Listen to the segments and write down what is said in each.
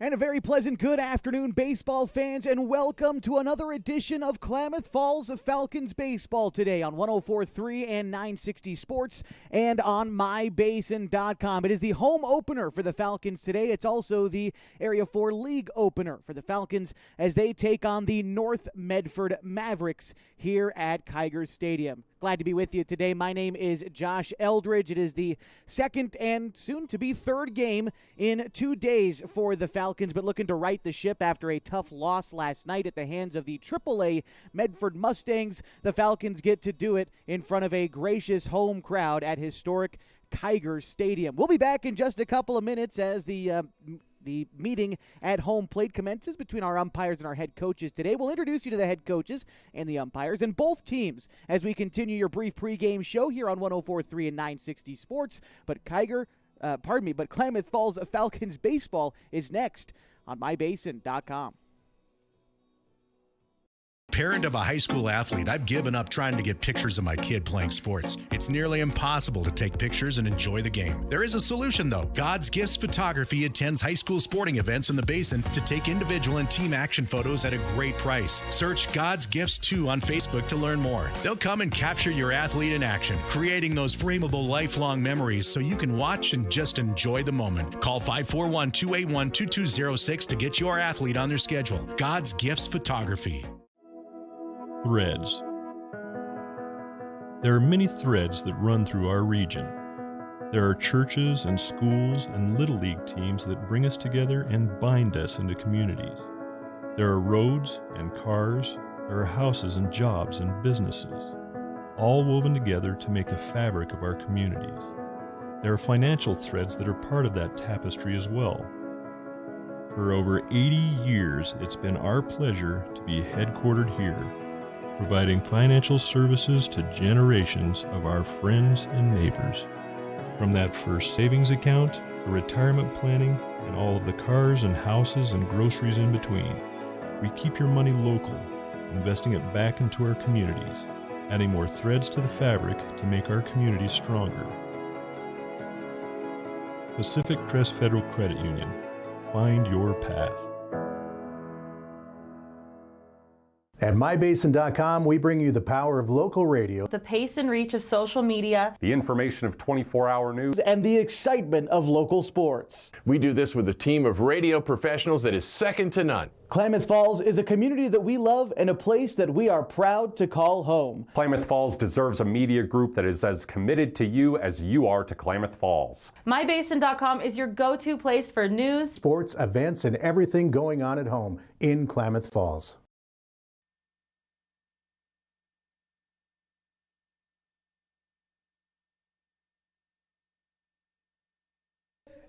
And a very pleasant good afternoon, baseball fans, and welcome to another edition of Klamath Falls Falcons baseball today on 104.3 and 960 Sports and on mybasin.com. It is the home opener for the Falcons today. It's also the Area 4 league opener for the Falcons as they take on the North Medford Mavericks here at Kiger Stadium. Glad to be with you today. My name is Josh Eldridge. It is the second and soon-to-be third game in 2 days for the Falcons, but looking to right the ship after a tough loss last night at the hands of the AAA Medford Mustangs. The Falcons get to do it in front of a gracious home crowd at historic Kiger Stadium. We'll be back in just a couple of minutes as the meeting at home plate commences between our umpires and our head coaches today. We'll introduce you to the head coaches and the umpires and both teams as we continue your brief pregame show here on 104.3 and 960 Sports. But Klamath Falls Falcons baseball is next on mybasin.com. Parent of a high school athlete, I've given up trying to get pictures of my kid playing sports. It's nearly impossible to take pictures and enjoy the game. There is a solution, though. God's Gifts Photography attends high school sporting events in the Basin to take individual and team action photos at a great price. Search God's Gifts 2 on Facebook to learn more. They'll come and capture your athlete in action, creating those frameable lifelong memories so you can watch and just enjoy the moment. Call 541-281-2206 to get your athlete on their schedule. God's Gifts Photography. Threads. There are many threads that run through our region. There are churches and schools and Little League teams that bring us together and bind us into communities. There are roads and cars, there are houses and jobs and businesses, all woven together to make the fabric of our communities. There are financial threads that are part of that tapestry as well. For over 80 years, it's been our pleasure to be headquartered here, providing financial services to generations of our friends and neighbors. From that first savings account, to retirement planning, and all of the cars and houses and groceries in between, we keep your money local, investing it back into our communities, adding more threads to the fabric to make our communities stronger. Pacific Crest Federal Credit Union. Find your path. At mybasin.com, we bring you the power of local radio, the pace and reach of social media, the information of 24-hour news, and the excitement of local sports. We do this with a team of radio professionals that is second to none. Klamath Falls is a community that we love and a place that we are proud to call home. Klamath Falls deserves a media group that is as committed to you as you are to Klamath Falls. mybasin.com is your go-to place for news, sports, events, and everything going on at home in Klamath Falls.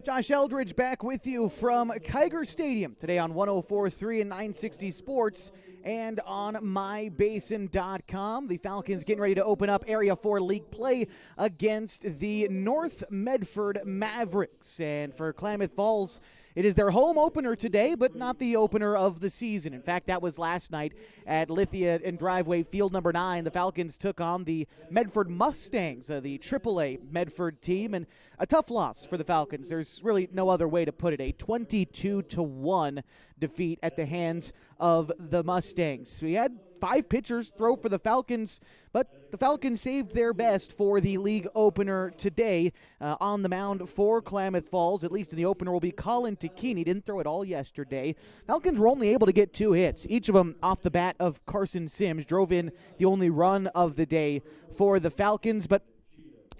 Josh Eldridge back with you from Kiger Stadium today on 104.3 and 960 Sports and on mybasin.com. The Falcons getting ready to open up Area 4 league play against the North Medford Mavericks. And for Klamath Falls, it is their home opener today, but not the opener of the season. In fact, that was last night at Lithia and Driveway Field number 9. The Falcons took on the Medford Mustangs, the AAA Medford team, and a tough loss for the Falcons. There's really no other way to put it. A 22-1 defeat at the hands of the Mustangs. We had 5 pitchers throw for the Falcons, but the Falcons saved their best for the league opener today. On the mound for Klamath Falls, at least in the opener, will be Colin Takini. Didn't throw it all yesterday. Falcons were only able to get 2 hits, each of them off the bat of Carson Sims. Drove in the only run of the day for the Falcons, but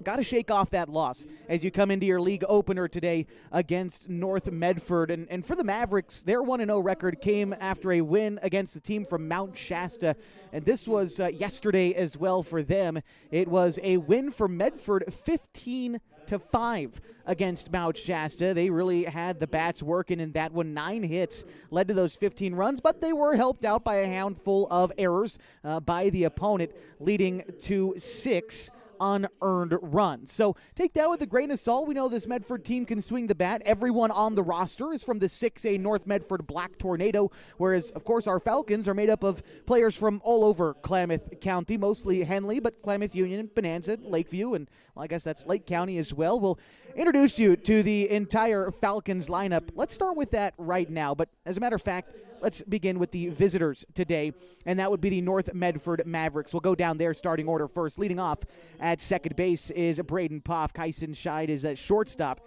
got to shake off that loss as you come into your league opener today against North Medford. And for the Mavericks, their 1-0 record came after a win against the team from Mount Shasta. And this was yesterday as well for them. It was a win for Medford, 15-5 against Mount Shasta. They really had the bats working in that one. 9 hits led to those 15 runs, but they were helped out by a handful of errors by the opponent, leading to 6 unearned runs. So take that with a grain of salt. We know this Medford team can swing the bat. Everyone on the roster is from the 6A North Medford Black Tornado, whereas, of course, our Falcons are made up of players from all over Klamath County, mostly Henley, but Klamath Union, Bonanza, Lakeview, and well, I guess that's Lake County as well. We'll introduce you to the entire Falcons lineup. Let's start with that right now, but as a matter of fact, let's begin with the visitors today, and that would be the North Medford Mavericks. We'll go down their starting order first. Leading off at second base is Braden Poff. Kyson Scheid is at shortstop.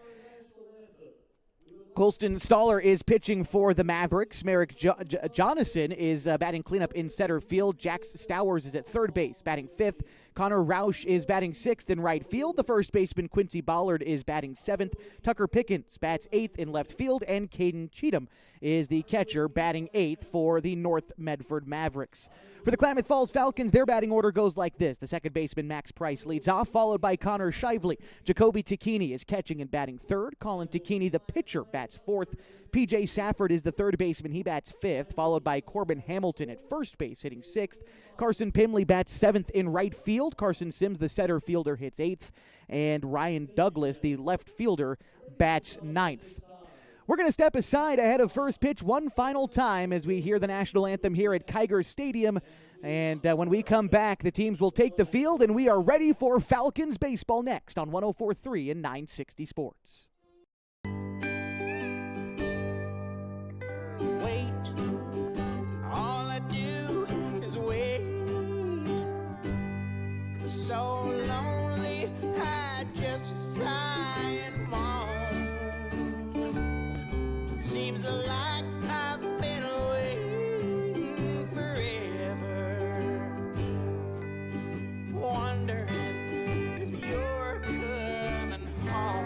Colston Staller is pitching for the Mavericks. Merrick Jonathan is batting cleanup in center field. Jax Stowers is at third base, batting fifth. Connor Roush is batting sixth in right field. The first baseman, Quincy Ballard, is batting seventh. Tucker Pickens bats eighth in left field. And Caden Cheatham is the catcher, batting eighth for the North Medford Mavericks. For the Klamath Falls Falcons, their batting order goes like this. The second baseman, Max Price, leads off, followed by Connor Shively. Jacoby Takini is catching and batting third. Colin Takini, the pitcher, bats fourth. P.J. Safford is the third baseman. He bats fifth, followed by Corbin Hamilton at first base, hitting sixth. Carson Pimley bats seventh in right field. Carson Sims, the center fielder, hits eighth. And Ryan Douglas, the left fielder, bats ninth. We're going to step aside ahead of first pitch one final time as we hear the national anthem here at Kiger Stadium. And when we come back, the teams will take the field, and we are ready for Falcons baseball next on 104.3 and 960 Sports. Wait, all I do is wait. So lonely, I just sigh and moan. Seems like I've been waiting forever, wondering if you're coming home.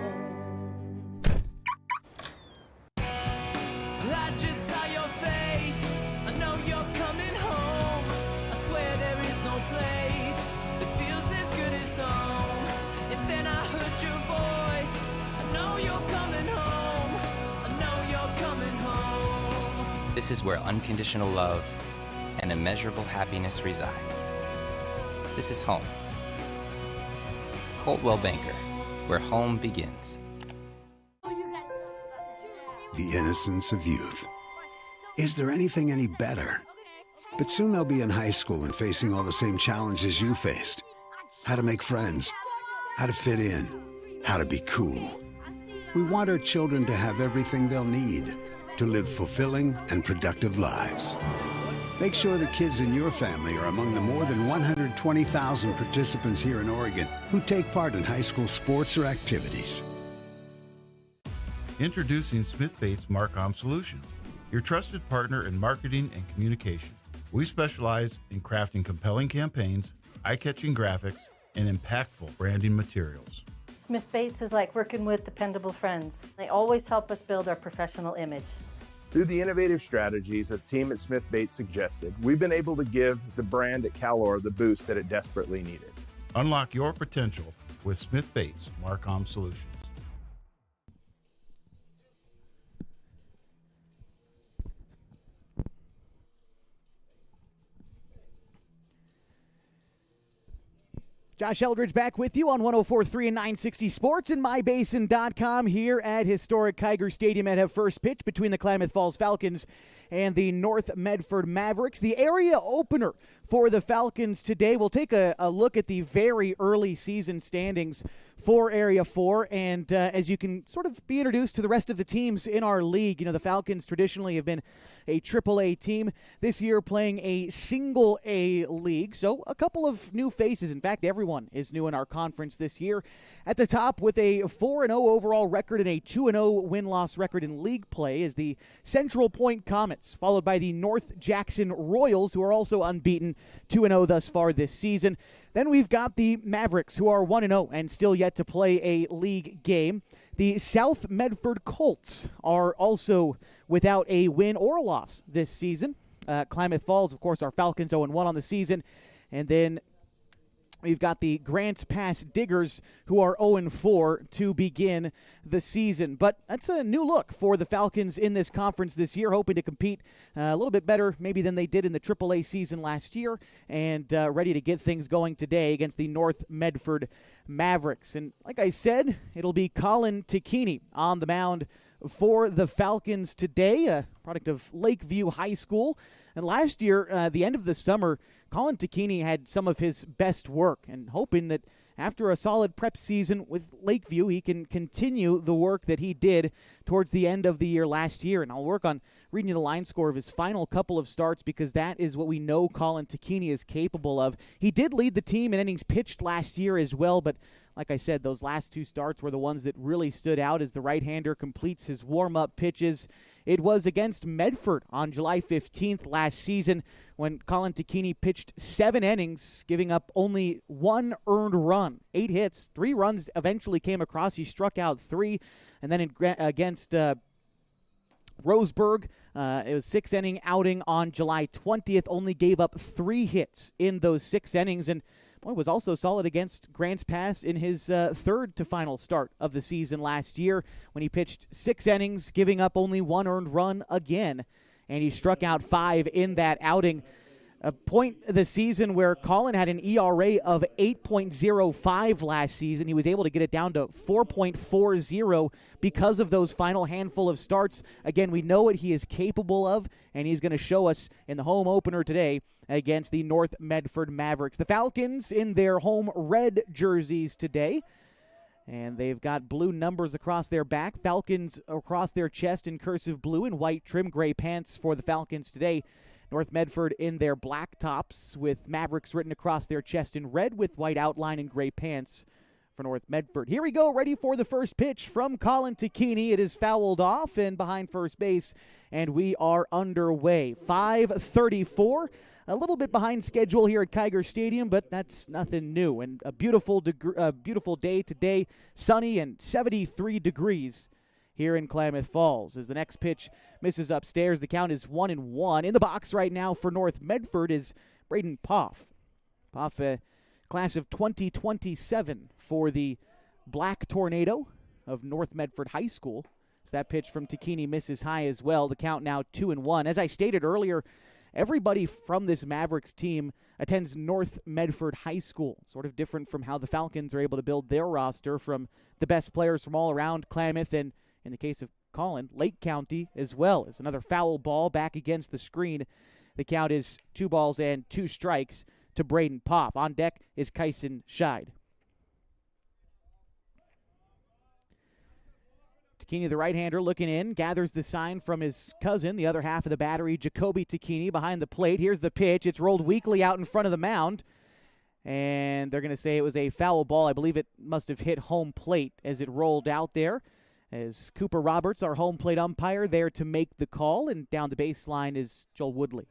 I just saw your face, I know you're coming home. I swear there is no place that feels as good as home. And then I heard your voice, I know you're coming home. I know you're coming home. This is where unconditional love and immeasurable happiness reside. This is home. Coldwell Banker, where home begins. The innocence of youth. Is there anything any better? But soon they'll be in high school and facing all the same challenges you faced. How to make friends, how to fit in, how to be cool. We want our children to have everything they'll need to live fulfilling and productive lives. Make sure the kids in your family are among the more than 120,000 participants here in Oregon who take part in high school sports or activities. Introducing Smith Bates Marcom Solutions, your trusted partner in marketing and communication. We specialize in crafting compelling campaigns, eye-catching graphics, and impactful branding materials. Smith Bates is like working with dependable friends. They always help us build our professional image. Through the innovative strategies that the team at Smith Bates suggested, we've been able to give the brand at Calor the boost that it desperately needed. Unlock your potential with Smith Bates Marcom Solutions. Josh Eldridge back with you on 104.3 and 960 Sports and MyBasin.com here at historic Kiger Stadium at have first pitch between the Klamath Falls Falcons and the North Medford Mavericks. The area opener for the Falcons today. We'll take a look at the very early season standings for Area 4, and as you can sort of be introduced to the rest of the teams in our league, you know, the Falcons traditionally have been a AAA team. This year playing a single A league, so a couple of new faces. In fact, everyone is new in our conference this year. At the top with a 4-0 overall record and a 2-0 win-loss record in league play is the Central Point Comets, followed by the North Jackson Royals, who are also unbeaten, 2-0 thus far this season. Then we've got the Mavericks, who are 1-0 and still yet to play a league game. The South Medford Colts are also without a win or a loss this season. Klamath Falls, of course, our Falcons 0-1 on the season. And then We've got the Grants Pass Diggers, who are 0-4 to begin the season. But that's a new look for the Falcons in this conference this year, hoping to compete a little bit better maybe than they did in the AAA season last year, and ready to get things going today against the North Medford Mavericks. And like I said, it'll be Colin Tacchini on the mound for the Falcons today, a product of Lakeview High School. And last year, the end of the summer, Colin Tacchini had some of his best work, and hoping that after a solid prep season with Lakeview, he can continue the work that he did towards the end of the year last year. And I'll work on reading you the line score of his final couple of starts, because that is what we know Colin Tacchini is capable of. He did lead the team in innings pitched last year as well, but like I said, those last two starts were the ones that really stood out as the right-hander completes his warm-up pitches. It was against Medford on July 15th last season when Colin Tacchini pitched 7 innings, giving up only 1 earned run, 8 hits, 3 runs eventually came across. He struck out 3. And then against Roseburg, it was 6-inning outing on July 20th, only gave up 3 hits in those 6 innings. And boy, was also solid against Grants Pass in his third to final start of the season last year when he pitched 6 innings, giving up only 1 earned run again, and he struck out 5 in that outing. A point of the season where Colin had an ERA of 8.05 last season. He was able to get it down to 4.40 because of those final handful of starts. Again, we know what he is capable of, and he's going to show us in the home opener today against the North Medford Mavericks. The Falcons in their home red jerseys today, and they've got blue numbers across their back, Falcons across their chest in cursive blue and white trim, gray pants for the Falcons today. North Medford in their black tops with Mavericks written across their chest in red with white outline and gray pants for North Medford. Here we go, ready for the first pitch from Colin Tacchini. It is fouled off and behind first base, and we are underway. 5:34, a little bit behind schedule here at Kiger Stadium, but that's nothing new. And a beautiful day today, sunny and 73 degrees here in Klamath Falls. As the next pitch misses upstairs, the count is 1-1. In the box right now for North Medford is Braden Poff. Poff, class of 2027 for the Black Tornado of North Medford High School. So that pitch from Tacchini misses high as well. The count now 2-1. As I stated earlier, everybody from this Mavericks team attends North Medford High School. Sort of different from how the Falcons are able to build their roster from the best players from all around Klamath, and in the case of Colin, Lake County as well. As another foul ball back against the screen. The count is 2 balls and 2 strikes to Braden Poff. On deck is Kyson Scheid. Tacchini, the right-hander, looking in, gathers the sign from his cousin, the other half of the battery, Jacoby Tacchini, behind the plate. Here's the pitch. It's rolled weakly out in front of the mound, and they're going to say it was a foul ball. I believe it must have hit home plate as it rolled out there. As Cooper Roberts, our home plate umpire, there to make the call, and down the baseline is Joel Woodley.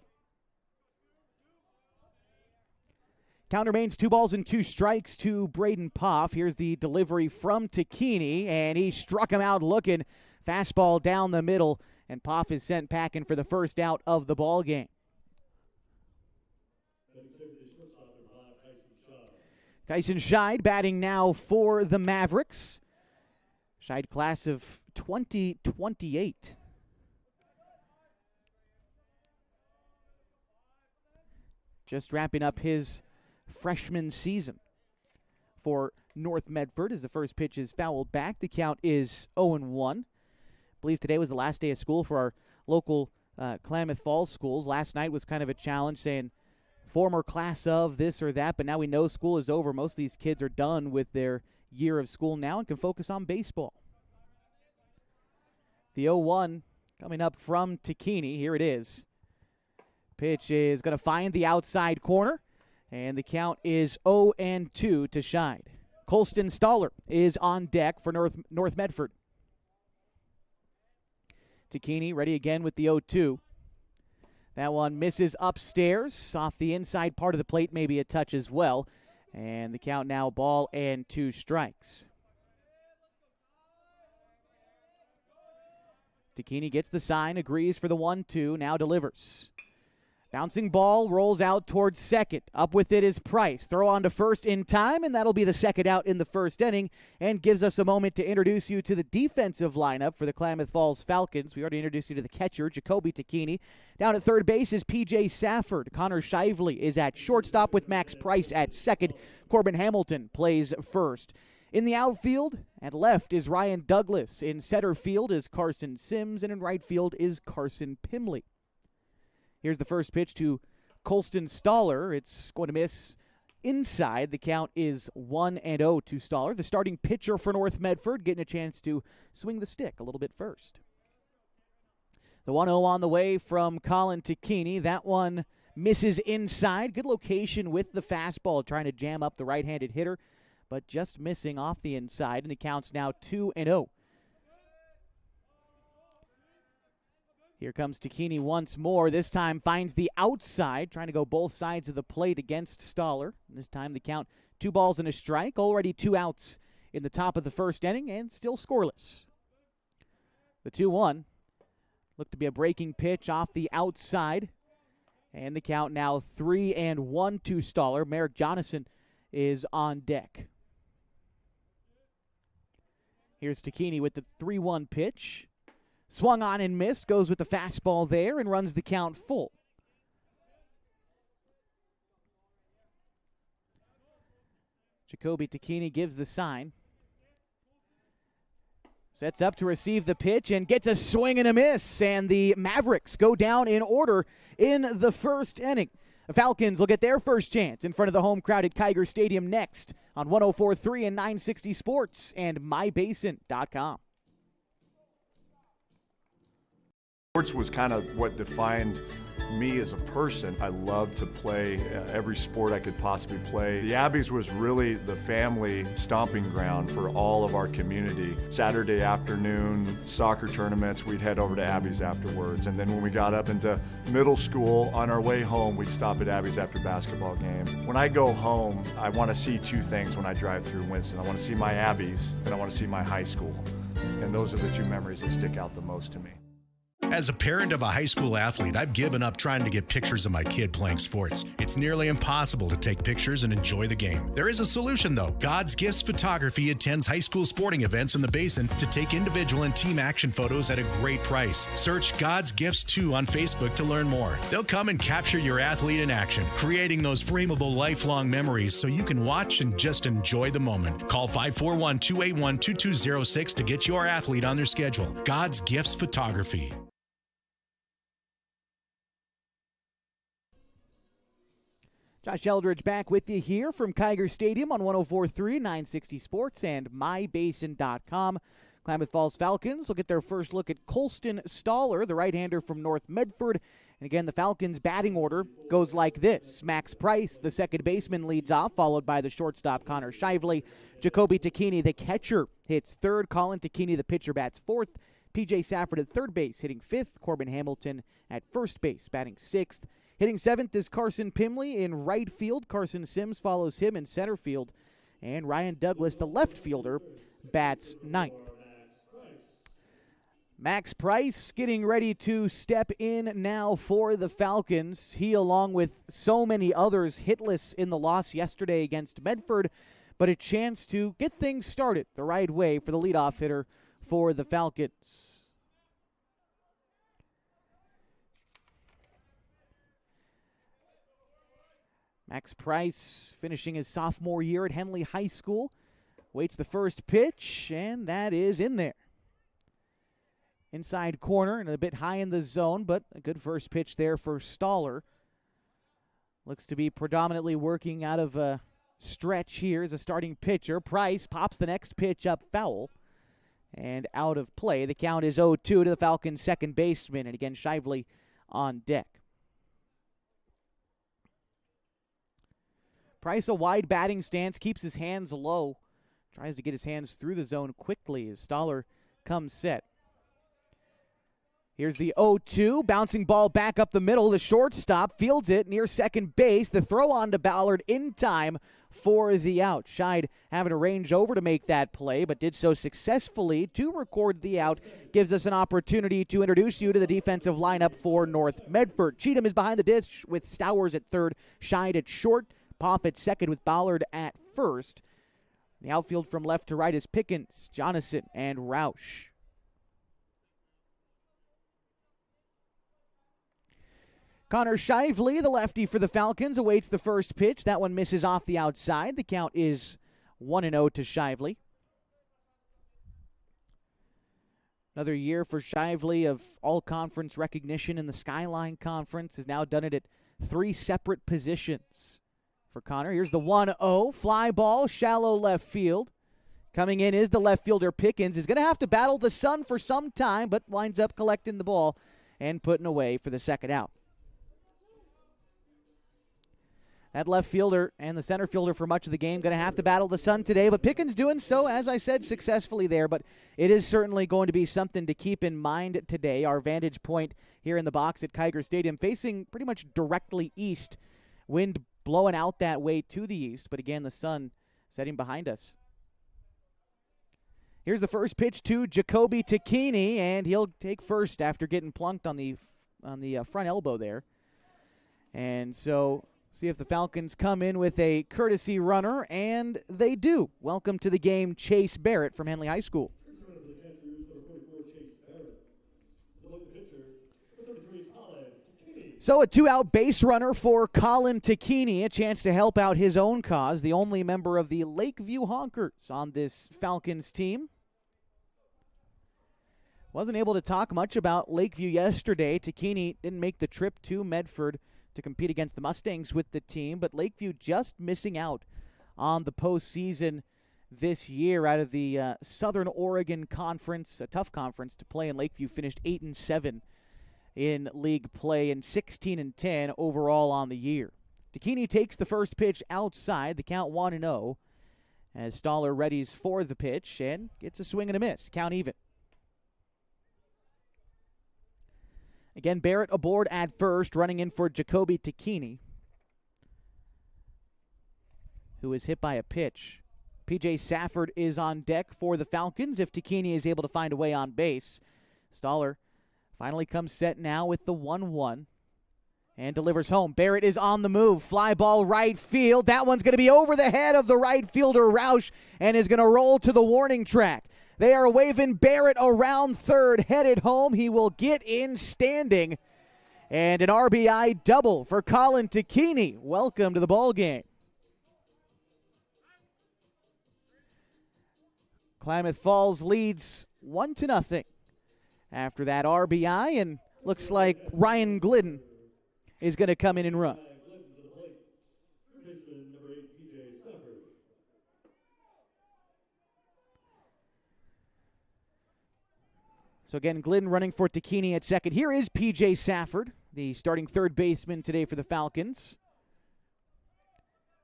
Count remains 2 balls and 2 strikes to Braden Poff. Here's the delivery from Tacchini, and he struck him out looking. Fastball down the middle, and Poff is sent packing for the first out of the ball game. Kyson Scheid batting now for the Mavericks. Scheid, class of 2028. Just wrapping up his freshman season for North Medford as the first pitch is fouled back. The count is 0-1. I believe today was the last day of school for our local Klamath Falls schools. Last night was kind of a challenge, saying former class of this or that, but now we know school is over. Most of these kids are done with their year of school now and can focus on baseball. The 0-1 coming up from Tacchini. Here it is. Pitch is going to find the outside corner, and the count is 0-2 to Scheid. Colston Stoller is on deck for North Medford. Tacchini ready again with the 0-2. That one misses upstairs off the inside part of the plate, maybe a touch as well. And the count now 2 strikes. Tacchini gets the sign, agrees for the 1-2, now delivers. Bouncing ball rolls out towards second. Up with it is Price. Throw on to first in time, and that'll be the second out in the first inning, and gives us a moment to introduce you to the defensive lineup for the Klamath Falls Falcons. We already introduced you to the catcher, Jacoby Tacchini. Down at third base is P.J. Safford. Connor Shively is at shortstop with Max Price at second. Corbin Hamilton plays first. In the outfield, at left is Ryan Douglas. In center field is Carson Sims, and in right field is Carson Pimley. Here's the first pitch to Colston Stoller. It's going to miss inside. The count is 1-0 to Stoller. The starting pitcher for North Medford getting a chance to swing the stick a little bit first. The 1-0 on the way from Colin Tacchini. That one misses inside. Good location with the fastball, trying to jam up the right-handed hitter, but just missing off the inside, and the count's now 2-0. Here comes Tacchini once more. This time finds the outside, trying to go both sides of the plate against Stoller. This time the count 2 balls and a strike. Already 2 outs in the top of the first inning and still scoreless. The 2-1 looked to be a breaking pitch off the outside. And the count now 3-1 to Stoller. Merrick Jonathan is on deck. Here's Tacchini with the 3-1 pitch. Swung on and missed, goes with the fastball there and runs the count full. Jacoby Tacchini gives the sign. Sets up to receive the pitch and gets a swing and a miss. And the Mavericks go down in order in the first inning. The Falcons will get their first chance in front of the home crowd at Kiger Stadium next on 104.3 and 960 Sports and mybasin.com. Sports was kind of what defined me as a person. I loved to play every sport I could possibly play. The Abbeys was really the family stomping ground for all of our community. Saturday afternoon soccer tournaments, we'd head over to Abbeys afterwards. And then when we got up into middle school, on our way home, we'd stop at Abbeys after basketball games. When I go home, I want to see 2 things when I drive through Winston. I want to see my Abbeys and I want to see my high school. And those are the 2 memories that stick out the most to me. As a parent of a high school athlete, I've given up trying to get pictures of my kid playing sports. It's nearly impossible to take pictures and enjoy the game. There is a solution, though. God's Gifts Photography attends high school sporting events in the Basin to take individual and team action photos at a great price. Search God's Gifts 2 on Facebook to learn more. They'll come and capture your athlete in action, creating those frameable lifelong memories so you can watch and just enjoy the moment. Call 541-281-2206 to get your athlete on their schedule. God's Gifts Photography. Josh Eldridge back with you here from Kiger Stadium on 104.3, 960 Sports and mybasin.com. Klamath Falls Falcons will get their first look at Colston Stoller, the right-hander from North Medford. And again, the Falcons' batting order goes like this. Max Price, the second baseman, leads off, followed by the shortstop, Connor Shively. Jacoby Tacchini, the catcher, hits third. Colin Tacchini, the pitcher, bats fourth. P.J. Safford at third base, hitting fifth. Corbin Hamilton at first base, batting sixth. Hitting seventh is Carson Pimley in right field. Carson Sims follows him in center field. And Ryan Douglas, the left fielder, bats ninth. Max Price getting ready to step in now for the Falcons. He, along with so many others, hitless in the loss yesterday against Medford, but a chance to get things started the right way for the leadoff hitter for the Falcons. Max Price finishing his sophomore year at Henley High School. Waits the first pitch, and that is in there. Inside corner and a bit high in the zone, but a good first pitch there for Stoller. Looks to be predominantly working out of a stretch here as a starting pitcher. Price pops the next pitch up foul and out of play. The count is 0-2 to the Falcons' second baseman, and again, Shively on deck. Price, a wide batting stance, keeps his hands low. Tries to get his hands through the zone quickly as Stoller comes set. Here's the 0-2, bouncing ball back up the middle. The shortstop fields it near second base. The throw on to Ballard in time for the out. Scheid having to range over to make that play, but did so successfully to record the out. Gives us an opportunity to introduce you to the defensive lineup for North Medford. Cheatham is behind the dish with Stowers at third, Scheid at short, Poff at second with Ballard at first. The outfield from left to right is Pickens, Jonathan, and Roush. Connor Shively, the lefty for the Falcons, awaits the first pitch. That one misses off the outside. The count is 1-0 to Shively. Another year for Shively of all-conference recognition in the Skyline Conference. Has now done it at 3 separate positions for Connor. Here's the 1-0. Fly ball, shallow left field. Coming in is the left fielder Pickens. Is going to have to battle the sun for some time, but winds up collecting the ball and putting away for the second out. That left fielder and the center fielder for much of the game going to have to battle the sun today, but Pickens doing so, as I said, successfully there. But it is certainly going to be something to keep in mind today. Our vantage point here in the box at Kiger Stadium, facing pretty much directly east. Wind blowing out that way to the east, but again, the sun setting behind us. Here's the first pitch to Jacoby Takini, and he'll take first after getting plunked on the front elbow there. And so see if the Falcons come in with a courtesy runner, and they do. Welcome to the game, Chase Barrett from Henley High School. So a 2-out base runner for Colin Takini, a chance to help out his own cause, the only member of the Lakeview Honkers on this Falcons team. Wasn't able to talk much about Lakeview yesterday. Takini didn't make the trip to Medford to compete against the Mustangs with the team, but Lakeview just missing out on the postseason this year out of the Southern Oregon Conference, a tough conference to play in. Lakeview finished 8-7 in league play and 16-10 overall on the year. Takini takes the first pitch outside, the count 1-0, as Stoller readies for the pitch and gets a swing and a miss, count even. Again, Barrett aboard at first, running in for Jacoby Takini, who is hit by a pitch. P.J. Safford is on deck for the Falcons if Takini is able to find a way on base. Stoller finally comes set now with the 1-1 and delivers home. Barrett is on the move. Fly ball right field. That one's going to be over the head of the right fielder, Roush, and is going to roll to the warning track. They are waving Barrett around third, headed home. He will get in standing. And an RBI double for Colin Takini. Welcome to the ball game. Klamath Falls leads 1-0 after that RBI, and looks like Ryan Glidden is going to come in and run. So again, Glidden running for Takini at second. Here is P.J. Safford, the starting third baseman today for the Falcons.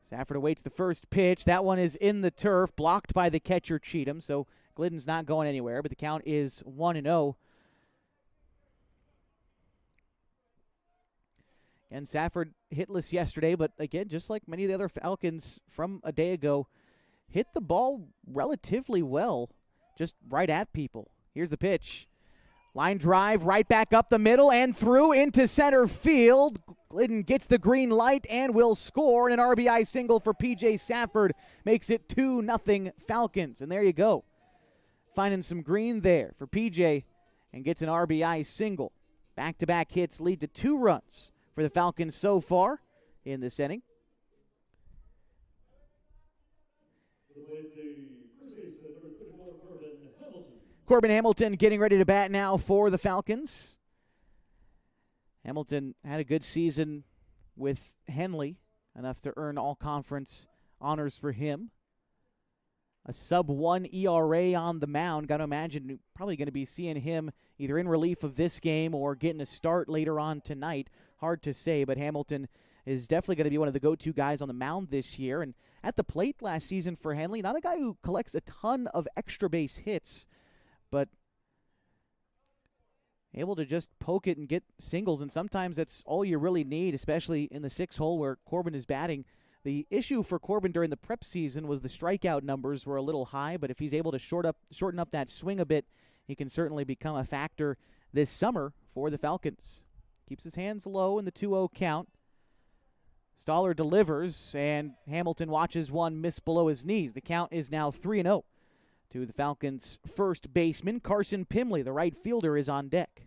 Safford awaits the first pitch. That one is in the turf, blocked by the catcher Cheatham. So Glidden's not going anywhere, but the count is 1-0. And Safford hitless yesterday, but again, just like many of the other Falcons from a day ago, hit the ball relatively well, just right at people. Here's the pitch. Line drive right back up the middle and through into center field. Glidden gets the green light and will score. And an RBI single for P.J. Safford makes it 2-0 Falcons. And there you go. Finding some green there for P.J. and gets an RBI single. Back-to-back hits lead to 2 runs for the Falcons so far in this inning. Corbin Hamilton getting ready to bat now for the Falcons. Hamilton had a good season with Henley, enough to earn all-conference honors for him. A sub-1 ERA on the mound. Got to imagine probably going to be seeing him either in relief of this game or getting a start later on tonight. Hard to say, but Hamilton is definitely going to be one of the go-to guys on the mound this year. And at the plate last season for Henley, not a guy who collects a ton of extra base hits, but able to just poke it and get singles, and sometimes that's all you really need, especially in the 6 hole where Corbin is batting. The issue for Corbin during the prep season was the strikeout numbers were a little high, but if he's able to shorten up that swing a bit, he can certainly become a factor this summer for the Falcons. Keeps his hands low in the 2-0 count. Stoller delivers, and Hamilton watches one miss below his knees. The count is now 3-0 to the Falcons' first baseman. Carson Pimley, the right fielder, is on deck.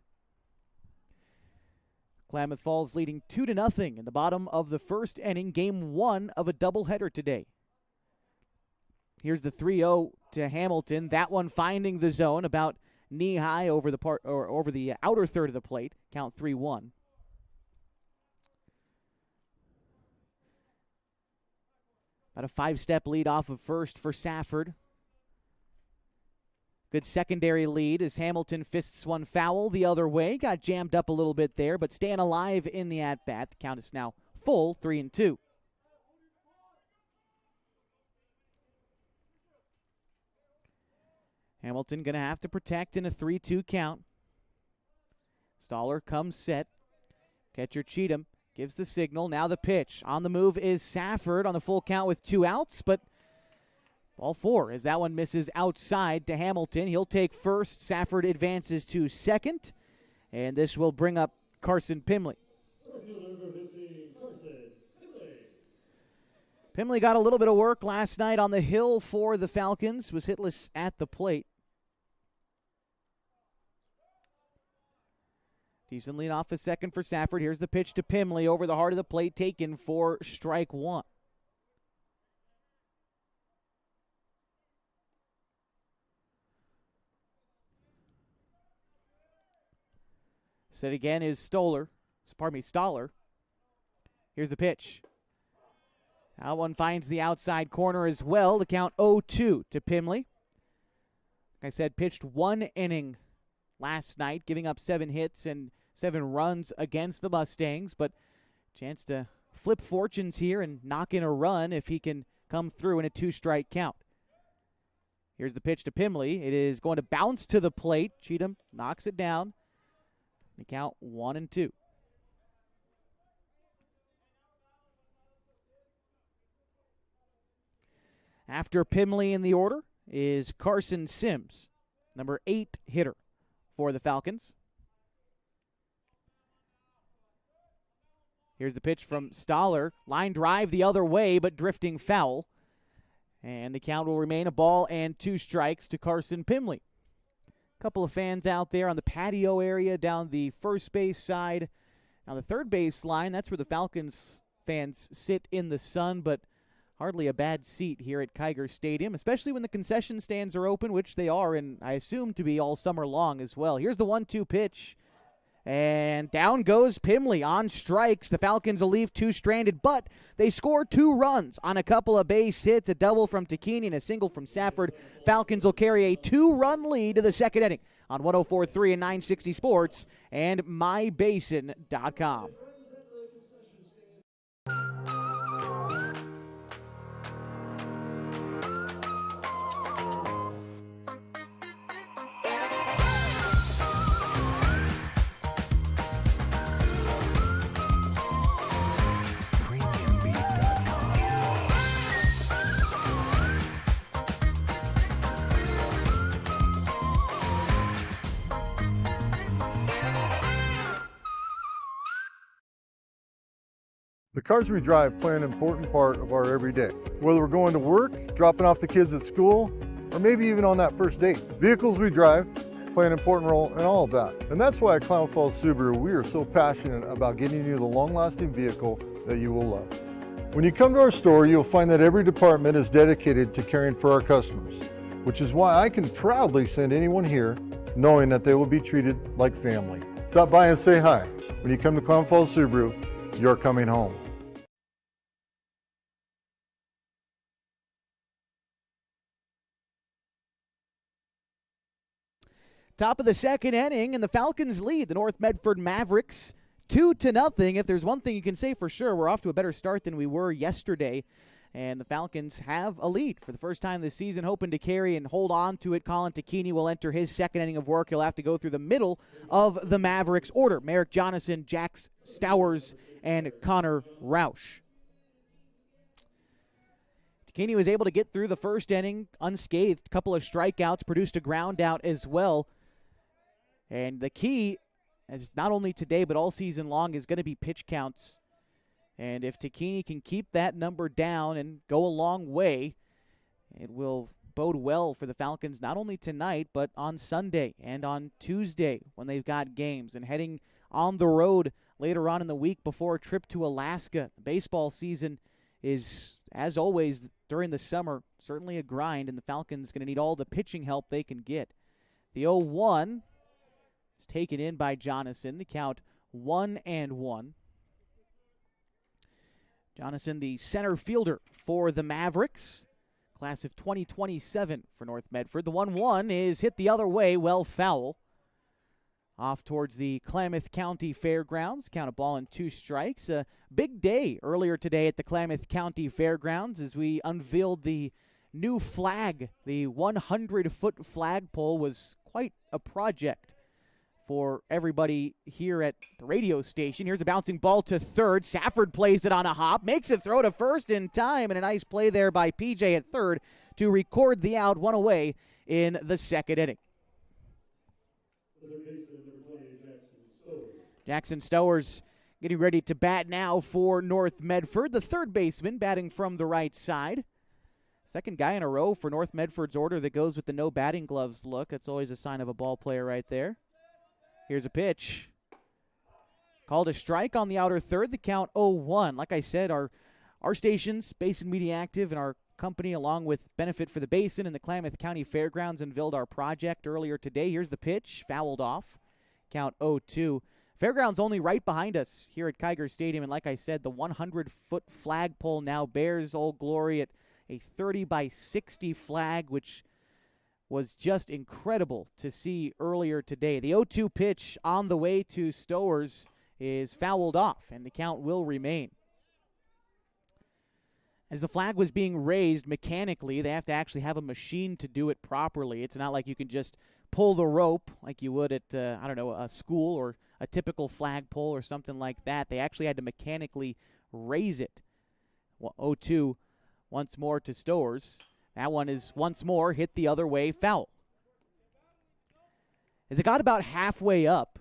Klamath Falls leading 2-0 in the bottom of the first inning, game 1 of a doubleheader today. Here's the 3-0 to Hamilton. That one finding the zone about knee-high over the outer third of the plate. Count 3-1. About a 5-step lead off of first for Safford. Good secondary lead as Hamilton fists one foul the other way. Got jammed up a little bit there, but staying alive in the at-bat. The count is now full, 3-2. Hamilton going to have to protect in a 3-2 count. Stoller comes set. Catcher Cheatham gives the signal. Now the pitch. On the move is Safford on the full count with 2 outs, but ball 4 as that one misses outside to Hamilton. He'll take first. Safford advances to second, and this will bring up Carson Pimley. Pimley got a little bit of work last night on the hill for the Falcons. Was hitless at the plate. Decent lead off a second for Safford. Here's the pitch to Pimley over the heart of the plate, taken for strike 1. Set again is Stoller. Here's the pitch. That one finds the outside corner as well. The count 0-2 to Pimley. Like I said, pitched 1 inning last night, giving up 7 hits and 7 runs against the Mustangs, but chance to flip fortunes here and knock in a run if he can come through in a 2-strike count. Here's the pitch to Pimley. It is going to bounce to the plate. Cheatham knocks it down. The count 1-2. After Pimley in the order is Carson Sims, number 8 hitter for the Falcons. Here's the pitch from Stoller. Line drive the other way, but drifting foul. And the count will remain a ball and 2 strikes to Carson Pimley. A couple of fans out there on the patio area down the first base side. Now the third base line, that's where the Falcons fans sit in the sun, but hardly a bad seat here at Kiger Stadium, especially when the concession stands are open, which they are, and I assume to be all summer long as well. Here's the 1-2 pitch, and down goes Pimley on strikes. The Falcons will leave 2 stranded, but they score 2 runs on a couple of base hits, a double from Tacchini and a single from Safford. Falcons will carry a 2-run lead to the second inning on 104.3 and 960 Sports and mybasin.com. The cars we drive play an important part of our everyday. Whether we're going to work, dropping off the kids at school, or maybe even on that first date. Vehicles we drive play an important role in all of that. And that's why at Klamath Falls Subaru, we are so passionate about getting you the long-lasting vehicle that you will love. When you come to our store, you'll find that every department is dedicated to caring for our customers, which is why I can proudly send anyone here knowing that they will be treated like family. Stop by and say hi. When you come to Klamath Falls Subaru, you're coming home. Top of the second inning, and the Falcons lead the North Medford Mavericks 2-0. If there's one thing you can say for sure, we're off to a better start than we were yesterday. And the Falcons have a lead for the first time this season, hoping to carry and hold on to it. Colin Tacchini will enter his second inning of work. He'll have to go through the middle of the Mavericks order. Merrick Jonathan, Jax Stowers, and Connor Roush. Takini was able to get through the first inning unscathed, a couple of strikeouts, produced a ground out as well. And the key, as not only today but all season long, is going to be pitch counts. And if Takini can keep that number down and go a long way, it will bode well for the Falcons not only tonight but on Sunday and on Tuesday when they've got games and heading on the road later on in the week before a trip to Alaska. The baseball season is, as always, during the summer, certainly a grind, and the Falcons going to need all the pitching help they can get. The 0-1 is taken in by Jonathan. The count 1-1. Jonathan, the center fielder for the Mavericks, class of 2027 for North Medford. The 1-1 is hit the other way, well foul. Off towards the Klamath County Fairgrounds. Count a ball and 2 strikes. A big day earlier today at the Klamath County Fairgrounds as we unveiled the new flag. The 100-foot flagpole was quite a project for everybody here at the radio station. Here's a bouncing ball to third. Safford plays it on a hop, makes it throw to first in time, and a nice play there by PJ at third to record the out, 1 away in the second inning. Jackson Stowers getting ready to bat now for North Medford. The third baseman batting from the right side. Second guy in a row for North Medford's order that goes with the no batting gloves look. That's always a sign of a ball player right there. Here's a pitch. Called a strike on the outer third. The count 0-1. Like I said, our stations, Basin Media Active, and our company, along with Benefit for the Basin and the Klamath County Fairgrounds, unveiled our project earlier today. Here's the pitch. Fouled off. Count 0-2. Fairgrounds only right behind us here at Kiger Stadium. And like I said, the 100-foot flagpole now bears Old Glory at a 30-by-60 flag, which was just incredible to see earlier today. The 0-2 pitch on the way to Stowers is fouled off, and the count will remain. As the flag was being raised mechanically, they have to actually have a machine to do it properly. It's not like you can just pull the rope like you would at, a school or a typical flagpole or something like that. They actually had to mechanically raise it. 0-2 once more to Stowers. That one is once more hit the other way, foul. As it got about halfway up,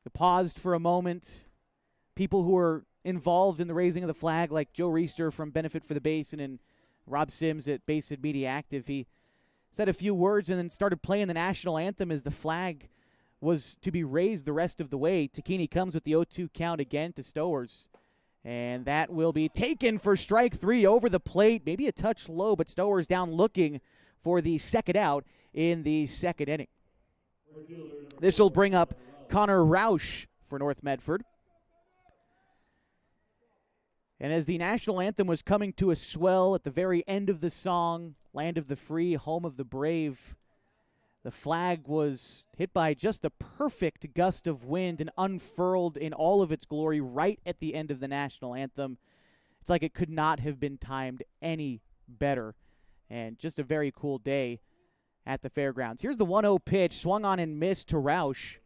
it paused for a moment. People who were involved in the raising of the flag, like Joe Reister from Benefit for the Basin and Rob Sims at Basin Media Active, he said a few words and then started playing the national anthem as the flag was to be raised the rest of the way. Takini comes with the 0-2 count again to Stowers. And that will be taken for strike 3 over the plate. Maybe a touch low, but Stowers down looking for the second out in the second inning. This will bring up Connor Roush for North Medford. And as the national anthem was coming to a swell at the very end of the song, Land of the Free, Home of the Brave, the flag was hit by just the perfect gust of wind and unfurled in all of its glory right at the end of the national anthem. It's like it could not have been timed any better. And just a very cool day at the fairgrounds. Here's the 1-0 pitch, swung on and missed to Roush.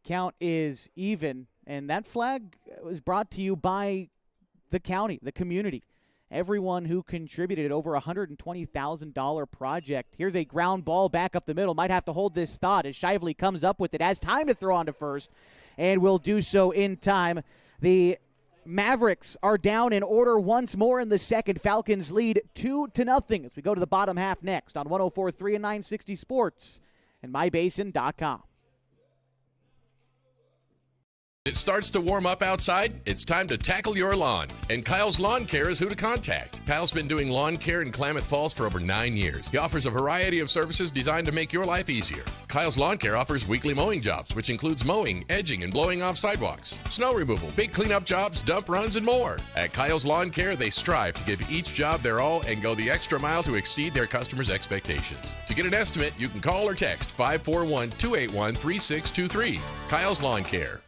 Count is even, and that flag was brought to you by the county, the community. Everyone who contributed over $120,000 project. Here's a ground ball back up the middle. Might have to hold this thought as Shively comes up with it. Has time to throw on to first and will do so in time. The Mavericks are down in order once more in the second. Falcons lead 2-0 as we go to the bottom half next on 104.3 and 960 Sports and mybasin.com. It starts to warm up outside. It's time to tackle your lawn. And Kyle's Lawn Care is who to contact. Kyle's been doing lawn care in Klamath Falls for over 9 years. He offers a variety of services designed to make your life easier. Kyle's Lawn Care offers weekly mowing jobs, which includes mowing, edging, and blowing off sidewalks, snow removal, big cleanup jobs, dump runs, and more. At Kyle's Lawn Care, they strive to give each job their all and go the extra mile to exceed their customers' expectations. To get an estimate, you can call or text 541-281-3623. Kyle's Lawn Care.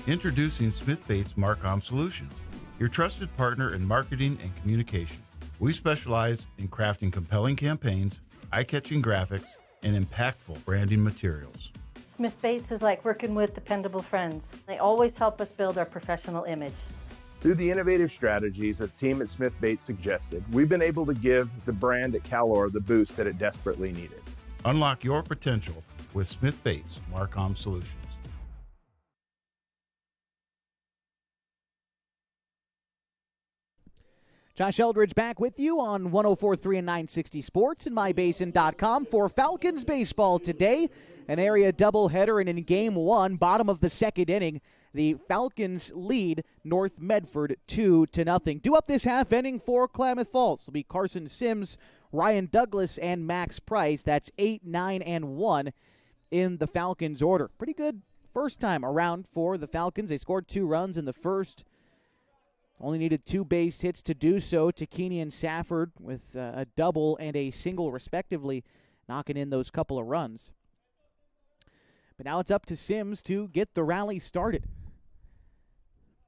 Introducing Smith Bates Marcom Solutions, your trusted partner in marketing and communication. We specialize in crafting compelling campaigns, eye-catching graphics, and impactful branding materials. Smith Bates is like working with dependable friends. They always help us build our professional image. Through the innovative strategies that the team at Smith Bates suggested, we've been able to give the brand at Calor the boost that it desperately needed. Unlock your potential with Smith Bates Marcom Solutions. Josh Eldridge back with you on 104.3 and 960 Sports and MyBasin.com for Falcons baseball today. An area doubleheader, and in Game 1, bottom of the second inning, the Falcons lead North Medford 2-0. Due up this half inning for Klamath Falls will be Carson Sims, Ryan Douglas, and Max Price. That's 8, 9, and 1 in the Falcons order. Pretty good first time around for the Falcons. They scored 2 runs in the first. Only needed 2 base hits to do so. Takini and Safford with a double and a single respectively, knocking in those couple of runs. But now it's up to Sims to get the rally started.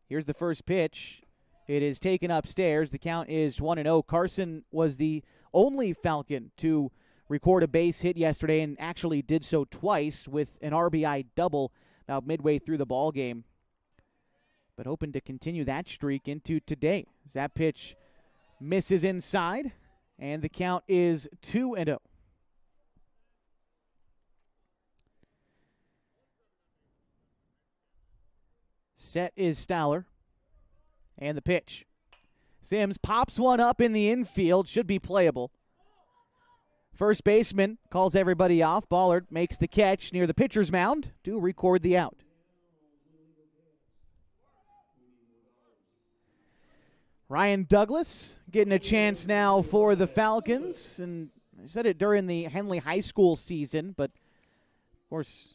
Here's the first pitch. It is taken upstairs. The count is 1-0. Carson was the only Falcon to record a base hit yesterday and actually did so twice with an RBI double about midway through the ball game. But hoping to continue that streak into today. As that pitch misses inside, and the count is 2-0. Set is Stowler. And the pitch. Sims pops one up in the infield. Should be playable. First baseman calls everybody off. Ballard makes the catch near the pitcher's mound to record the out. Ryan Douglas getting a chance now for the Falcons. And I said it during the Henley High School season, but of course,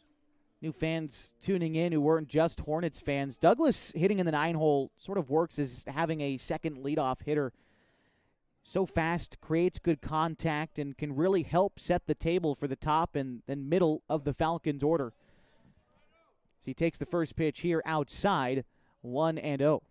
new fans tuning in who weren't just Hornets fans. Douglas hitting in the 9-hole sort of works as having a second leadoff hitter. So fast, creates good contact, and can really help set the table for the top and then middle of the Falcons order. So he takes the first pitch here outside, 1-0.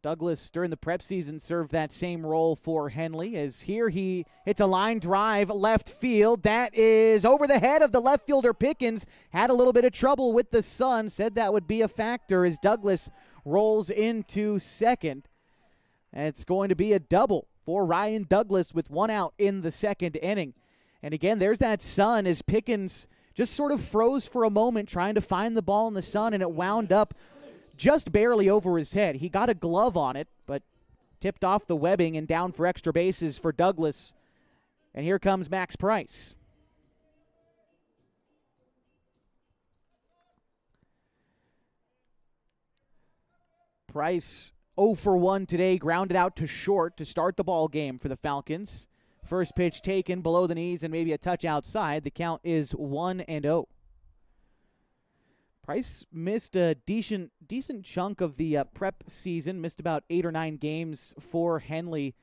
Douglas, during the prep season, served that same role for Henley, as here he hits a line drive left field. That is over the head of the left fielder Pickens. Had a little bit of trouble with the sun, said that would be a factor as Douglas rolls into second. And it's going to be a double for Ryan Douglas with 1 out in the second inning. And again, there's that sun as Pickens just sort of froze for a moment trying to find the ball in the sun, and it wound up just barely over his head. He got a glove on it, but tipped off the webbing and down for extra bases for Douglas. And here comes Max Price. Price 0 for 1 today, grounded out to short to start the ball game for the Falcons. First pitch taken below the knees and maybe a touch outside. The count is 1-0. Price missed a decent chunk of the prep season, missed about 8 or 9 games for Henley,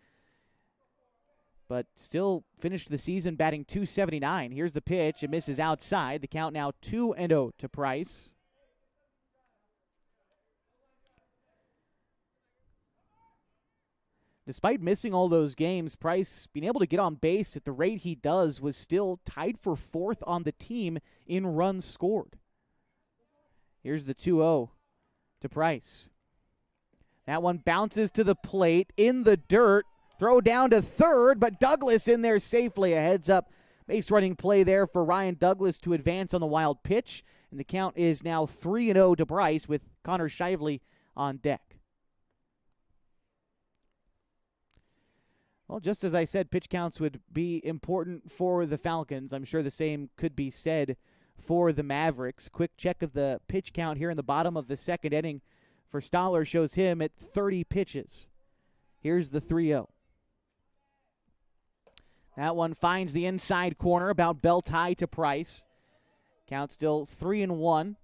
but still finished the season batting .279. Here's the pitch. It misses outside. The count now 2-0 to Price. Despite missing all those games, Price being able to get on base at the rate he does was still tied for 4th on the team in runs scored. Here's the 2-0 to Price. That one bounces to the plate in the dirt. Throw down to third, but Douglas in there safely. A heads-up base running play there for Ryan Douglas to advance on the wild pitch. And the count is now 3-0 to Price with Connor Shively on deck. Well, just as I said, pitch counts would be important for the Falcons. I'm sure the same could be said for the Mavericks. Quick check of the pitch count here in the bottom of the second inning for Stowler shows him at 30 pitches. Here's the 3-0. That one finds the inside corner, about belt high to Price. Count still 3-1.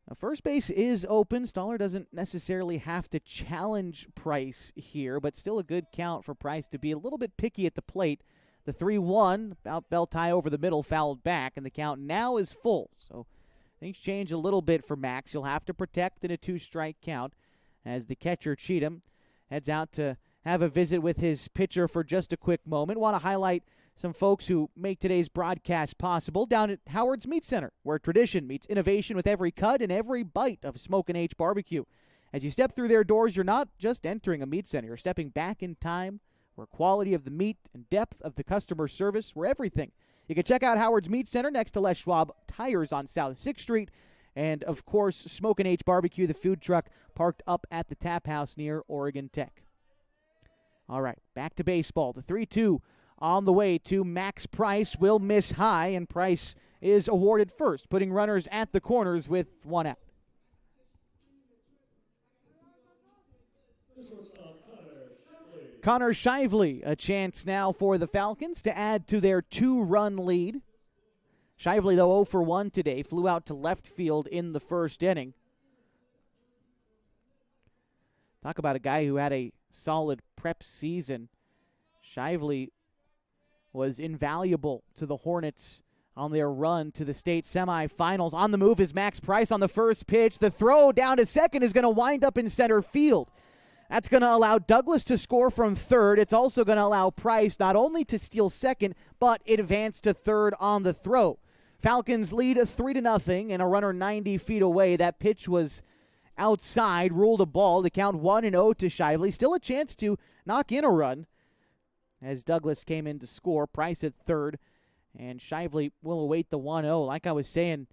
Now, first base is open. Stowler doesn't necessarily have to challenge Price here, but still a good count for Price to be a little bit picky at the plate. The 3-1, about belt high over the middle, fouled back, and the count now is full. So things change a little bit for Max. He'll have to protect in a 2-strike count as the catcher, Cheatham, heads out to have a visit with his pitcher for just a quick moment. Want to highlight some folks who make today's broadcast possible down at Howard's Meat Center, where tradition meets innovation with every cut and every bite of Smokin' H barbecue. As you step through their doors, you're not just entering a meat center. You're stepping back in time, where quality of the meat and depth of the customer service were everything. You can check out Howard's Meat Center next to Les Schwab Tires on South 6th Street. And, of course, Smokin' H Barbecue, the food truck parked up at the Tap House near Oregon Tech. All right, back to baseball. The 3-2 on the way to Max Price will miss high, and Price is awarded first, putting runners at the corners with one out. Connor Shively, a chance now for the Falcons to add to their 2-run lead. Shively, though, 0 for 1 today, flew out to left field in the first inning. Talk about a guy who had a solid prep season. Shively was invaluable to the Hornets on their run to the state semifinals. On the move is Max Price on the first pitch. The throw down to second is going to wind up in center field. That's going to allow Douglas to score from third. It's also going to allow Price not only to steal second, but advance to third on the throw. Falcons lead 3-0 and a runner 90 feet away. That pitch was outside, ruled a ball. The count 1-0 to Shively. Still a chance to knock in a run as Douglas came in to score. Price at third, and Shively will await the 1-0. Like I was saying,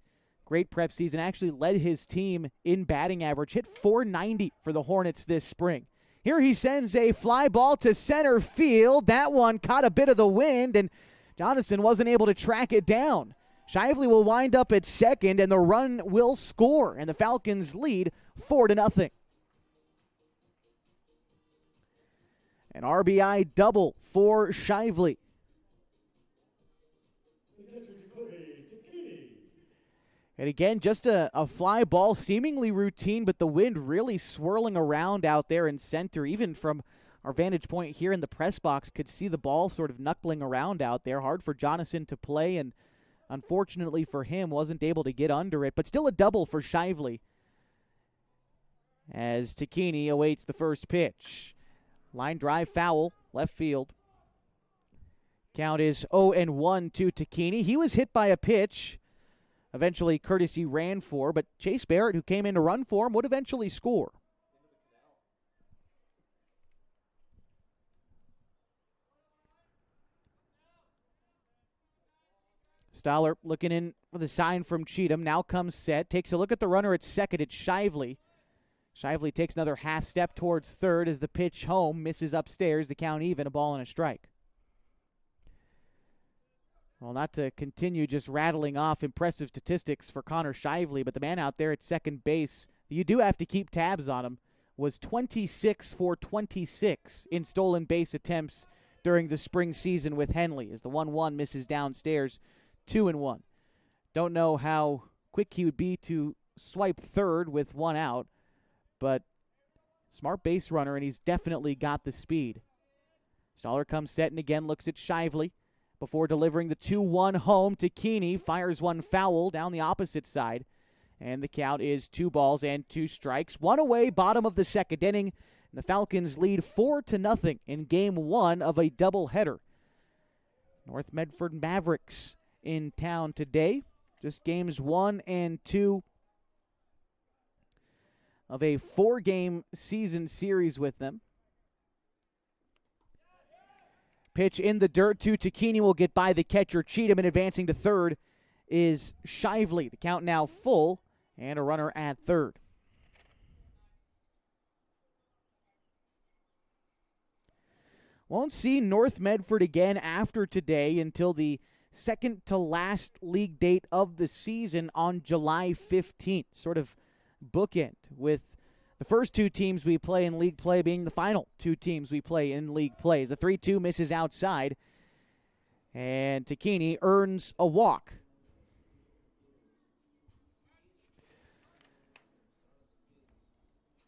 great prep season. Actually led his team in batting average. Hit .490 for the Hornets this spring. Here he sends a fly ball to center field. That one caught a bit of the wind, and Jonathan wasn't able to track it down. Shively will wind up at second, and the run will score, and the Falcons lead 4-0. An RBI double for Shively. And again, just a fly ball, seemingly routine, but the wind really swirling around out there in center. Even from our vantage point here in the press box, could see the ball sort of knuckling around out there. Hard for Jonathan to play, and unfortunately for him, wasn't able to get under it. But still a double for Shively as Takini awaits the first pitch. Line drive foul, left field. Count is 0-1 to Takini. He was hit by a pitch. Eventually, courtesy ran for, but Chase Barrett, who came in to run for him, would eventually score. Stoller looking in for the sign from Cheatham. Now comes set. Takes a look at the runner at second. It's Shively. Shively takes another half step towards third as the pitch home misses upstairs. The count even, a ball and a strike. Well, not to continue just rattling off impressive statistics for Connor Shively, but the man out there at second base, you do have to keep tabs on him, was 26 for 26 in stolen base attempts during the spring season with Henley as the 1-1 misses downstairs, 2-1. Don't know how quick he would be to swipe third with one out, but smart base runner, and he's definitely got the speed. Stoller comes set and again looks at Shively before delivering the 2-1 home to Keeney. Fires one foul down the opposite side, and the count is 2-2 strikes. One away, bottom of the second inning, and the Falcons lead 4-0 in game one of a doubleheader. North Medford Mavericks in town today. Just games 1 and 2 of a 4-game season series with them. Pitch in the dirt to Takini will get by the catcher Cheatham, and advancing to third is Shively. The count now full, and a runner at third. Won't see North Medford again after today until the second to last league date of the season on July 15th. Sort of bookend with the first two teams we play in league play being the final two teams we play in league play. As the 3-2 misses outside, and Takini earns a walk.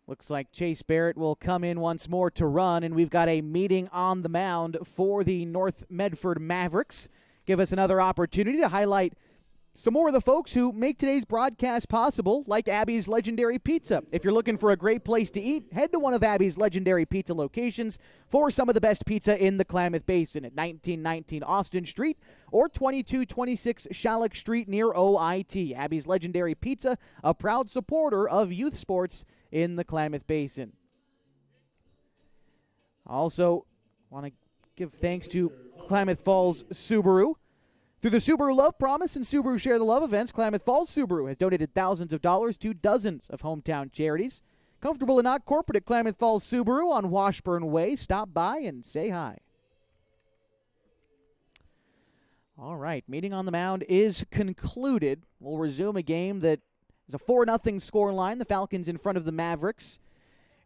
Looks like Chase Barrett will come in once more to run, and we've got a meeting on the mound for the North Medford Mavericks. Give us another opportunity to highlight some more of the folks who make today's broadcast possible, like Abby's Legendary Pizza. If you're looking for a great place to eat, head to one of Abby's Legendary Pizza locations for some of the best pizza in the Klamath Basin at 1919 Austin Street or 2226 Shalleck Street near OIT. Abby's Legendary Pizza, a proud supporter of youth sports in the Klamath Basin. Also, want to give thanks to Klamath Falls Subaru. Through the Subaru Love Promise and Subaru Share the Love events, Klamath Falls Subaru has donated thousands of dollars to dozens of hometown charities. Comfortable and not corporate at Klamath Falls Subaru on Washburn Way. Stop by and say hi. All right, meeting on the mound is concluded. We'll resume a game that is a 4-0 scoreline. The Falcons in front of the Mavericks.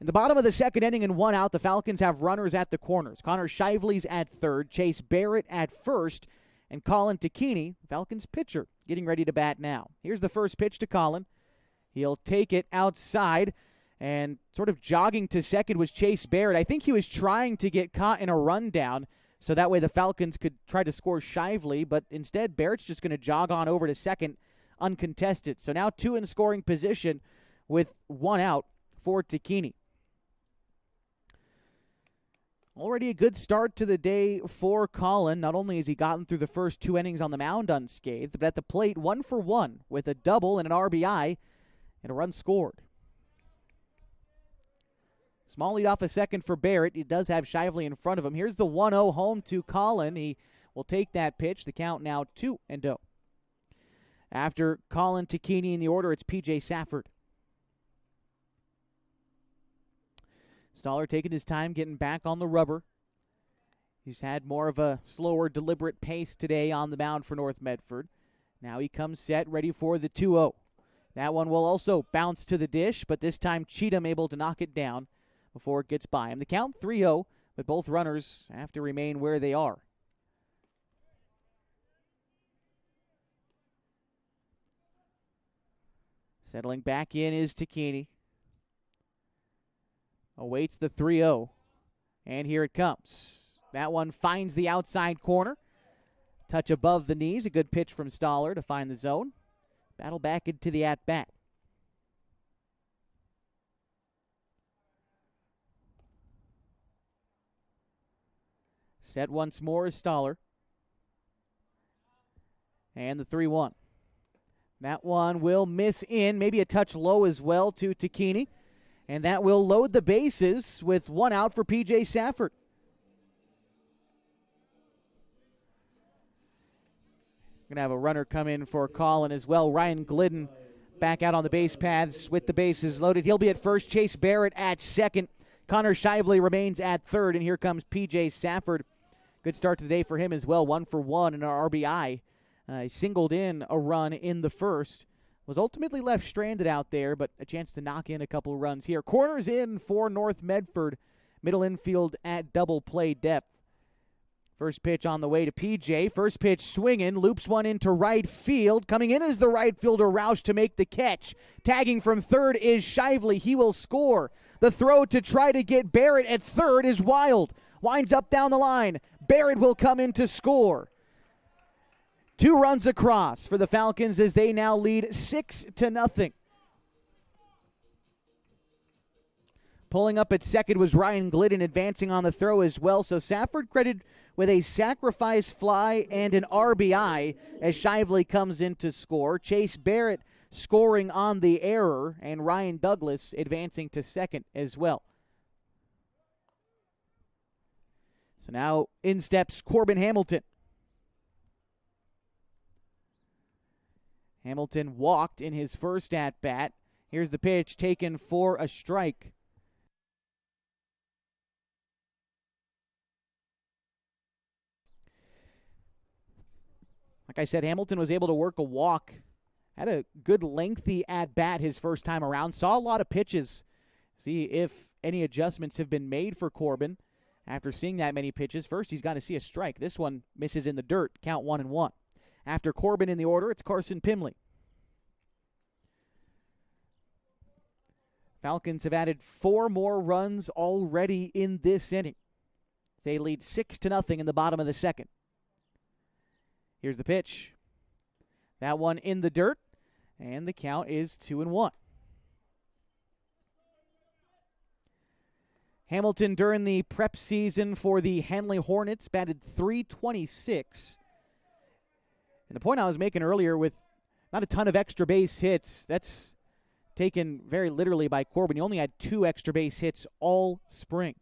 In the bottom of the second inning and 1 out, the Falcons have runners at the corners. Connor Shively's at third, Chase Barrett at first, and Colin Takini, Falcons pitcher, getting ready to bat now. Here's the first pitch to Colin. He'll take it outside, and sort of jogging to second was Chase Barrett. I think he was trying to get caught in a rundown, so that way the Falcons could try to score Shively, but instead Barrett's just going to jog on over to second uncontested. So now 2 in scoring position with 1 out for Takini. Already a good start to the day for Colin. Not only has he gotten through the first 2 innings on the mound unscathed, but at the plate 1 for 1 with a double and an RBI and a run scored. Small lead off a second for Barrett. He does have Shively in front of him. Here's the 1-0 home to Colin. He will take that pitch. The count now 2-0. After Colin Takini in the order, it's P.J. Safford. Stoller taking his time getting back on the rubber. He's had more of a slower, deliberate pace today on the mound for North Medford. Now he comes set, ready for the 2-0. That one will also bounce to the dish, but this time Cheatham able to knock it down before it gets by him. The count 3-0, but both runners have to remain where they are. Settling back in is Takini. Awaits the 3-0, and here it comes. That one finds the outside corner. Touch above the knees, a good pitch from Stoller to find the zone. Battle back into the at-bat. Set once more is Stoller. And the 3-1. That one will miss in, maybe a touch low as well to Takini. And that will load the bases with 1 out for P.J. Safford. Going to have a runner come in for Colin as well. Ryan Glidden back out on the base paths with the bases loaded. He'll be at first. Chase Barrett at second. Connor Shively remains at third. And here comes P.J. Safford. Good start to the day for him as well. 1 for 1 and an RBI. He singled in a run in the first. Was ultimately left stranded out there, but a chance to knock in a couple of runs here. Corners in for North Medford. Middle infield at double play depth. First pitch on the way to PJ. First pitch swinging. Loops one into right field. Coming in is the right fielder Roush to make the catch. Tagging from third is Shively. He will score. The throw to try to get Barrett at third is wild. Winds up down the line. Barrett will come in to score. 2 runs across for the Falcons as they now lead 6-0. Pulling up at second was Ryan Glidden, advancing on the throw as well. So Safford credited with a sacrifice fly and an RBI as Shively comes in to score. Chase Barrett scoring on the error, and Ryan Douglas advancing to second as well. So now in steps Corbin Hamilton. Hamilton walked in his first at-bat. Here's the pitch taken for a strike. Like I said, Hamilton was able to work a walk. Had a good lengthy at-bat his first time around. Saw a lot of pitches. See if any adjustments have been made for Corbin after seeing that many pitches. First, he's got to see a strike. This one misses in the dirt. Count 1-1. After Corbin in the order, it's Carson Pimley. Falcons have added 4 more runs already in this inning. They lead 6-0 in the bottom of the second. Here's the pitch. That one in the dirt, and the count is 2-1. Hamilton, during the prep season for the Henley Hornets, batted .326. And the point I was making earlier with not a ton of extra base hits, that's taken very literally by Corbin. He only had 2 extra base hits all spring.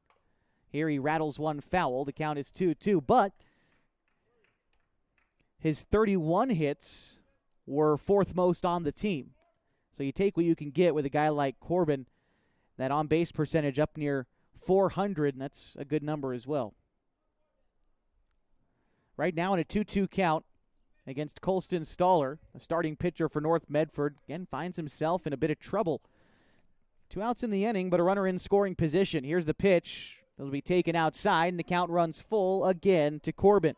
Here he rattles one foul. The count is 2-2. But his 31 hits were 4th most on the team. So you take what you can get with a guy like Corbin, that on-base percentage up near 400, and that's a good number as well. Right now in a 2-2 count against Colston Stoller, a starting pitcher for North Medford, again finds himself in a bit of trouble. 2 outs in the inning, but a runner in scoring position. Here's the pitch. It'll be taken outside, and the count runs full again to Corbin.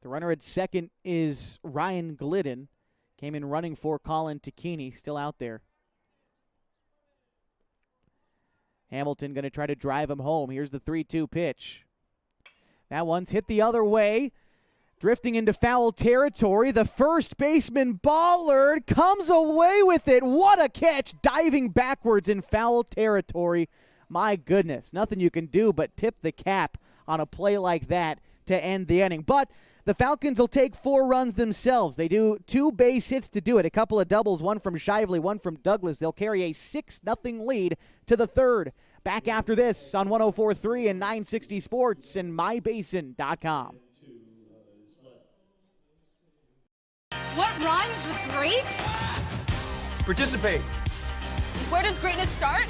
The runner at second is Ryan Glidden. Came in running for Colin Takini, still out there. Hamilton going to try to drive him home. Here's the 3-2 pitch. That one's hit the other way. Drifting into foul territory. The first baseman, Ballard, comes away with it. What a catch. Diving backwards in foul territory. My goodness. Nothing you can do but tip the cap on a play like that to end the inning. But the Falcons will take 4 runs themselves. They do 2 base hits to do it. A couple of doubles, one from Shively, one from Douglas. They'll carry a 6-0 lead to the 3rd. Back after this on 104.3 and 960 Sports and mybasin.com. What rhymes with great? Participate. Where does greatness start?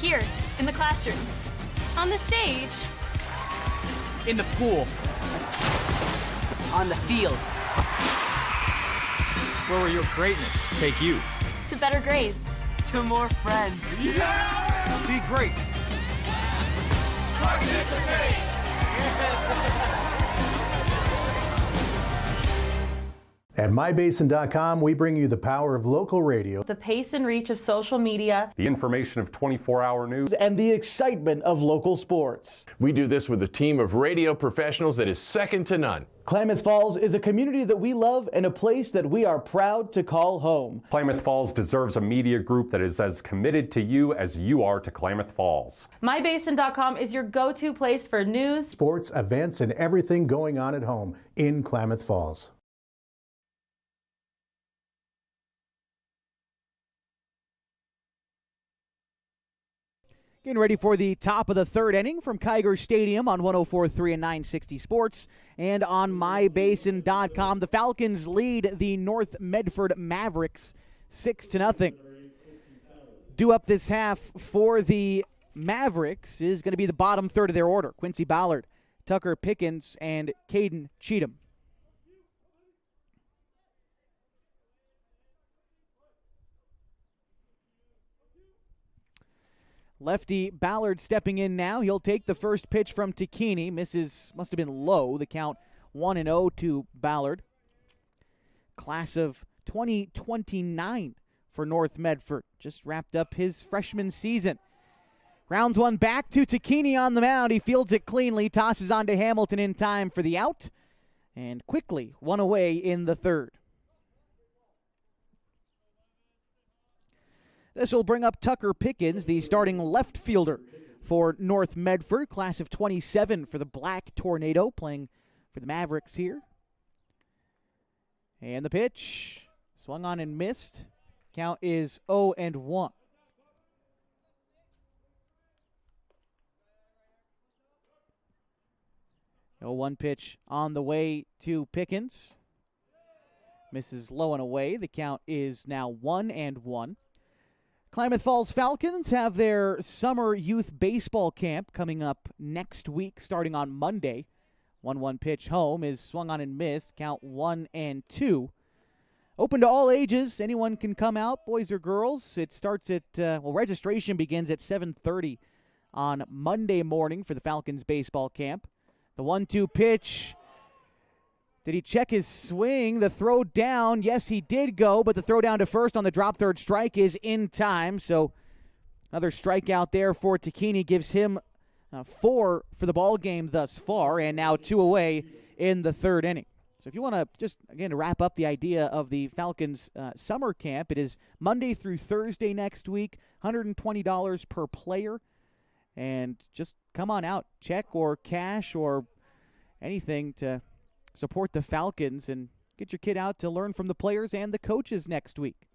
Here, in the classroom. On the stage. In the pool. On the field. Where will your greatness take you? To better grades. To more friends. Yeah! Be great. Participate! At mybasin.com, we bring you the power of local radio, The pace and reach of social media, The information of 24-hour news, and the excitement of local sports. We do this with a team of radio professionals that is second to none. Klamath Falls is a community that we love and a place that we are proud to call home. Klamath Falls deserves a media group that is as committed to you as you are to Klamath Falls. mybasin.com is your go-to place for news, sports, events, and everything going on at home in Klamath Falls. Getting ready for the top of the 3rd inning from Kiger Stadium on 104.3 and 960 Sports and on mybasin.com. The Falcons lead the North Medford Mavericks 6-0. Due up this half for the Mavericks is going to be the bottom third of their order. Quincy Ballard, Tucker Pickens, and Caden Cheatham. Lefty Ballard stepping in now. He'll take the first pitch from Takini. Misses, must have been low. The count 1-0 to Ballard. Class of 2029 for North Medford. Just wrapped up his freshman season. Grounds one back to Takini on the mound. He fields it cleanly, tosses on to Hamilton in time for the out, and quickly one away in the 3rd. This will bring up Tucker Pickens, the starting left fielder for North Medford, class of 27 for the Black Tornado, playing for the Mavericks here. And the pitch, swung on and missed. Count is 0-1. No 1 pitch on the way to Pickens. Misses low and away. The count is now 1-1. Klamath Falls Falcons have their summer youth baseball camp coming up next week, starting on Monday. 1-1 pitch home is swung on and missed. Count 1-2. Open to all ages. Anyone can come out, boys or girls. It starts at, registration begins at 7:30 on Monday morning for the Falcons baseball camp. The 1-2 pitch. Did he check his swing? The throw down. Yes, he did go, but the throw down to first on the drop third strike is in time. So another strikeout there for Takini gives him 4 for the ball game thus far, and now 2 away in the 3rd inning. So if you want to just, again, to wrap up the idea of the Falcons summer camp, it is Monday through Thursday next week, $120 per player. And just come on out, check or cash or anything to support the Falcons and get your kid out to learn from the players and the coaches next week.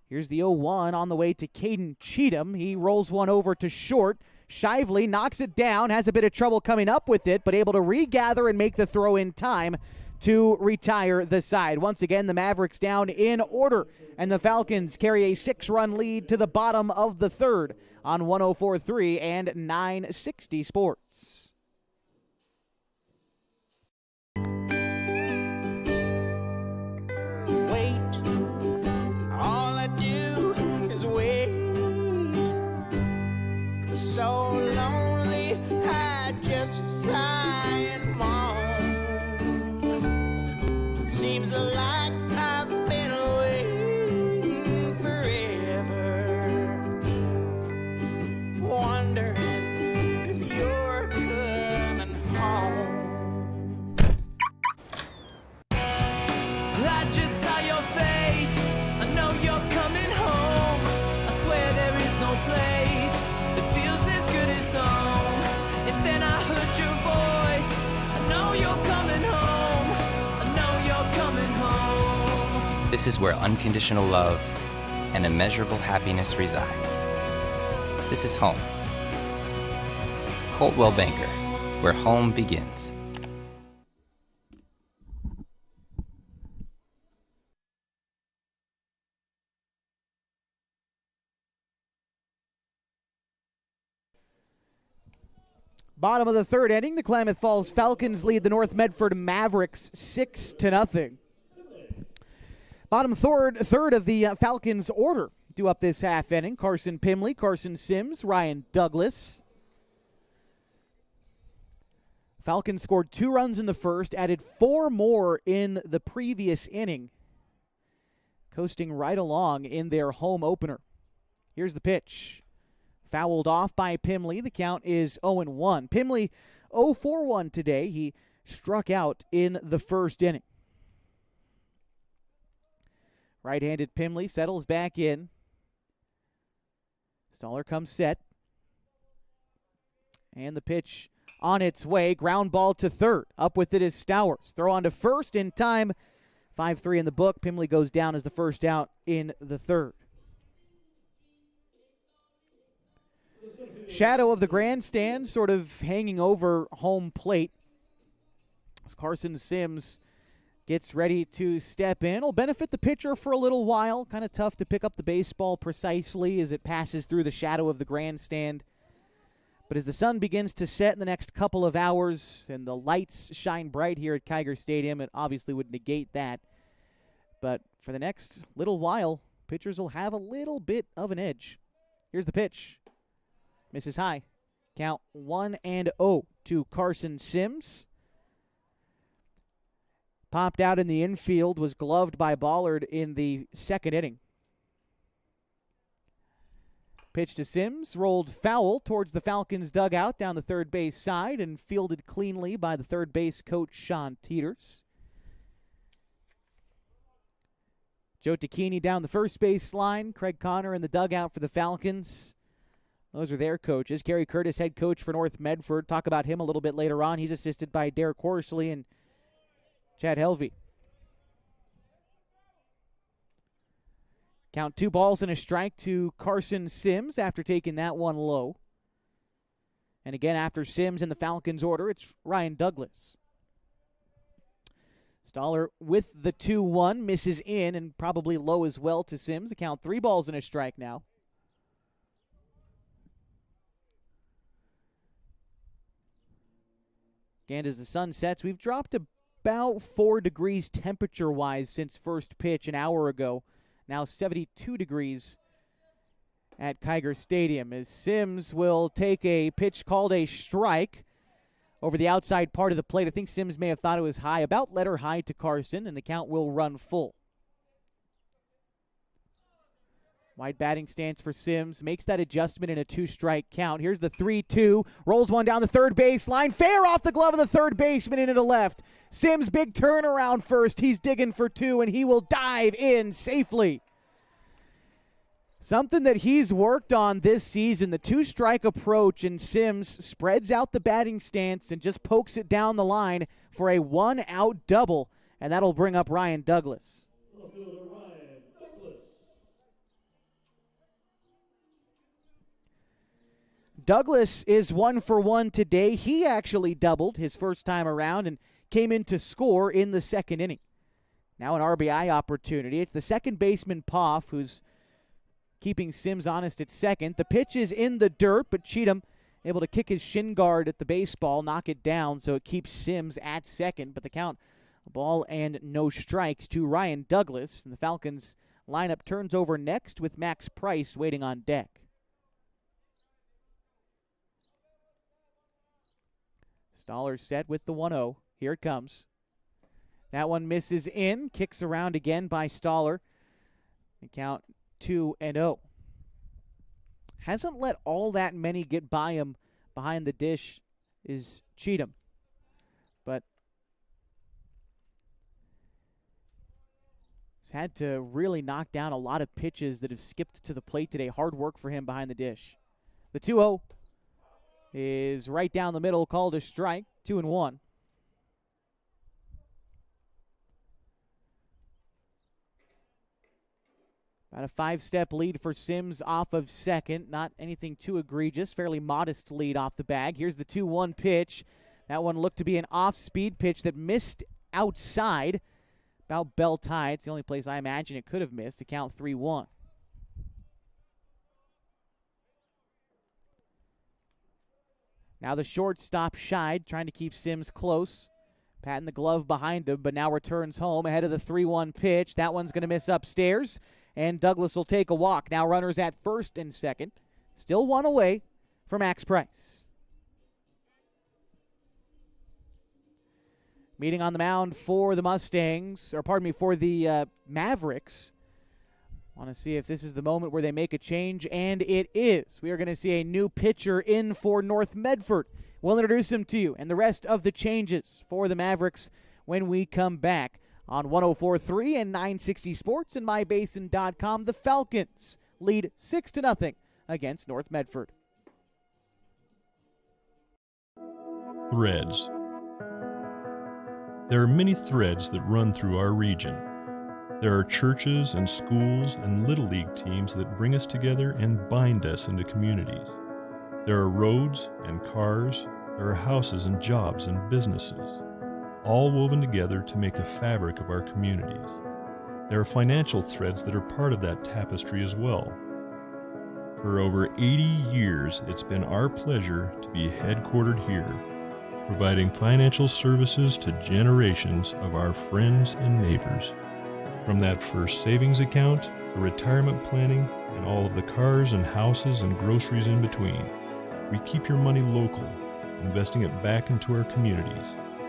Here's the 0-1 on the way to Caden Cheatham. He rolls one over to short. Shively knocks it down, has a bit of trouble coming up with it, but able to regather and make the throw in time to retire the side. Once again, the Mavericks down in order, and the Falcons carry a 6-run lead to the bottom of the third on 104.3 and 960 Sports. Wait, all I do is wait. So lonely, I just sigh and moan. Seems like I've been waiting forever, wondering if you're coming home. I just saw your face, I know you're coming home. I swear there is no place that feels as good as home. And then I heard your voice, I know you're coming home. I know you're coming home. This is where unconditional love and immeasurable happiness reside. This is home. Coldwell Banker, where home begins. Bottom of the third inning, the Klamath Falls Falcons lead the North Medford Mavericks 6-0. Bottom third of the Falcons order due up this half inning. Carson Pimley, Carson Sims, Ryan Douglas. Falcons scored 2 runs in the first, added 4 more in the previous inning, coasting right along in their home opener. Here's the pitch. Fouled off by Pimley. The count is 0-1. Pimley 0-for-1 today. He struck out in the first inning. Right-handed Pimley settles back in. Stoller comes set. And the pitch on its way. Ground ball to third. Up with it is Stowers. Throw on to first in time. 5-3 in the book. Pimley goes down as the first out in the third. Shadow of the grandstand sort of hanging over home plate as Carson Sims gets ready to step in. Will benefit the pitcher for a little while. Kind of tough to pick up the baseball precisely as it passes through the shadow of the grandstand. But as the sun begins to set in the next couple of hours and the lights shine bright here at Kiger Stadium, it obviously would negate that. But for the next little while, pitchers will have a little bit of an edge. Here's the pitch. Misses high. Count 1-0 to Carson Sims. Popped out in the infield, was gloved by Ballard in the second inning. Pitch to Sims, rolled foul towards the Falcons dugout down the third base side and fielded cleanly by the third base coach Sean Teeters. Joe Tacchini down the first base line. Craig Connor in the dugout for the Falcons. Those are their coaches. Gary Curtis, head coach for North Medford. Talk about him a little bit later on. He's assisted by Derek Horsley and Chad Helvey. Count 2 balls and a strike to Carson Sims after taking that one low. And again, after Sims in the Falcons order, it's Ryan Douglas. Stoller with the 2-1, misses in and probably low as well to Sims. A count 3 balls and a strike now. And as the sun sets, we've dropped about 4 degrees temperature-wise since first pitch an hour ago. Now 72 degrees at Kiger Stadium as Sims will take a pitch called a strike over the outside part of the plate. I think Sims may have thought it was high, about letter high to Carson, and the count will run full. Wide batting stance for Sims. Makes that adjustment in a 2-strike count. Here's the 3-2. Rolls one down the third baseline. Fair off the glove of the third baseman into the left. Sims, big turnaround first. He's digging for two, and he will dive in safely. Something that he's worked on this season, the two-strike approach, and Sims spreads out the batting stance and just pokes it down the line for a one-out double, and that'll bring up Ryan Douglas. Douglas is 1 for 1 today. He actually doubled his first time around and came in to score in the second inning. Now an RBI opportunity. It's the second baseman, Poff, who's keeping Sims honest at second. The pitch is in the dirt, but Cheatham able to kick his shin guard at the baseball, knock it down, so it keeps Sims at second. But the count, a ball and no strikes to Ryan Douglas. And the Falcons lineup turns over next with Max Price waiting on deck. Stoller set with the 1-0. Here it comes. That one misses in. Kicks around again by Stoller. The count 2-0. Hasn't let all that many get by him behind the dish is Cheatham. But he's had to really knock down a lot of pitches that have skipped to the plate today. Hard work for him behind the dish. The 2-0 is right down the middle, called a strike. 2-1. About a 5-step lead for Sims off of second. Not anything too egregious. Fairly modest lead off the bag. Here's the 2-1 pitch. That one looked to be an off-speed pitch that missed outside. About belt high. It's the only place I imagine it could have missed. To count 3-1. Now the shortstop Scheid trying to keep Sims close. Patting the glove behind him, but now returns home ahead of the 3-1 pitch. That one's going to miss upstairs, and Douglas will take a walk. Now runners at first and second. Still one away for Max Price. Meeting on the mound for the Mavericks. Want to see if this is the moment where they make a change, and it is. We are going to see a new pitcher in for North Medford. We'll introduce him to you and the rest of the changes for the Mavericks when we come back on 104.3 and 960 Sports and MyBasin.com. The Falcons lead 6-0 against North Medford. Threads. There are many threads that run through our region. There are churches and schools and Little League teams that bring us together and bind us into communities. There are roads and cars, there are houses and jobs and businesses, all woven together to make the fabric of our communities. There are financial threads that are part of that tapestry as well. For over 80 years, it's been our pleasure to be headquartered here, providing financial services to generations of our friends and neighbors. From that first savings account, to retirement planning, and all of the cars and houses and groceries in between, we keep your money local, investing it back into our communities,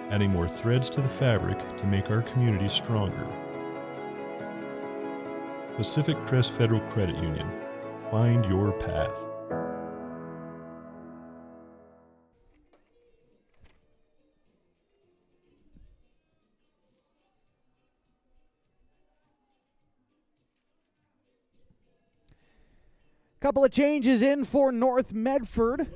adding more threads to the fabric to make our communities stronger. Pacific Crest Federal Credit Union. Find your path. Couple of changes in for North Medford.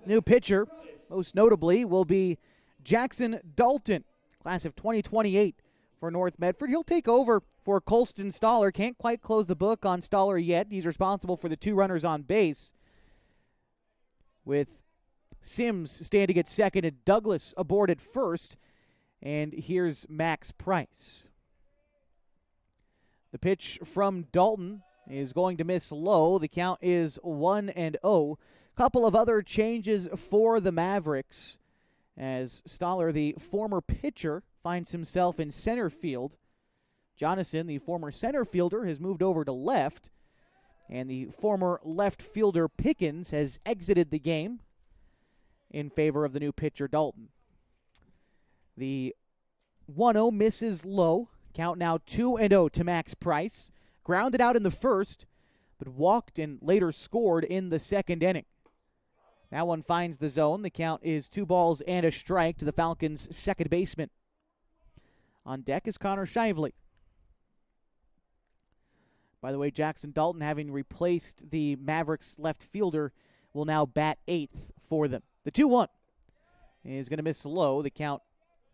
New pitcher, most notably, will be Jackson Dalton, class of 2028 for North Medford. He'll take over for Colston Stoller. Can't quite close the book on Stoller yet. He's responsible for the 2 runners on base, with Sims standing at second and Douglas aboard at first. And here's Max Price. The pitch from Dalton is going to miss low. The count is 1-0. Couple of other changes for the Mavericks as Stoller, the former pitcher, finds himself in center field. Jonathan, the former center fielder, has moved over to left, and the former left fielder Pickens has exited the game in favor of the new pitcher Dalton. The 1-0 misses low. Count now 2-0 to Max Price. Grounded out in the first, but walked and later scored in the second inning. That one finds the zone. The count is 2 balls and a strike to the Falcons' second baseman. On deck is Connor Shively. By the way, Jackson Dalton, having replaced the Mavericks left fielder, will now bat 8th for them. The 2-1 is going to miss low. The count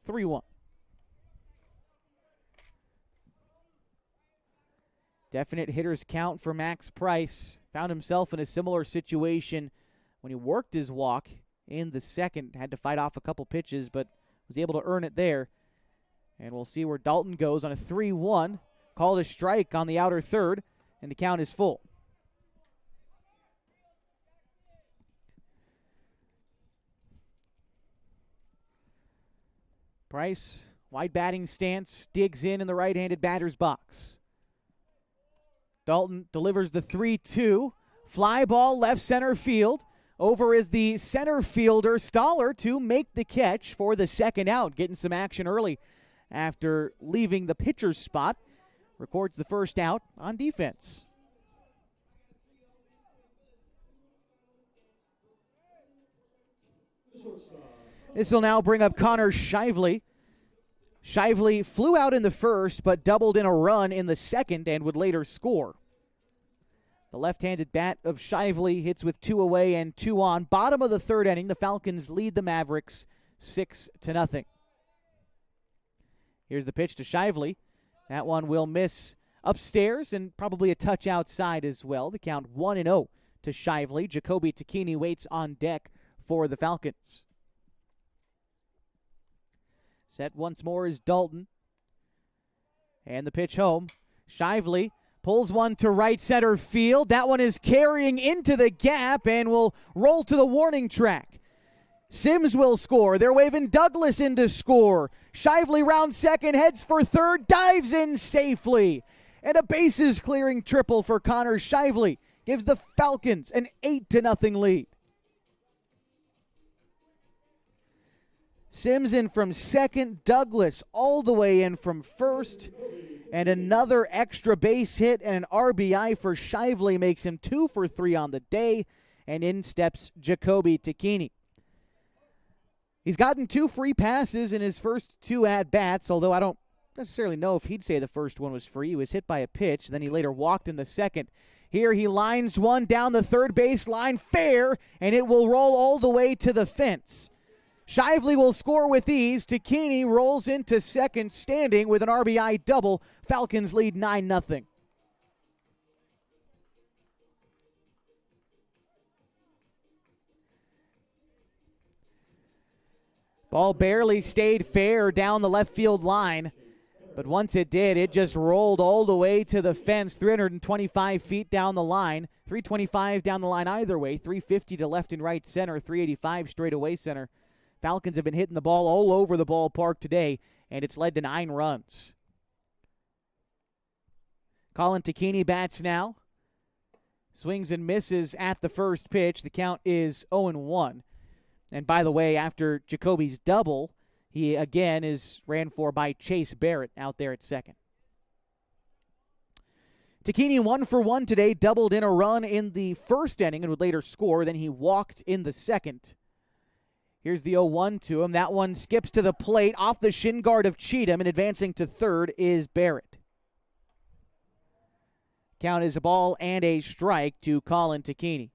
3-1. Definite hitters count for Max Price. Found himself in a similar situation when he worked his walk in the second. Had to fight off a couple pitches, but was able to earn it there. And we'll see where Dalton goes on a 3-1. Called a strike on the outer third, and the count is full. Price, wide batting stance, digs in the right-handed batter's box. Dalton delivers the 3-2. Fly ball left center field. Over is the center fielder, Stoller, to make the catch for the second out. Getting some action early after leaving the pitcher's spot. Records the first out on defense. This will now bring up Connor Shively. Shively flew out in the first, but doubled in a run in the second and would later score. The left-handed bat of Shively hits with 2 away and 2 on. Bottom of the third inning, the Falcons lead the Mavericks 6-0. Here's the pitch to Shively. That one will miss upstairs and probably a touch outside as well. The count 1-0 to Shively. Jacoby Takini waits on deck for the Falcons. Set once more is Dalton. And the pitch home. Shively pulls one to right center field. That one is carrying into the gap and will roll to the warning track. Sims will score. They're waving Douglas in to score. Shively round second, heads for third, dives in safely. And a bases clearing triple for Connor Shively gives the Falcons an 8-0 lead. Sims in from second, Douglas all the way in from first. And another extra base hit and an RBI for Shively makes him 2 for 3 on the day. And in steps Jacoby Takini. He's gotten 2 free passes in his first 2 at-bats, although I don't necessarily know if he'd say the first one was free. He was hit by a pitch, then he later walked in the second. Here he lines one down the third base line, fair, and it will roll all the way to the fence. Shively will score with ease. Takini rolls into second, standing with an RBI double. Falcons lead 9-0. Ball barely stayed fair down the left field line, but once it did, it just rolled all the way to the fence, 325 feet down the line, 325 down the line either way, 350 to left and right center, 385 straight away center. Falcons have been hitting the ball all over the ballpark today, and it's led to 9 runs. Colin Takini bats now. Swings and misses at the first pitch. The count is 0-1. And by the way, after Jacoby's double, he again is ran for by Chase Barrett out there at second. Takini 1 for 1 today, doubled in a run in the first inning and would later score. Then he walked in the second. Here's the 0-1 to him. That one skips to the plate off the shin guard of Cheatham, and advancing to third is Barrett. Count is a ball and a strike to Colin Takini.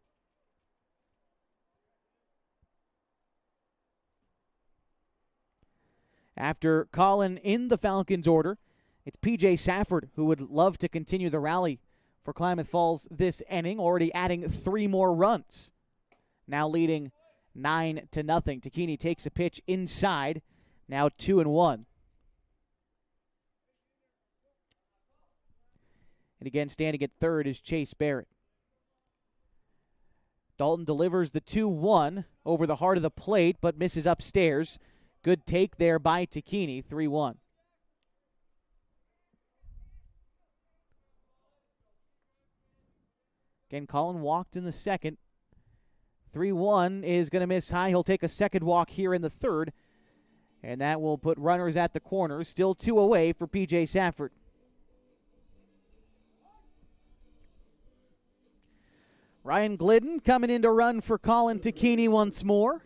After Colin in the Falcons order, it's P.J. Safford who would love to continue the rally for Klamath Falls this inning, already adding 3 more runs. Now leading 9-0. Takini takes a pitch inside, now 2-1. And again, standing at third is Chase Barrett. Dalton delivers the 2-1 over the heart of the plate, but misses upstairs. Good take there by Takini, 3-1. Again, Colin walked in the second. 3-1 is going to miss high. He'll take a second walk here in the third, and that will put runners at the corners. Still 2 away for P.J. Safford. Ryan Glidden coming in to run for Colin Takini once more.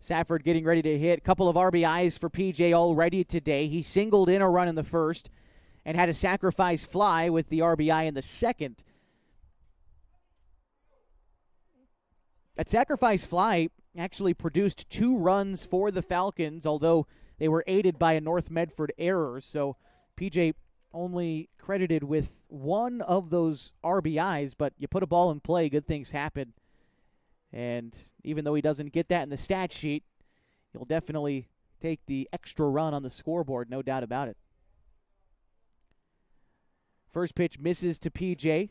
Safford getting ready to hit. Couple of RBIs for PJ already today. He singled in a run in the first and had a sacrifice fly with the RBI in the second. That sacrifice fly actually produced 2 runs for the Falcons, although they were aided by a North Medford error. So PJ only credited with 1 of those RBIs, but you put a ball in play, good things happen. And even though he doesn't get that in the stat sheet, he'll definitely take the extra run on the scoreboard, no doubt about it. First pitch misses to PJ.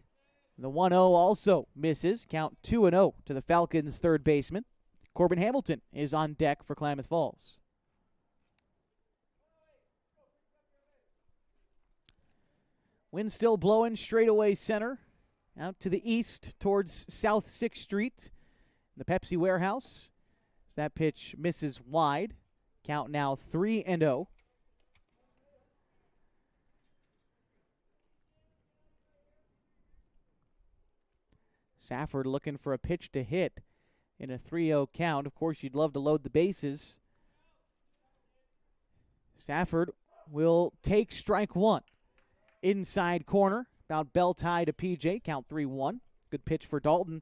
The 1-0 also misses. Count 2-0 to the Falcons' third baseman. Corbin Hamilton is on deck for Klamath Falls. Wind still blowing straightaway center. Out to the east towards South 6th Street. The Pepsi warehouse. As that pitch misses wide. Count now 3-0. Safford looking for a pitch to hit in a 3-0 count. Of course, you'd love to load the bases. Safford will take strike 1. Inside corner, about belt high to PJ. Count 3-1. Good pitch for Dalton.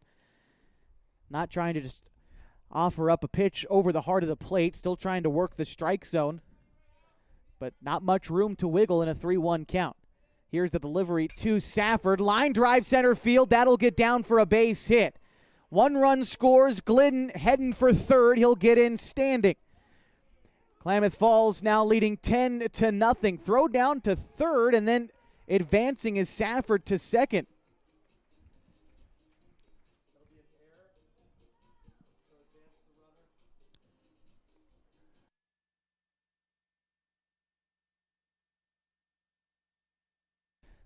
Not trying to just offer up a pitch over the heart of the plate. Still trying to work the strike zone. But not much room to wiggle in a 3-1 count. Here's the delivery to Safford. Line drive center field. That'll get down for a base hit. 1 run scores. Glidden heading for third. He'll get in standing. Klamath Falls now leading 10-0. Throw down to third, and then advancing is Safford to second.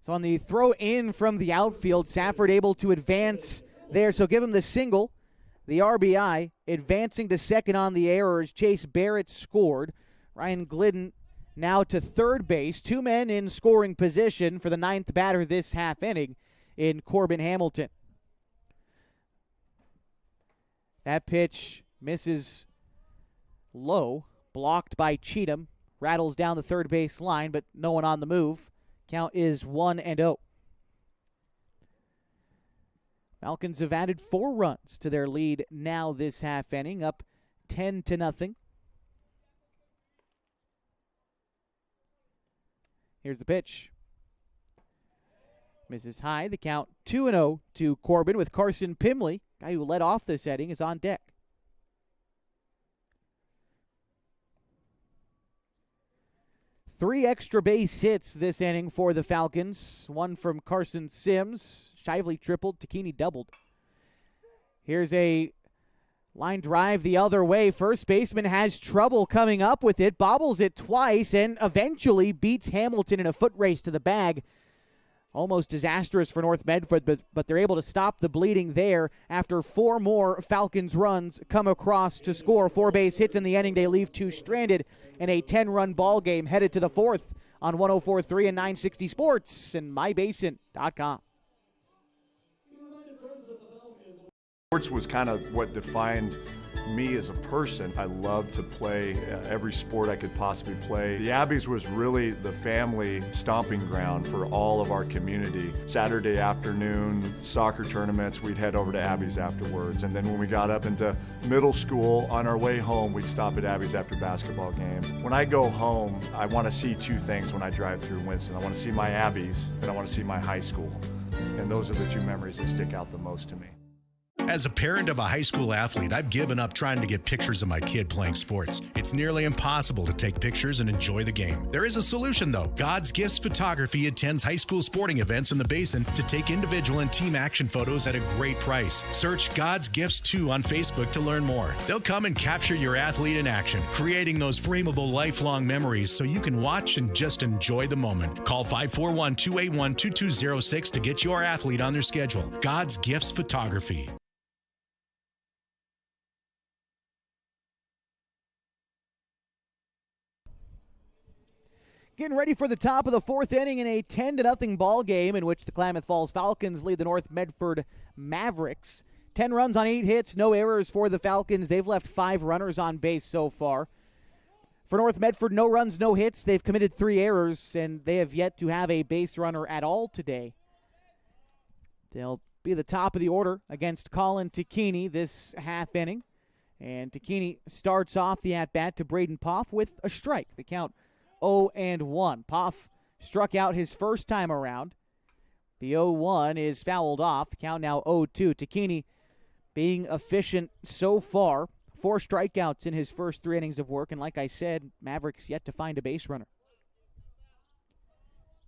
So on the throw in from the outfield, Safford able to advance there. So give him the single, the RBI. Advancing to second on the errors. Chase Barrett scored. Ryan Glidden now to third base. 2 men in scoring position for the 9th batter this half inning in Corbin Hamilton. That pitch misses low. Blocked by Cheatham. Rattles down the third base line, but no one on the move. Count is 1-0. Falcons have added 4 runs to their lead now this half inning, up 10-0. Here's the pitch. Misses high. The count 2-0 to Corbin with Carson Pimley, guy who led off this inning, is on deck. Three extra base hits this inning for the Falcons. 1 from Carson Sims. Shively tripled. Takini doubled. Here's a line drive the other way. First baseman has trouble coming up with it. Bobbles it twice and eventually beats Hamilton in a foot race to the bag. Almost disastrous for North Medford, but they're able to stop the bleeding there after 4 more Falcons runs come across to score. 4 base hits in the inning. They leave 2 stranded in a 10-run ball game headed to the 4th on 104.3 and 960 Sports and mybasin.com. Sports was kind of what defined me as a person. I loved to play every sport I could possibly play. The Abbeys was really the family stomping ground for all of our community. Saturday afternoon soccer tournaments, we'd head over to Abbeys afterwards. And then when we got up into middle school, on our way home, we'd stop at Abbeys after basketball games. When I go home, I want to see 2 things when I drive through Winston. I want to see my Abbeys, and I want to see my high school. And those are the 2 memories that stick out the most to me. As a parent of a high school athlete, I've given up trying to get pictures of my kid playing sports. It's nearly impossible to take pictures and enjoy the game. There is a solution, though. God's Gifts Photography attends high school sporting events in the Basin to take individual and team action photos at a great price. Search God's Gifts 2 on Facebook to learn more. They'll come and capture your athlete in action, creating those frameable lifelong memories so you can watch and just enjoy the moment. Call 541-281-2206 to get your athlete on their schedule. God's Gifts Photography. Getting ready for the top of the fourth inning in a 10-0 ball game in which the Klamath Falls Falcons lead the North Medford Mavericks. 10 runs on 8 hits, no errors for the Falcons. They've left 5 runners on base so far. For North Medford, no runs, no hits. They've committed 3 errors, and they have yet to have a base runner at all today. They'll be the top of the order against Colin Takini this half inning. And Takini starts off the at-bat to Braden Poff with a strike. The count 0-1. Poff struck out his first time around. The 0-1 is fouled off. The count now 0-2. Takini being efficient so far. 4 strikeouts in his first 3 innings of work. And like I said, Mavericks yet to find a base runner.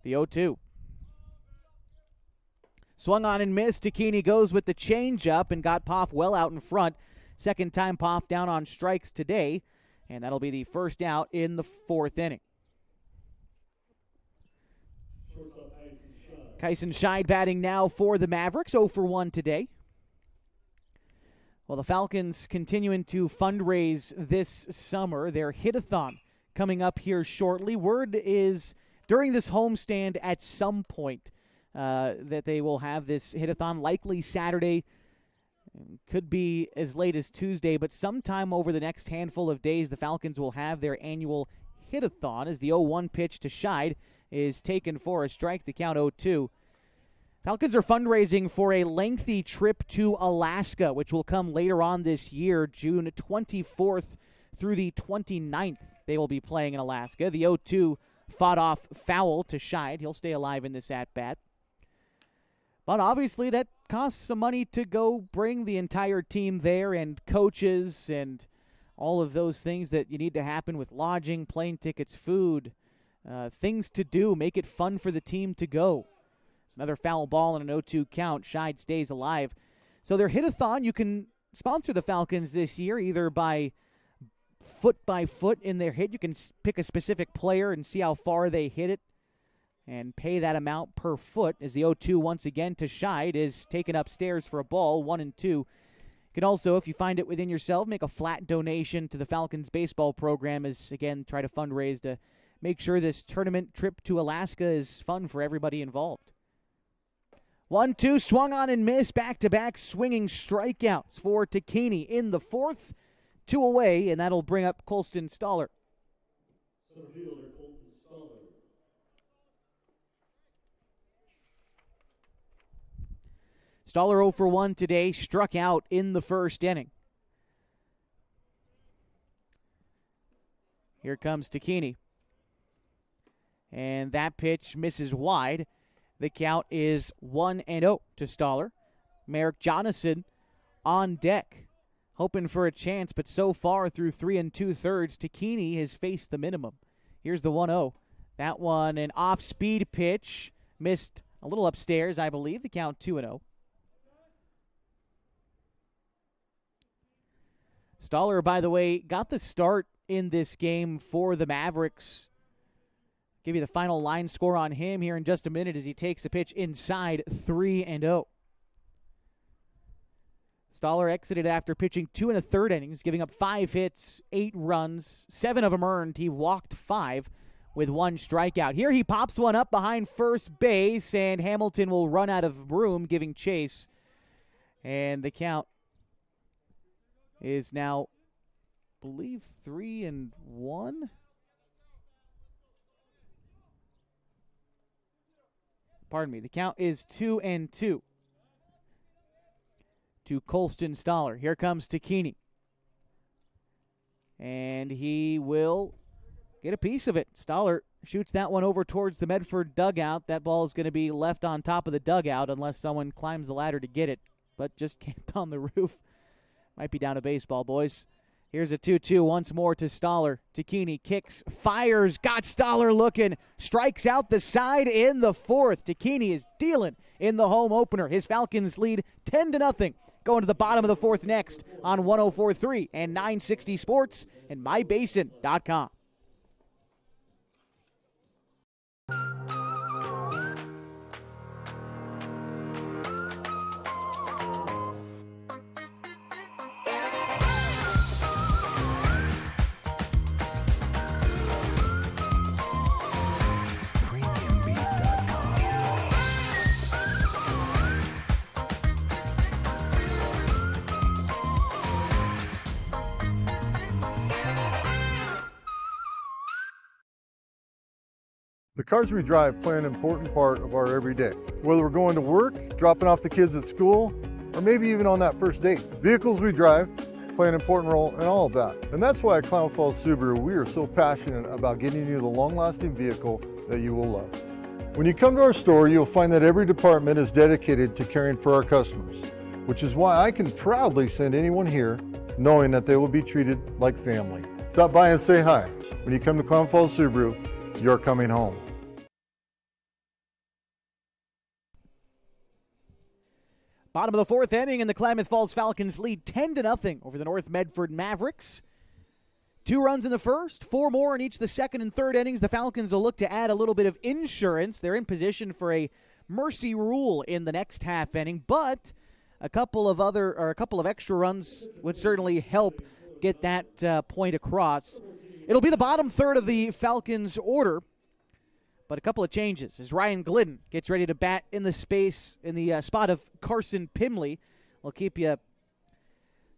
The 0-2. Swung on and missed. Takini goes with the changeup and got Poff well out in front. Second time Poff down on strikes today. And that'll be the first out in the 4th inning. Kyson Scheid batting now for the Mavericks, 0-1 today. Well, the Falcons continuing to fundraise this summer. Their hit-a-thon coming up here shortly. Word is during this homestand at some point that they will have this hit-a-thon, likely Saturday. Could be as late as Tuesday, but sometime over the next handful of days, the Falcons will have their annual hit-a-thon as the 0-1 pitch to Scheid is taken for a strike. The count 0-2. Falcons are fundraising for a lengthy trip to Alaska, which will come later on this year, June 24th through the 29th. They will be playing in Alaska. The 0-2 fought off foul to Scheid. He'll stay alive in this at-bat. But obviously that costs some money to go bring the entire team there and coaches and all of those things that you need to happen with lodging, plane tickets, food, things to do. Make it fun for the team to go. It's another foul ball and an 0-2 count. Scheid stays alive. So their hit-a-thon, you can sponsor the Falcons this year either by foot in their hit. You can pick a specific player and see how far they hit it and pay that amount per foot as the 0-2 once again to Scheid is taken upstairs for a ball, 1-2. You can also, if you find it within yourself, make a flat donation to the Falcons baseball program as, again, try to fundraise to make sure this tournament trip to Alaska is fun for everybody involved. 1-2, swung on and missed, back-to-back swinging strikeouts for Takini in the 4th. 2 away, and that'll bring up Colston Stoller. Stoller 0-1 today, struck out in the 1st inning. Here comes Takini. And that pitch misses wide. The count is 1-0 to Stoller. Merrick Jonathan on deck, hoping for a chance, but so far through 3 2/3, Takini has faced the minimum. Here's the 1-0. That one, an off-speed pitch, missed a little upstairs, I believe. The count 2-0. Stoller, by the way, got the start in this game for the Mavericks. Give you the final line score on him here in just a minute as he takes the pitch inside, 3-0. Stoller exited after pitching 2 1/3 innings, giving up 5 hits, 8 runs, 7 of them earned. He walked 5 with 1 strikeout. Here he pops one up behind first base, and Hamilton will run out of room, giving chase. And the count is now, I believe, 3-1. Pardon me. The count is 2-2 to Colston Stoller. Here comes Takini. And he will get a piece of it. Stoller shoots that one over towards the Medford dugout. That ball is going to be left on top of the dugout unless someone climbs the ladder to get it, but just camped on the roof. Might be down to baseball, boys. Here's a 2-2 once more to Stoller. Takini kicks, fires, got Stoller looking, strikes out the side in the 4th. Takini is dealing in the home opener. His Falcons lead 10-0. Going to the bottom of the 4th next on 104.3 and 960 Sports and mybasin.com. The cars we drive play an important part of our everyday. Whether we're going to work, dropping off the kids at school, or maybe even on that first date. Vehicles we drive play an important role in all of that. And that's why at Klamath Falls Subaru, we are so passionate about getting you the long-lasting vehicle that you will love. When you come to our store, you'll find that every department is dedicated to caring for our customers, which is why I can proudly send anyone here knowing that they will be treated like family. Stop by and say hi. When you come to Klamath Falls Subaru, you're coming home. Bottom of the fourth inning, and the Klamath Falls Falcons lead 10-0 over the North Medford Mavericks. 2 runs in the first, 4 more in each the second and third innings. The Falcons will look to add a little bit of insurance. They're in position for a mercy rule in the next half inning, but a couple of extra runs would certainly help get that point across. It'll be the bottom third of the Falcons' order, but a couple of changes as Ryan Glidden gets ready to bat in the spot of Carson Pimley. We'll keep you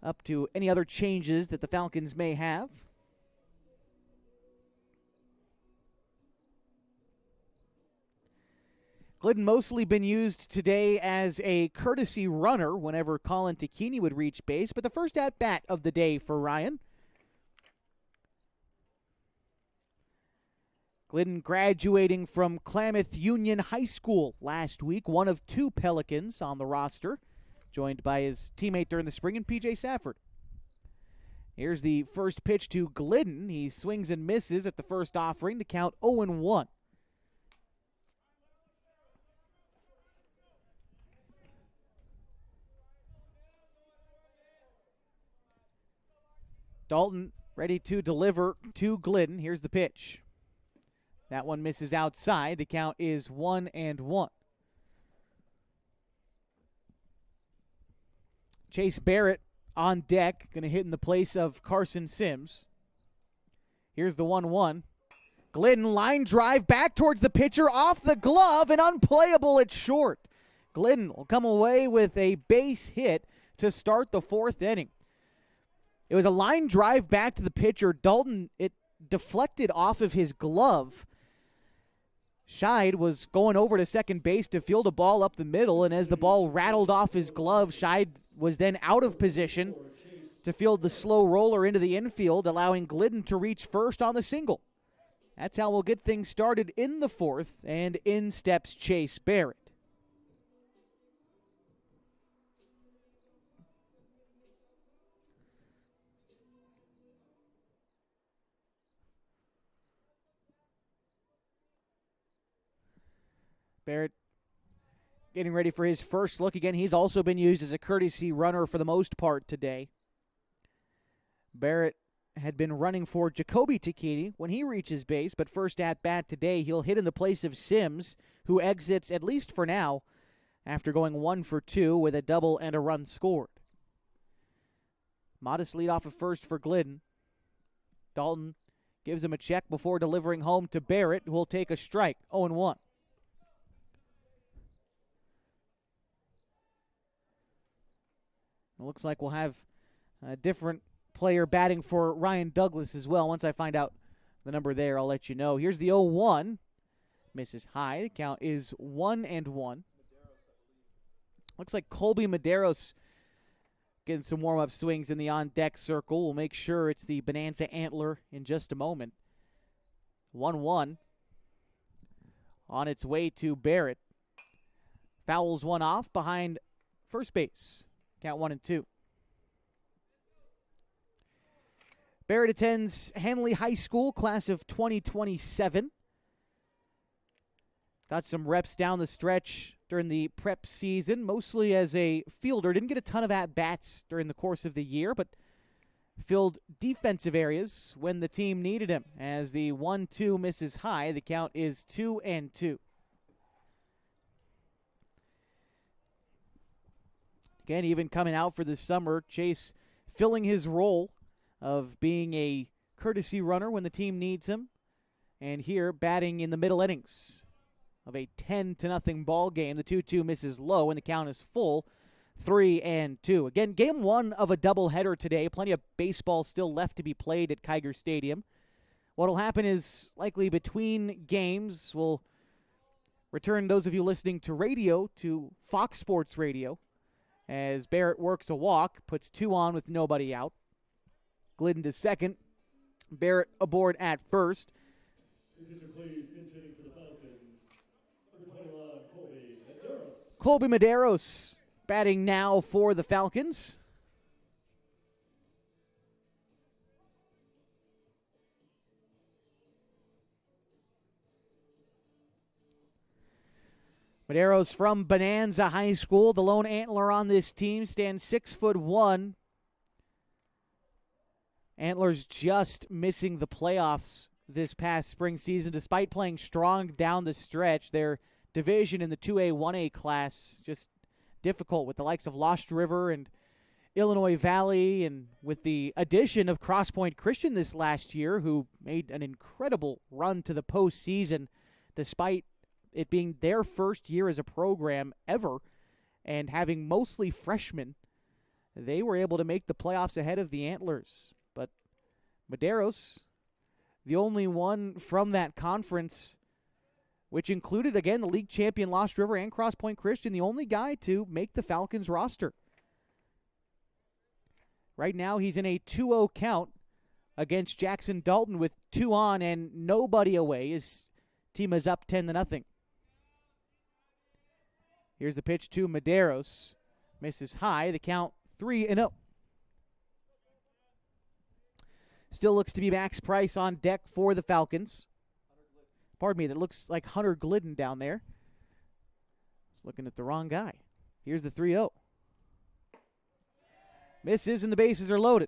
up to any other changes that the Falcons may have. Glidden mostly been used today as a courtesy runner whenever Colin Takini would reach base, but the first at-bat of the day for Ryan. Glidden graduating from Klamath Union High School last week, one of 2 Pelicans on the roster, joined by his teammate during the spring and P.J. Safford. Here's the first pitch to Glidden. He swings and misses at the first offering to count 0-1. Dalton ready to deliver to Glidden. Here's the pitch. That one misses outside. The count is 1-1. Chase Barrett on deck, going to hit in the place of Carson Sims. Here's the 1-1. Glidden line drive back towards the pitcher, off the glove, and unplayable at short. Glidden will come away with a base hit to start the fourth inning. It was a line drive back to the pitcher. Dalton, it deflected off of his glove. Scheid was going over to second base to field a ball up the middle, and as the ball rattled off his glove, Scheid was then out of position to field the slow roller into the infield, allowing Glidden to reach first on the single. That's how we'll get things started in the fourth, and in steps Chase Barrett. Barrett getting ready for his first look. Again, he's also been used as a courtesy runner for the most part today. Barrett had been running for Jacoby Takini when he reaches base, but first at bat today, he'll hit in the place of Sims, who exits, at least for now, after going 1 for 2 with a double and a run scored. Modest lead off of first for Glidden. Dalton gives him a check before delivering home to Barrett, who will take a strike, 0-1. It looks like we'll have a different player batting for Ryan Douglas as well. Once I find out the number there, I'll let you know. Here's the 0-1. Misses high. The count is 1-1. Looks like Colby Medeiros getting some warm-up swings in the on-deck circle. We'll make sure it's the Bonanza Antler in just a moment. 1-1 on its way to Barrett. Fouls one off behind first base. Count 1-2. Barrett attends Hanley High School, class of 2027. Got some reps down the stretch during the prep season, mostly as a fielder. Didn't get a ton of at-bats during the course of the year, but filled defensive areas when the team needed him. As the 1-2 misses high, the count is 2-2. Again, even coming out for the summer, Chase filling his role of being a courtesy runner when the team needs him. And here, batting in the middle innings of a 10-0 ball game. The 2-2 misses low, and the count is full, 3-2. Again, game 1 of a doubleheader today. Plenty of baseball still left to be played at Kiger Stadium. What'll happen is likely between games, we'll return those of you listening to radio to Fox Sports Radio as Barrett works a walk, puts 2 on with nobody out. Glidden to second. Barrett aboard at first. Colby Medeiros batting now for the Falcons. Medeiros from Bonanza High School, the lone antler on this team, stands 6'1". Antlers just missing the playoffs this past spring season, despite playing strong down the stretch. Their division in the 2A, 1A class just difficult with the likes of Lost River and Illinois Valley, and with the addition of Cross Point Christian this last year, who made an incredible run to the postseason despite it being their first year as a program ever and having mostly freshmen. They were able to make the playoffs ahead of the Antlers. But Medeiros, the only one from that conference, which included, again, the league champion Lost River and Cross Point Christian, the only guy to make the Falcons roster. Right now, he's in a 2-0 count against Jackson Dalton with 2 on and nobody away. His team is up 10-0. Here's the pitch to Medeiros. Misses high. The count 3-0. Still looks to be Max Price on deck for the Falcons. Pardon me, that looks like Hunter Glidden down there. Just looking at the wrong guy. Here's the 3-0. Misses and the bases are loaded.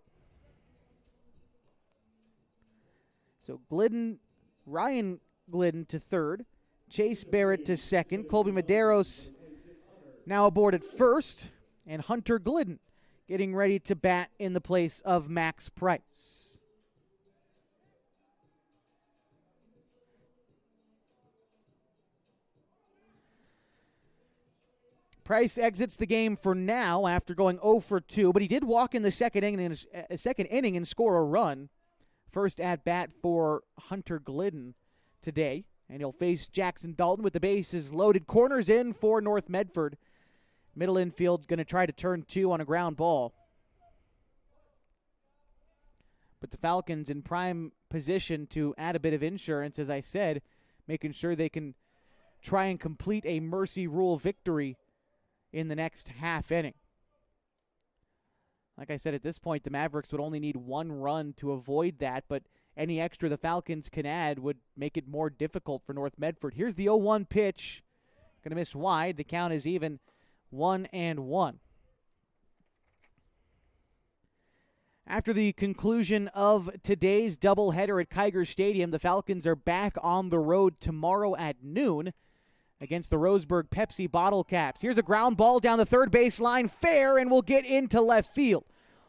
So Glidden, Ryan Glidden to third. Chase Barrett to second. Colby Medeiros now aboard at first. And Hunter Glidden getting ready to bat in the place of Max Price. Price exits the game for now after going 0 for 2, but he did walk in the second inning and score a run. First at bat for Hunter Glidden today, and he'll face Jackson Dalton with the bases loaded. Corners in for North Medford. Middle infield going to try to turn 2 on a ground ball. But the Falcons in prime position to add a bit of insurance, as I said, making sure they can try and complete a mercy rule victory in the next half inning. Like I said, at this point, the Mavericks would only need 1 run to avoid that, but any extra the Falcons can add would make it more difficult for North Medford. Here's the 0-1 pitch. Going to miss wide. The count is even 1-1. After the conclusion of today's doubleheader at Kiger Stadium, the Falcons are back on the road tomorrow at noon against the Roseburg Pepsi Bottle Caps. Here's a ground ball down the third base line, fair, and will get into left field.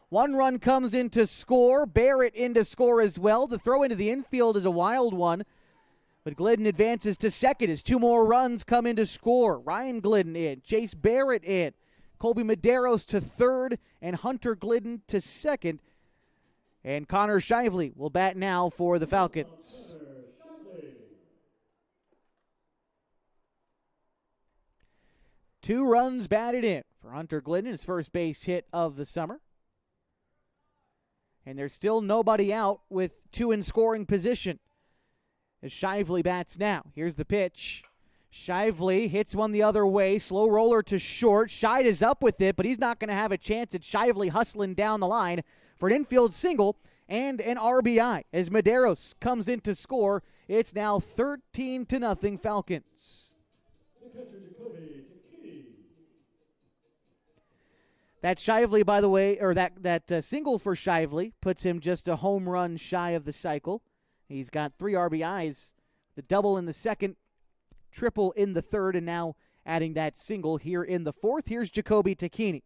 1 run comes in to score. Barrett in to score as well. The throw into the infield is a wild one, but Glidden advances to second as 2 more runs come in to score. Ryan Glidden in, Chase Barrett in, Colby Medeiros to third, and Hunter Glidden to second. And Connor Shively will bat now for the Falcons. Two runs batted in for Hunter Glidden, his first base hit of the summer. And there's still nobody out with 2 in scoring position as Shively bats now. Here's the pitch. Shively hits one the other way. Slow roller to short. Scheid is up with it, but he's not going to have a chance at Shively hustling down the line for an infield single and an RBI as Medeiros comes in to score. It's now 13-0 Falcons. That Shively, by the way, or that single for Shively puts him just a home run shy of the cycle. He's got 3 RBIs, the double in the second, triple in the third, and now adding that single here in the fourth. Here's Jacoby Tacchini.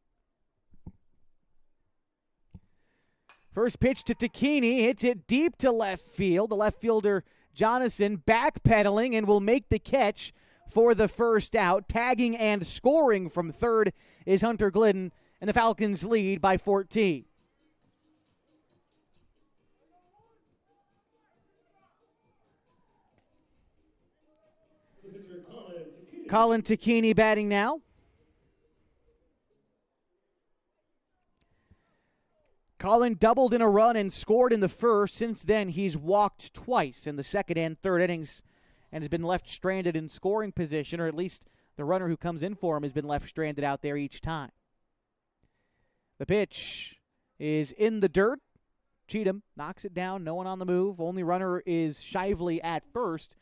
First pitch to Tacchini, hits it deep to left field. The left fielder, Jonathan, backpedaling and will make the catch for the first out. Tagging and scoring from third is Hunter Glidden, and the Falcons lead by 14. Colin Tacchini batting now. Colin doubled in a run and scored in the first. Since then, he's walked twice in the second and third innings and has been left stranded in scoring position, or at least the runner who comes in for him has been left stranded out there each time. The pitch is in the dirt. Cheatham knocks it down. No one on the move. Only runner is Shively at first.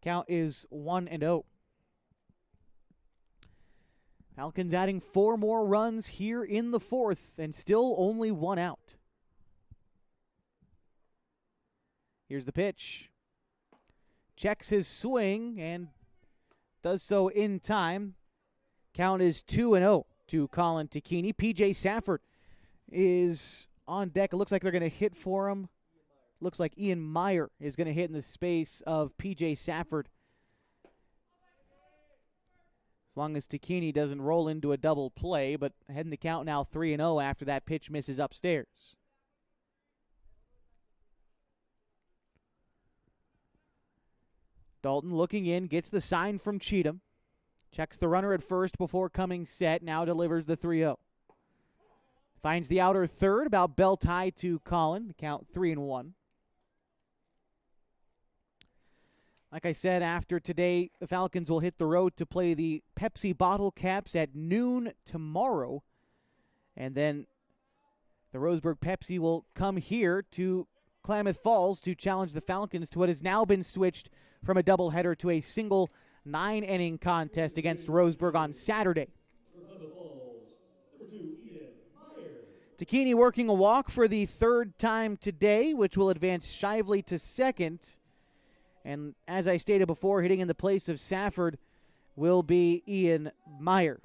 Count is 1-0. Falcons adding 4 more runs here in the fourth and still only 1 out. Here's the pitch. Checks his swing and does so in time. Count is 2-0 to Colin Tacchini. P.J. Safford is on deck. It looks like they're going to hit for him. Looks like Ian Meyer is going to hit in the space of P.J. Safford. As long as Tacchini doesn't roll into a double play, but heading the count now 3-0 after that pitch misses upstairs. Dalton looking in, gets the sign from Cheatham. Checks the runner at first before coming set, now delivers the 3-0. Finds the outer third, about belt high to Colin, the count 3-1. Like I said, after today, the Falcons will hit the road to play the Pepsi Bottle Caps at noon tomorrow. And then the Roseburg Pepsi will come here to Klamath Falls to challenge the Falcons to what has now been switched from a doubleheader to a single 9-inning contest against Roseburg on Saturday. Tacchini working a walk for the third time today, which will advance Shively to second. And as I stated before, hitting in the place of Safford will be Ian Meyer.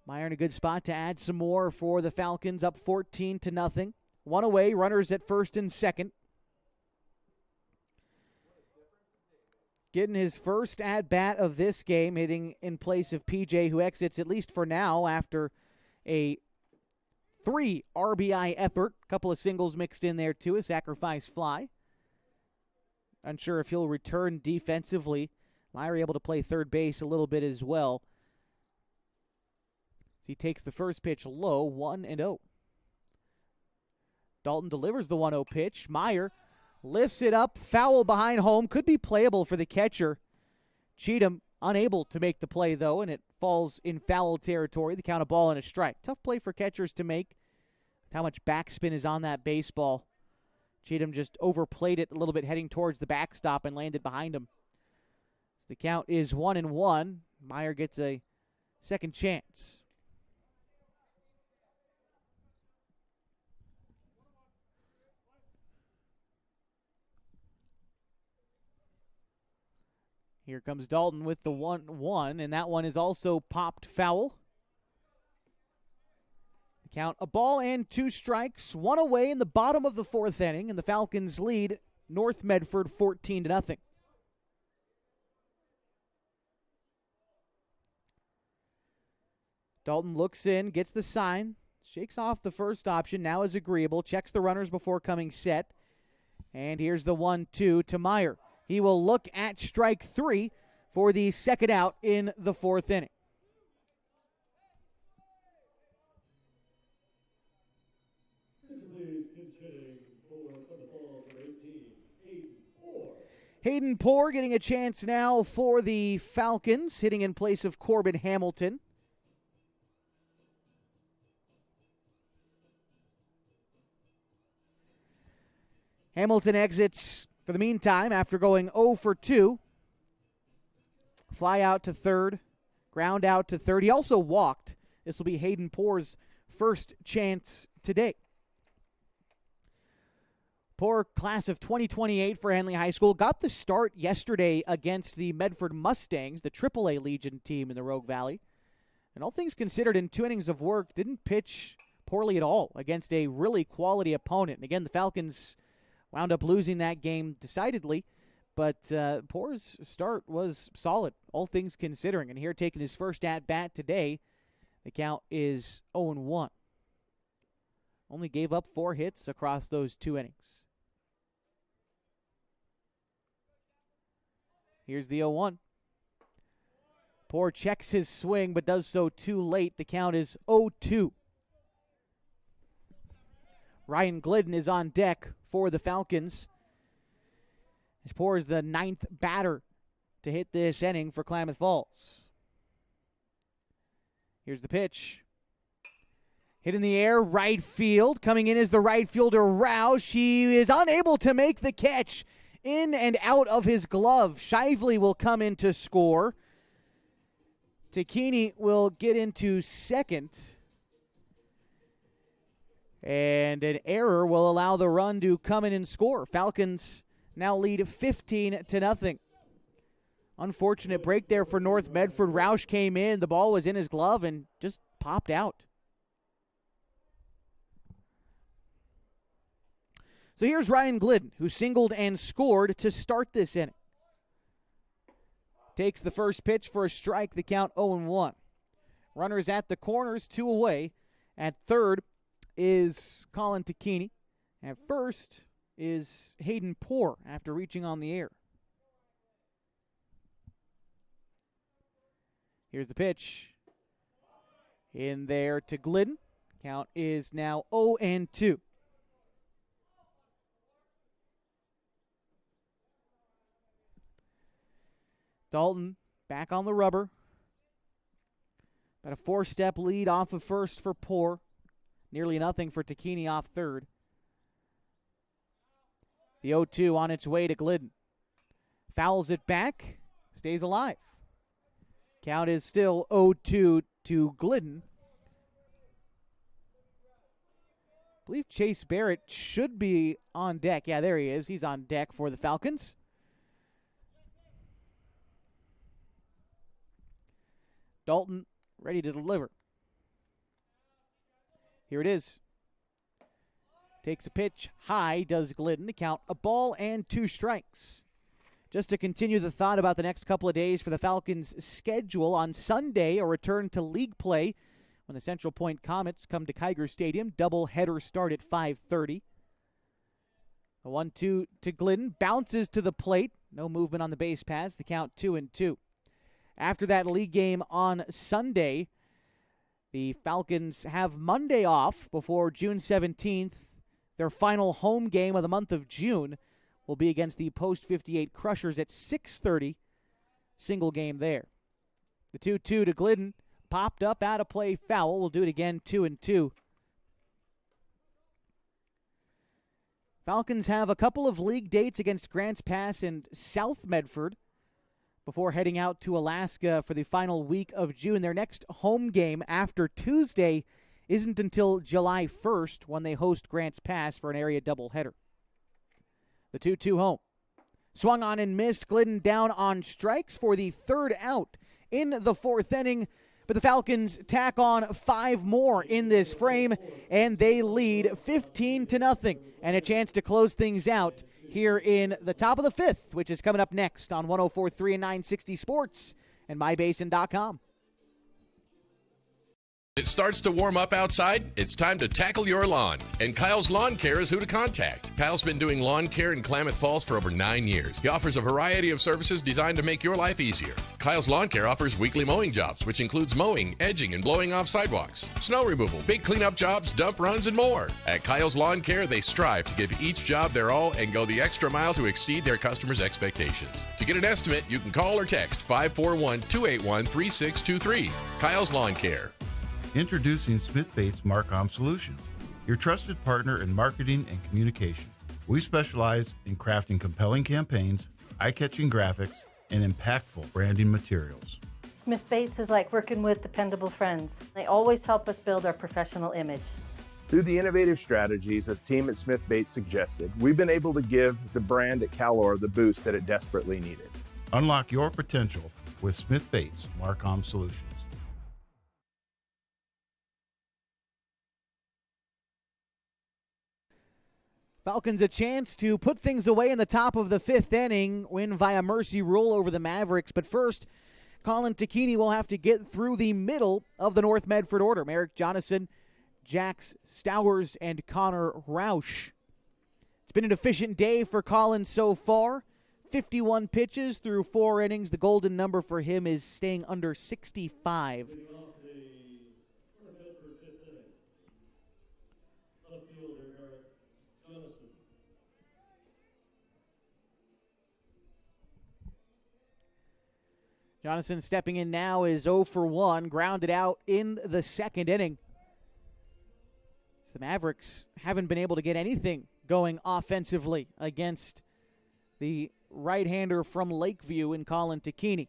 Meyer in a good spot to add some more for the Falcons, up 14-0. 1 away, runners at first and second. Getting his first at-bat of this game, hitting in place of PJ, who exits at least for now after a 3 RBI effort. A couple of singles mixed in there too, a sacrifice fly. Unsure if he'll return defensively. Meyer able to play third base a little bit as well. He takes the first pitch low, 1-0. Dalton delivers the 1-0 pitch. Meyer lifts it up, foul behind home. Could be playable for the catcher. Cheatham unable to make the play, though, and it falls in foul territory. The count, a ball and a strike. Tough play for catchers to make with how much backspin is on that baseball. Cheatham just overplayed it a little bit heading towards the backstop and landed behind him. So the count is 1-1. Meyer gets a second chance. Here comes Dalton with the 1-1, and that one is also popped foul. The count, a ball and 2 strikes, 1 away in the bottom of the fourth inning, and the Falcons lead North Medford 14-0. Dalton looks in, gets the sign, shakes off the first option, now is agreeable, checks the runners before coming set, and here's the 1-2 to Meyer. He will look at strike 3 for the second out in the fourth inning. Hayden Poor getting a chance now for the Falcons, hitting in place of Corbin Hamilton. Hamilton exits for the meantime, after going 0 for 2, fly out to third, ground out to third. He also walked. This will be Hayden Poor's first chance today. Poor, class of 2028 for Henley High School, got the start yesterday against the Medford Mustangs, the AAA Legion team in the Rogue Valley. And all things considered, in 2 innings of work, didn't pitch poorly at all against a really quality opponent. And again, the Falcons wound up losing that game decidedly, but Poor's start was solid, all things considering. And here taking his first at-bat today, the count is 0-1. Only gave up 4 hits across those 2 innings. Here's the 0-1. Poor checks his swing, but does so too late. The count is 0-2. Ryan Glidden is on deck for the Falcons. As Poor is the 9th batter to hit this inning for Klamath Falls. Here's the pitch. Hit in the air, right field. Coming in is the right fielder, Roush. She is unable to make the catch. In and out of his glove. Shively will come in to score. Takini will get into second. And an error will allow the run to come in and score. Falcons now lead 15-0. Unfortunate break there for North Medford. Roush came in. The ball was in his glove and just popped out. So here's Ryan Glidden, who singled and scored to start this inning. Takes the first pitch for a strike, the count 0-1. Runners at the corners, 2 away. At third is Colin Takini. At first is Hayden Poor after reaching on the air. Here's the pitch. In there to Glidden. Count is now 0-2. Dalton back on the rubber. About a 4-step lead off of first for Poor. Nearly nothing for Takini off third. The 0-2 on its way to Glidden. Fouls it back. Stays alive. Count is still 0-2 to Glidden. I believe Chase Barrett should be on deck. Yeah, there he is. He's on deck for the Falcons. Dalton ready to deliver. Here it is. Takes a pitch high, does Glidden. The count, a ball and 2 strikes. Just to continue the thought about the next couple of days for the Falcons' schedule, on Sunday, a return to league play when the Central Point Comets come to Kiger Stadium. Double-header start at 5:30. The 1-2 to Glidden. Bounces to the plate. No movement on the base paths. The count 2-2. After that league game on Sunday, the Falcons have Monday off before June 17th. Their final home game of the month of June will be against the Post 58 Crushers at 6:30. Single game there. The 2-2 to Glidden. Popped up, out of play, foul. We'll do it again, 2-2. Falcons have a couple of league dates against Grants Pass and South Medford before heading out to Alaska for the final week of June. Their next home game after Tuesday isn't until July 1st when they host Grants Pass for an area doubleheader. The 2-2 home. Swung on and missed. Glidden down on strikes for the 3rd out in the 4th inning. But the Falcons tack on 5 more in this frame, and they lead 15-0. And a chance to close things out here in the top of the 5th, which is coming up next on 104.3 and 960 Sports and MyBasin.com. It starts to warm up outside. It's time to tackle your lawn. And Kyle's Lawn Care is who to contact. Kyle's been doing lawn care in Klamath Falls for over 9 years. He offers a variety of services designed to make your life easier. Kyle's Lawn Care offers weekly mowing jobs, which includes mowing, edging, and blowing off sidewalks, snow removal, big cleanup jobs, dump runs, and more. At Kyle's Lawn Care, they strive to give each job their all and go the extra mile to exceed their customers' expectations. To get an estimate, you can call or text 541-281-3623. Kyle's Lawn Care. Introducing Smith Bates Marcom Solutions, your trusted partner in marketing and communication. We specialize in crafting compelling campaigns, eye-catching graphics, and impactful branding materials. Smith Bates is like working with dependable friends. They always help us build our professional image. Through the innovative strategies that the team at Smith Bates suggested, we've been able to give the brand at Calor the boost that it desperately needed. Unlock your potential with Smith Bates Marcom Solutions. Falcons a chance to put things away in the top of the 5th inning, win via mercy rule over the Mavericks. But first, Colin Takini will have to get through the middle of the North Medford order. Merrick Jonathan, Jax Stowers and Connor Roush. It's been an efficient day for Colin so far. 51 pitches through 4 innings. The golden number for him is staying under 65. Jonathan stepping in now is 0 for 1, grounded out in the second inning. The Mavericks haven't been able to get anything going offensively against the right-hander from Lakeview in Colin Takini.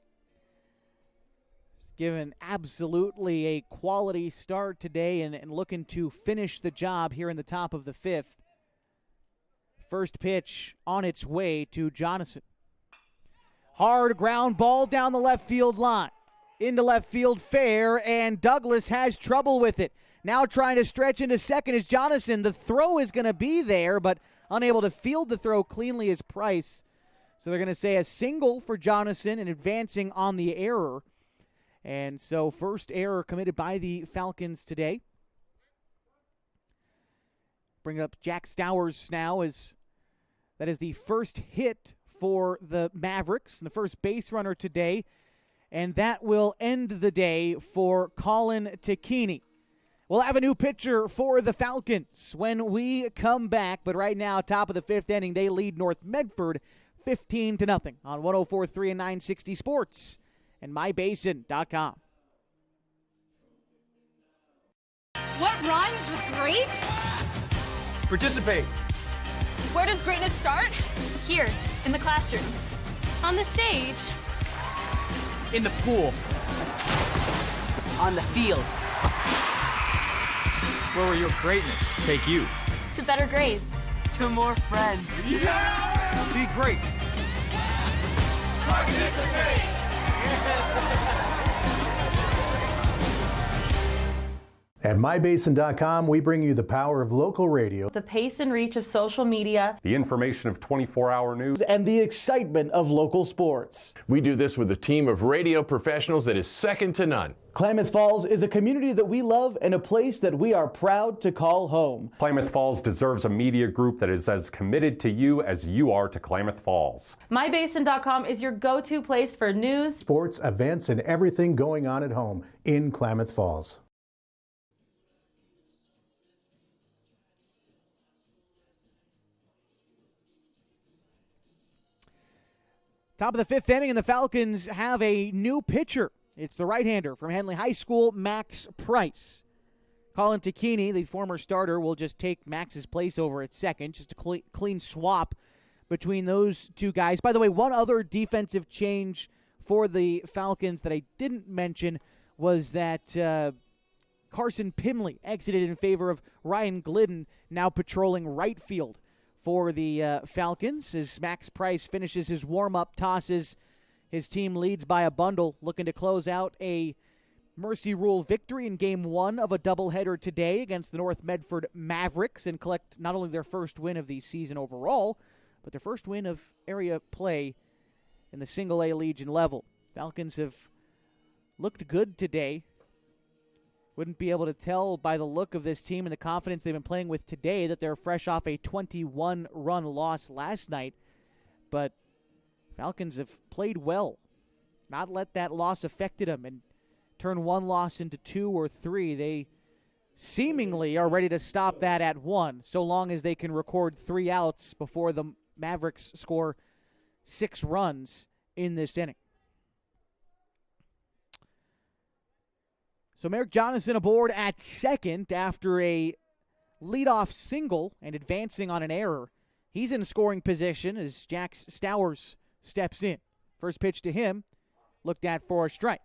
He's given absolutely a quality start today and looking to finish the job here in the top of the 5th. First pitch on its way to Jonathan. Hard ground ball down the left field line. Into left field fair, and Douglas has trouble with it. Now trying to stretch into second is Jonathan. The throw is going to be there, but unable to field the throw cleanly is Price. So they're going to say a single for Jonathan and advancing on the error. And so first error committed by the Falcons today. Bring up Jack Stowers now, as that is the first hit for the Mavericks, the first base runner today. And that will end the day for Colin Takini. We'll have a new pitcher for the Falcons when we come back. But right now, top of the 5th inning, they lead North Medford 15-0 on 104.3 and 960 Sports and mybasin.com. What rhymes with great? Participate. Where does greatness start? Here, in the classroom. On the stage. In the pool. On the field. Where will your greatness take you? To better grades. To more friends. Yeah! Be great. Participate! At mybasin.com, we bring you the power of local radio, The pace and reach of social media, The information of 24-hour news, and the excitement of local sports. We do this with a team of radio professionals that is second to none. Klamath Falls is a community that we love and a place that we are proud to call home. Klamath Falls deserves a media group that is as committed to you as you are to Klamath Falls. mybasin.com is your go-to place for news, sports, events, and everything going on at home in Klamath Falls. Top of the 5th inning, and the Falcons have a new pitcher. It's the right-hander from Henley High School, Max Price. Colin Takini, the former starter, will just take Max's place over at second. Just a clean swap between those two guys. By the way, one other defensive change for the Falcons that I didn't mention was that Carson Pimley exited in favor of Ryan Glidden, now patrolling right field for the Falcons as Max Price finishes his warm-up tosses. His team leads by a bundle, looking to close out a Mercy Rule victory in Game 1 of a doubleheader today against the North Medford Mavericks and collect not only their first win of the season overall, but their first win of area play in the Single-A Legion level. Falcons have looked good today. Wouldn't be able to tell by the look of this team and the confidence they've been playing with today that they're fresh off a 21-run loss last night. But Falcons have played well, not let that loss affected them, and turn one loss into 2 or 3. They seemingly are ready to stop that at 1, so long as they can record 3 outs before the Mavericks score 6 runs in this inning. So Merrick Jonathan aboard at second after a leadoff single and advancing on an error. He's in scoring position as Jax Stowers steps in. First pitch to him, looked at for a strike.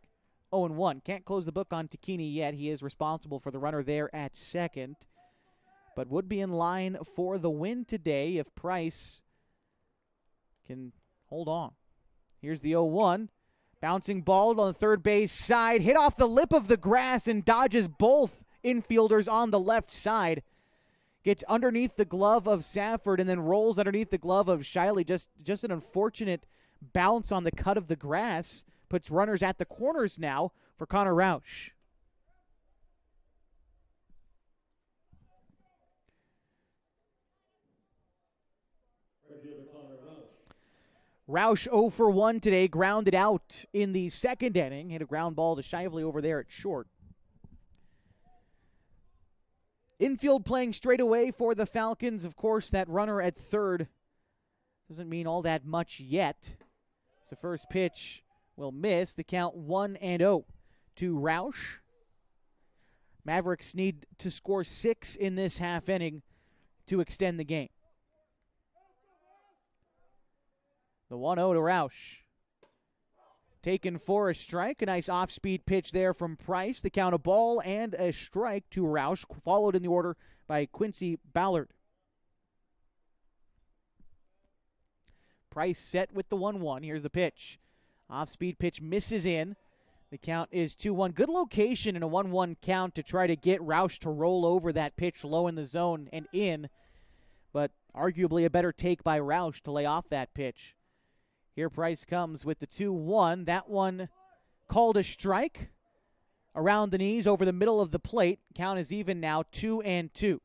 0-1. Can't close the book on Takini yet. He is responsible for the runner there at second, but would be in line for the win today if Price can hold on. Here's the 0-1. Bouncing ball on the third base side. Hit off the lip of the grass and dodges both infielders on the left side. Gets underneath the glove of Safford and then rolls underneath the glove of Shiley. Just an unfortunate bounce on the cut of the grass. Puts runners at the corners now for Connor Roush. Roush 0 for 1 today, grounded out in the second inning. Hit a ground ball to Shively over there at short. Infield playing straight away for the Falcons. Of course, that runner at third doesn't mean all that much yet. The first pitch will miss. The count 1-0 to Roush. Mavericks need to score 6 in this half inning to extend the game. The 1-0 to Roush. Taken for a strike. A nice off-speed pitch there from Price. The count, a ball and a strike to Roush, followed in the order by Quincy Ballard. Price set with the 1-1. Here's the pitch. Off-speed pitch misses in. The count is 2-1. Good location in a 1-1 count to try to get Roush to roll over that pitch low in the zone and in, but arguably a better take by Roush to lay off that pitch. Here Price comes with the 2-1. That one called a strike around the knees over the middle of the plate. Count is even now, 2-2.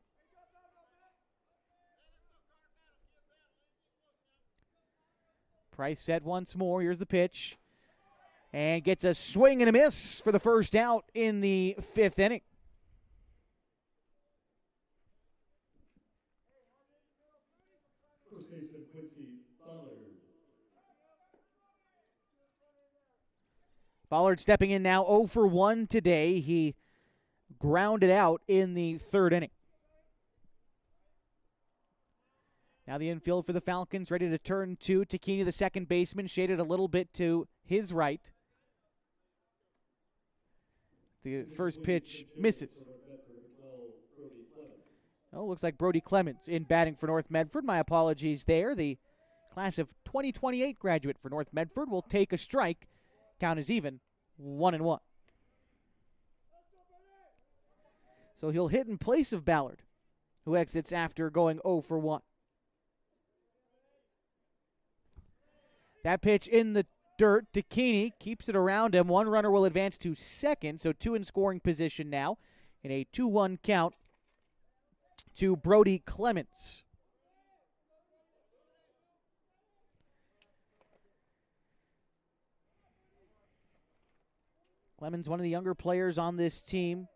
Price set once more. Here's the pitch. And gets a swing and a miss for the first out in the 5th inning. First baseman Quincy Ballard. Ballard stepping in now 0 for 1 today. He grounded out in the 3rd inning. Now the infield for the Falcons ready to turn to Takini, the second baseman, shaded a little bit to his right. The first pitch misses. Oh, looks like Brody Clemens in batting for North Medford. My apologies there. The class of 2028 graduate for North Medford will take a strike. Count is even, 1-1. So he'll hit in place of Ballard, who exits after going 0 for 1. That pitch in the dirt. Takini keeps it around him. One runner will advance to second, so 2 in scoring position now in a 2-1 count to Brody Clemens. Clemens, one of the younger players on this team,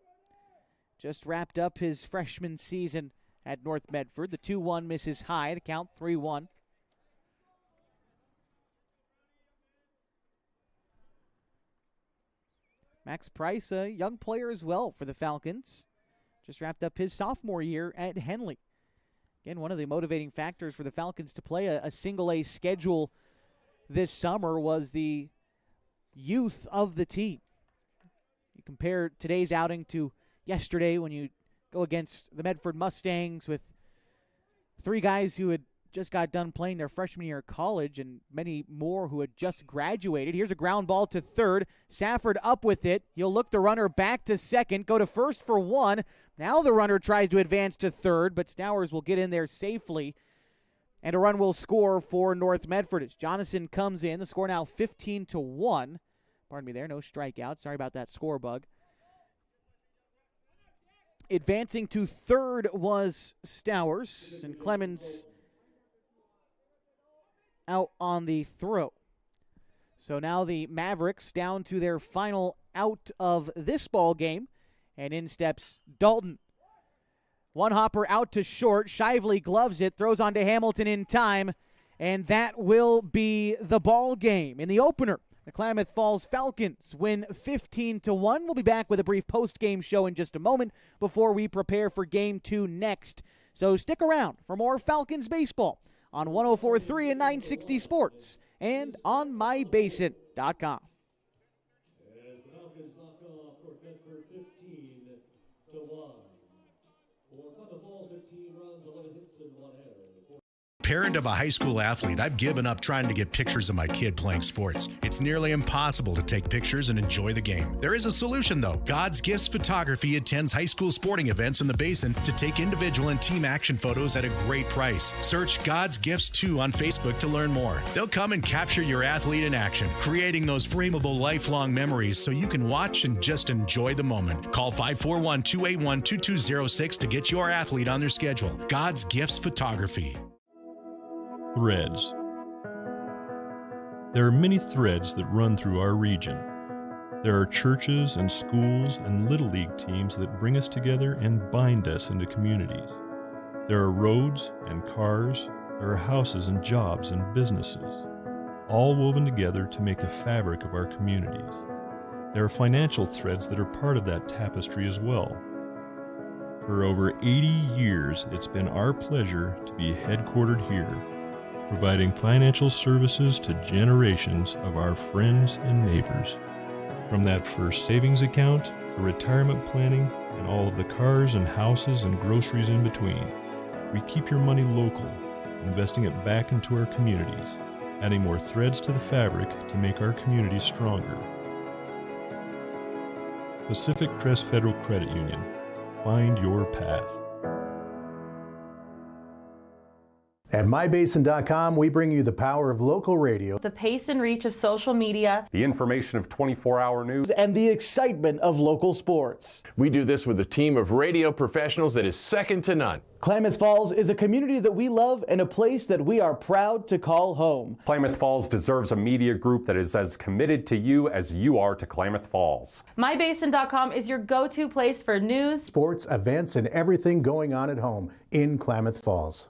just wrapped up his freshman season at North Medford. The 2-1 misses high to count 3-1. Max Price, a young player as well for the Falcons. Just wrapped up his sophomore year at Henley. Again, one of the motivating factors for the Falcons to play a single-A schedule this summer was the youth of the team. You compare today's outing to yesterday when you go against the Medford Mustangs with 3 guys who had just got done playing their freshman year of college and many more who had just graduated. Here's a ground ball to third. Safford up with it. He'll look the runner back to second, go to first for 1. Now the runner tries to advance to third, but Stowers will get in there safely, and a run will score for North Medford as Jonathan comes in. The score now 15-1. Pardon me there, no strikeout. Sorry about that score bug. Advancing to third was Stowers, and Clemens out on the throw. So now the Mavericks down to their final out of this ball game, and in steps Dalton. One hopper out to short. Shively gloves it, throws on to Hamilton in time, and that will be the ball game. In the opener, the Klamath Falls Falcons win 15-1. We'll be back with a brief post-game show in just a moment before we prepare for Game 2 next. So stick around for more Falcons baseball on 104.3 and 960 Sports and on mybasin.com. As the Falcons knock off North Medford 15-1. For Klamath Falls, 15 runs, 11 hits, and 1 error. Parent of a high school athlete, I've given up trying to get pictures of my kid playing sports. It's nearly impossible to take pictures and enjoy the game. There is a solution, though. God's Gifts Photography attends high school sporting events in the Basin to take individual and team action photos at a great price. Search God's Gifts 2 on Facebook to learn more. They'll come and capture your athlete in action, creating those frameable lifelong memories so you can watch and just enjoy the moment. Call 541-281-2206 to get your athlete on their schedule. God's Gifts Photography. Threads. There are many threads that run through our region. There are churches and schools and Little League teams that bring us together and bind us into communities. There are roads and cars, there are houses and jobs and businesses, all woven together to make the fabric of our communities. There are financial threads that are part of that tapestry as well. For over 80 years, it's been our pleasure to be headquartered here, providing financial services to generations of our friends and neighbors. From that first savings account, to retirement planning, and all of the cars and houses and groceries in between, we keep your money local, investing it back into our communities, adding more threads to the fabric to make our communities stronger. Pacific Crest Federal Credit Union. Find your path. At mybasin.com, we bring you the power of local radio, The pace and reach of social media, The information of 24-hour news, and the excitement of local sports. We do this with a team of radio professionals that is second to none. Klamath Falls is a community that we love and a place that we are proud to call home. Klamath Falls deserves a media group that is as committed to you as you are to Klamath Falls. mybasin.com is your go-to place for news, sports, events, and everything going on at home in Klamath Falls.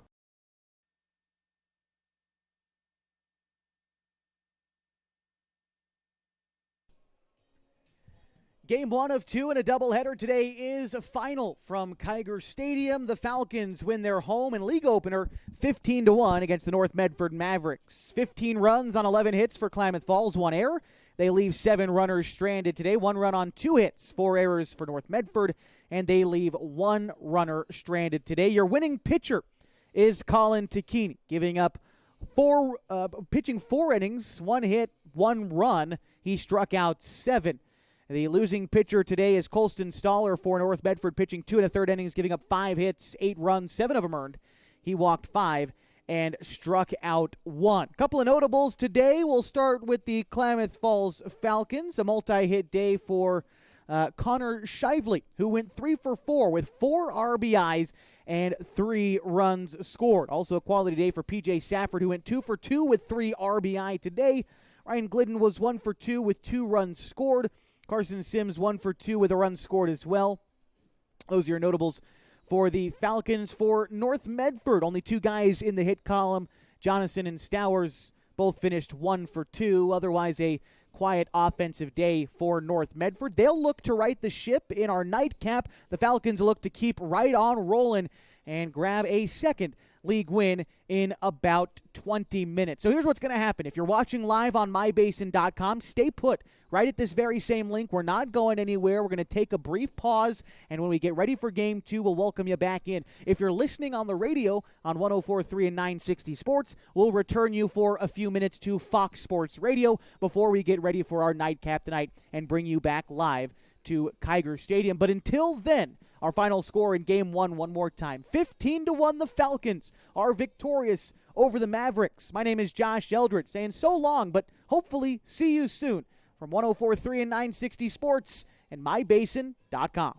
Game 1 of 2 in a doubleheader today is a final from Kiger Stadium. The Falcons win their home and league opener 15-1 against the North Medford Mavericks. 15 runs on 11 hits for Klamath Falls, 1 error. They leave 7 runners stranded today. 1 run on 2 hits, 4 errors for North Medford, and they leave 1 runner stranded today. Your winning pitcher is Colin Takini, giving up pitching 4 innings, 1 hit, 1 run. He struck out 7. The losing pitcher today is Colston Staller for North Medford, pitching 2 1/3 innings, giving up 5 hits, 8 runs, 7 of them earned. He walked 5 and struck out 1. Couple of notables today. We'll start with the Klamath Falls Falcons, a multi-hit day for Connor Shively, who went 3 for 4 with 4 RBIs and 3 runs scored. Also a quality day for PJ Safford, who went 2 for 2 with 3 RBI today. Ryan Glidden was 1 for 2 with 2 runs scored. Carson Sims 1 for 2 with a run scored as well. Those are your notables for the Falcons. For North Medford, only 2 guys in the hit column. Jonathan and Stowers both finished 1 for 2. Otherwise, a quiet offensive day for North Medford. They'll look to right the ship in our nightcap. The Falcons look to keep right on rolling and grab a second league win in about 20 minutes. So here's what's going to happen. If you're watching live on mybasin.com, stay put right at this very same link. We're not going anywhere. We're going to take a brief pause, and when we get ready for Game 2, we'll welcome you back in. If you're listening on the radio on 104.3 and 960 Sports, we'll return you for a few minutes to Fox Sports Radio before we get ready for our nightcap tonight and bring you back live to Kiger Stadium. But until then, our final score in Game 1 one more time. 15-1, the Falcons are victorious over the Mavericks. My name is Josh Eldred, saying so long, but hopefully see you soon from 104.3 and 960 Sports and mybasin.com.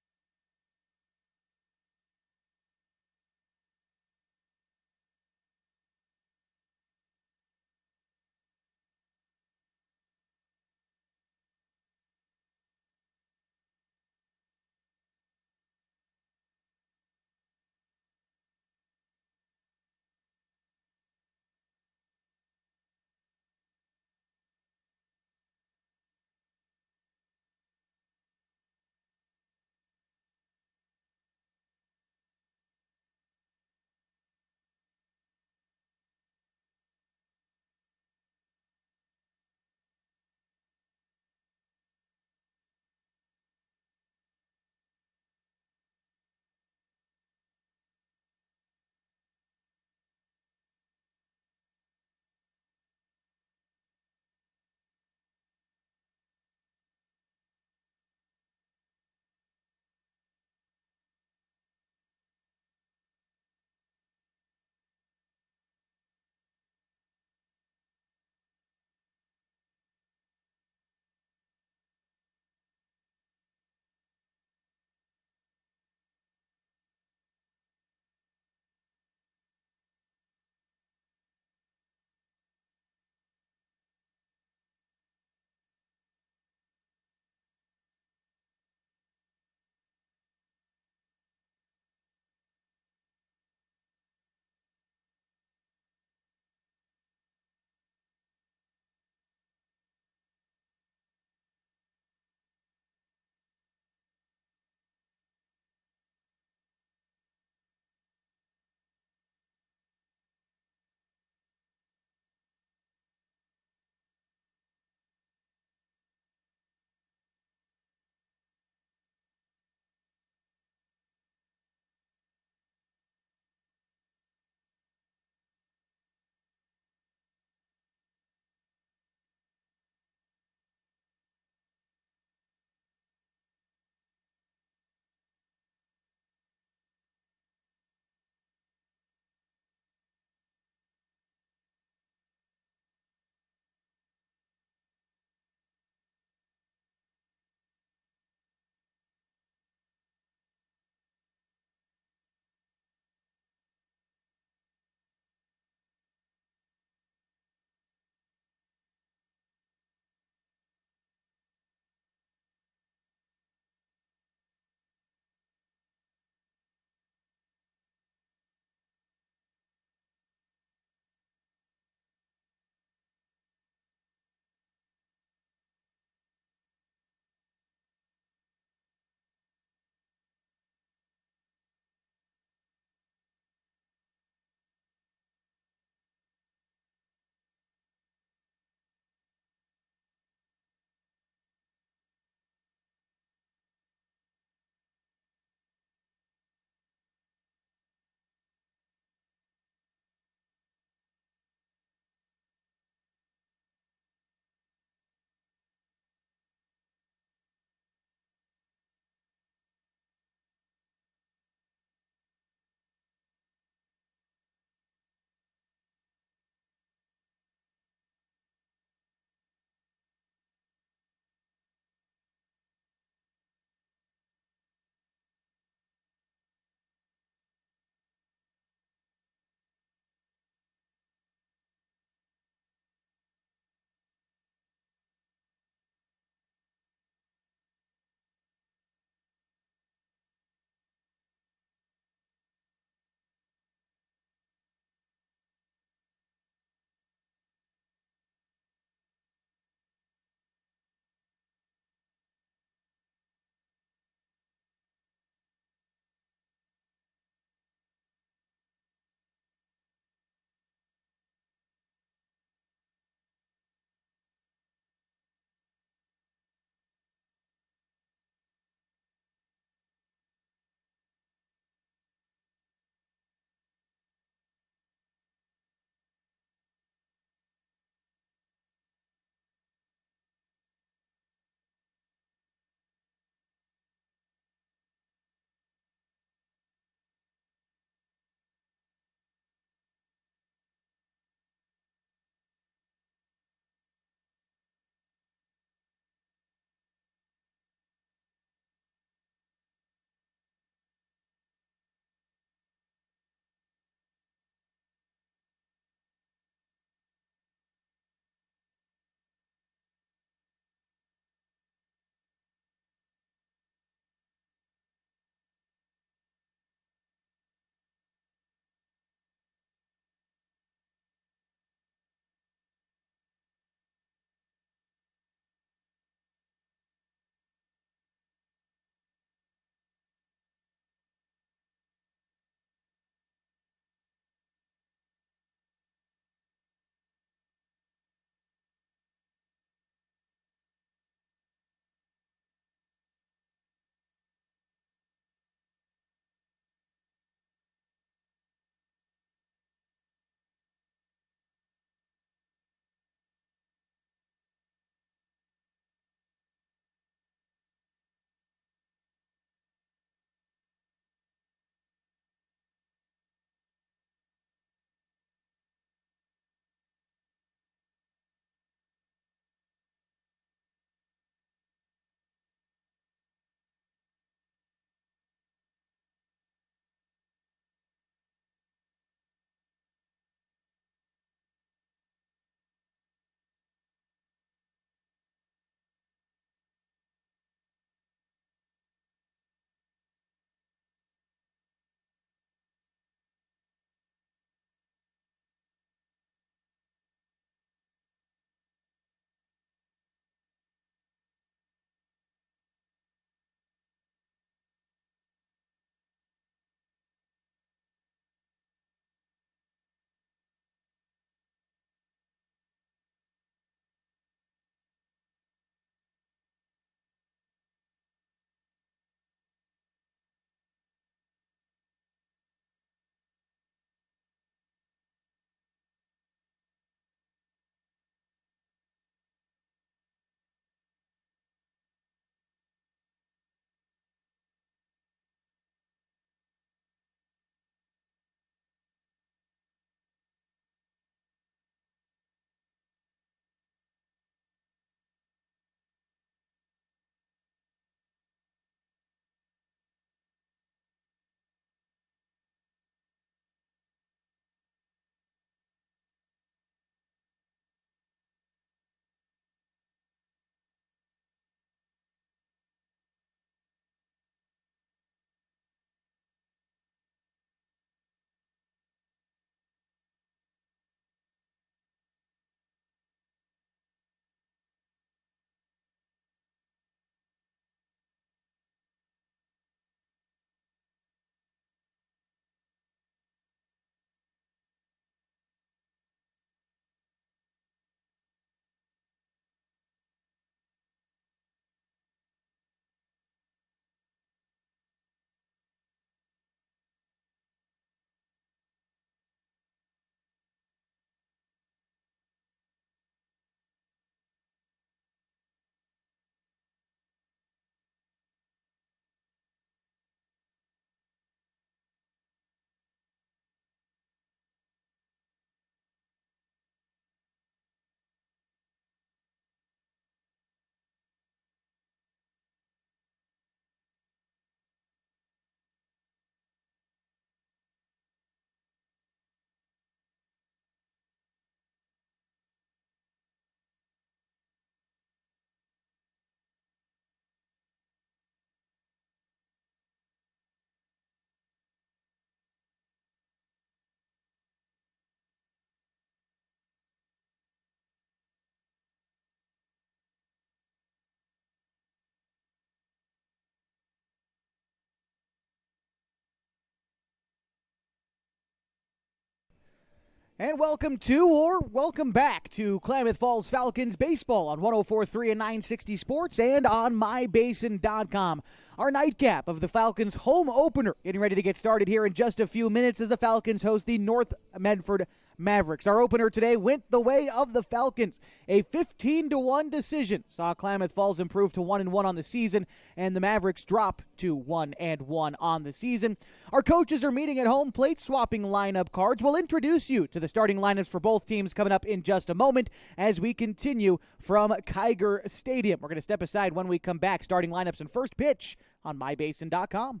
And welcome back to Klamath Falls Falcons baseball on 104.3 and 960 Sports and on mybasin.com. Our nightcap of the Falcons home opener getting ready to get started here in just a few minutes as the Falcons host the North Medford Mavericks. Our opener today went the way of the Falcons. A 15-1 decision saw Klamath Falls improve to 1-1 on the season, and the Mavericks drop to 1-1 on the season. Our coaches are meeting at home plate, swapping lineup cards. We'll introduce you to the starting lineups for both teams coming up in just a moment as we continue from Kiger Stadium. We're going to step aside when we come back. Starting lineups and first pitch on mybasin.com.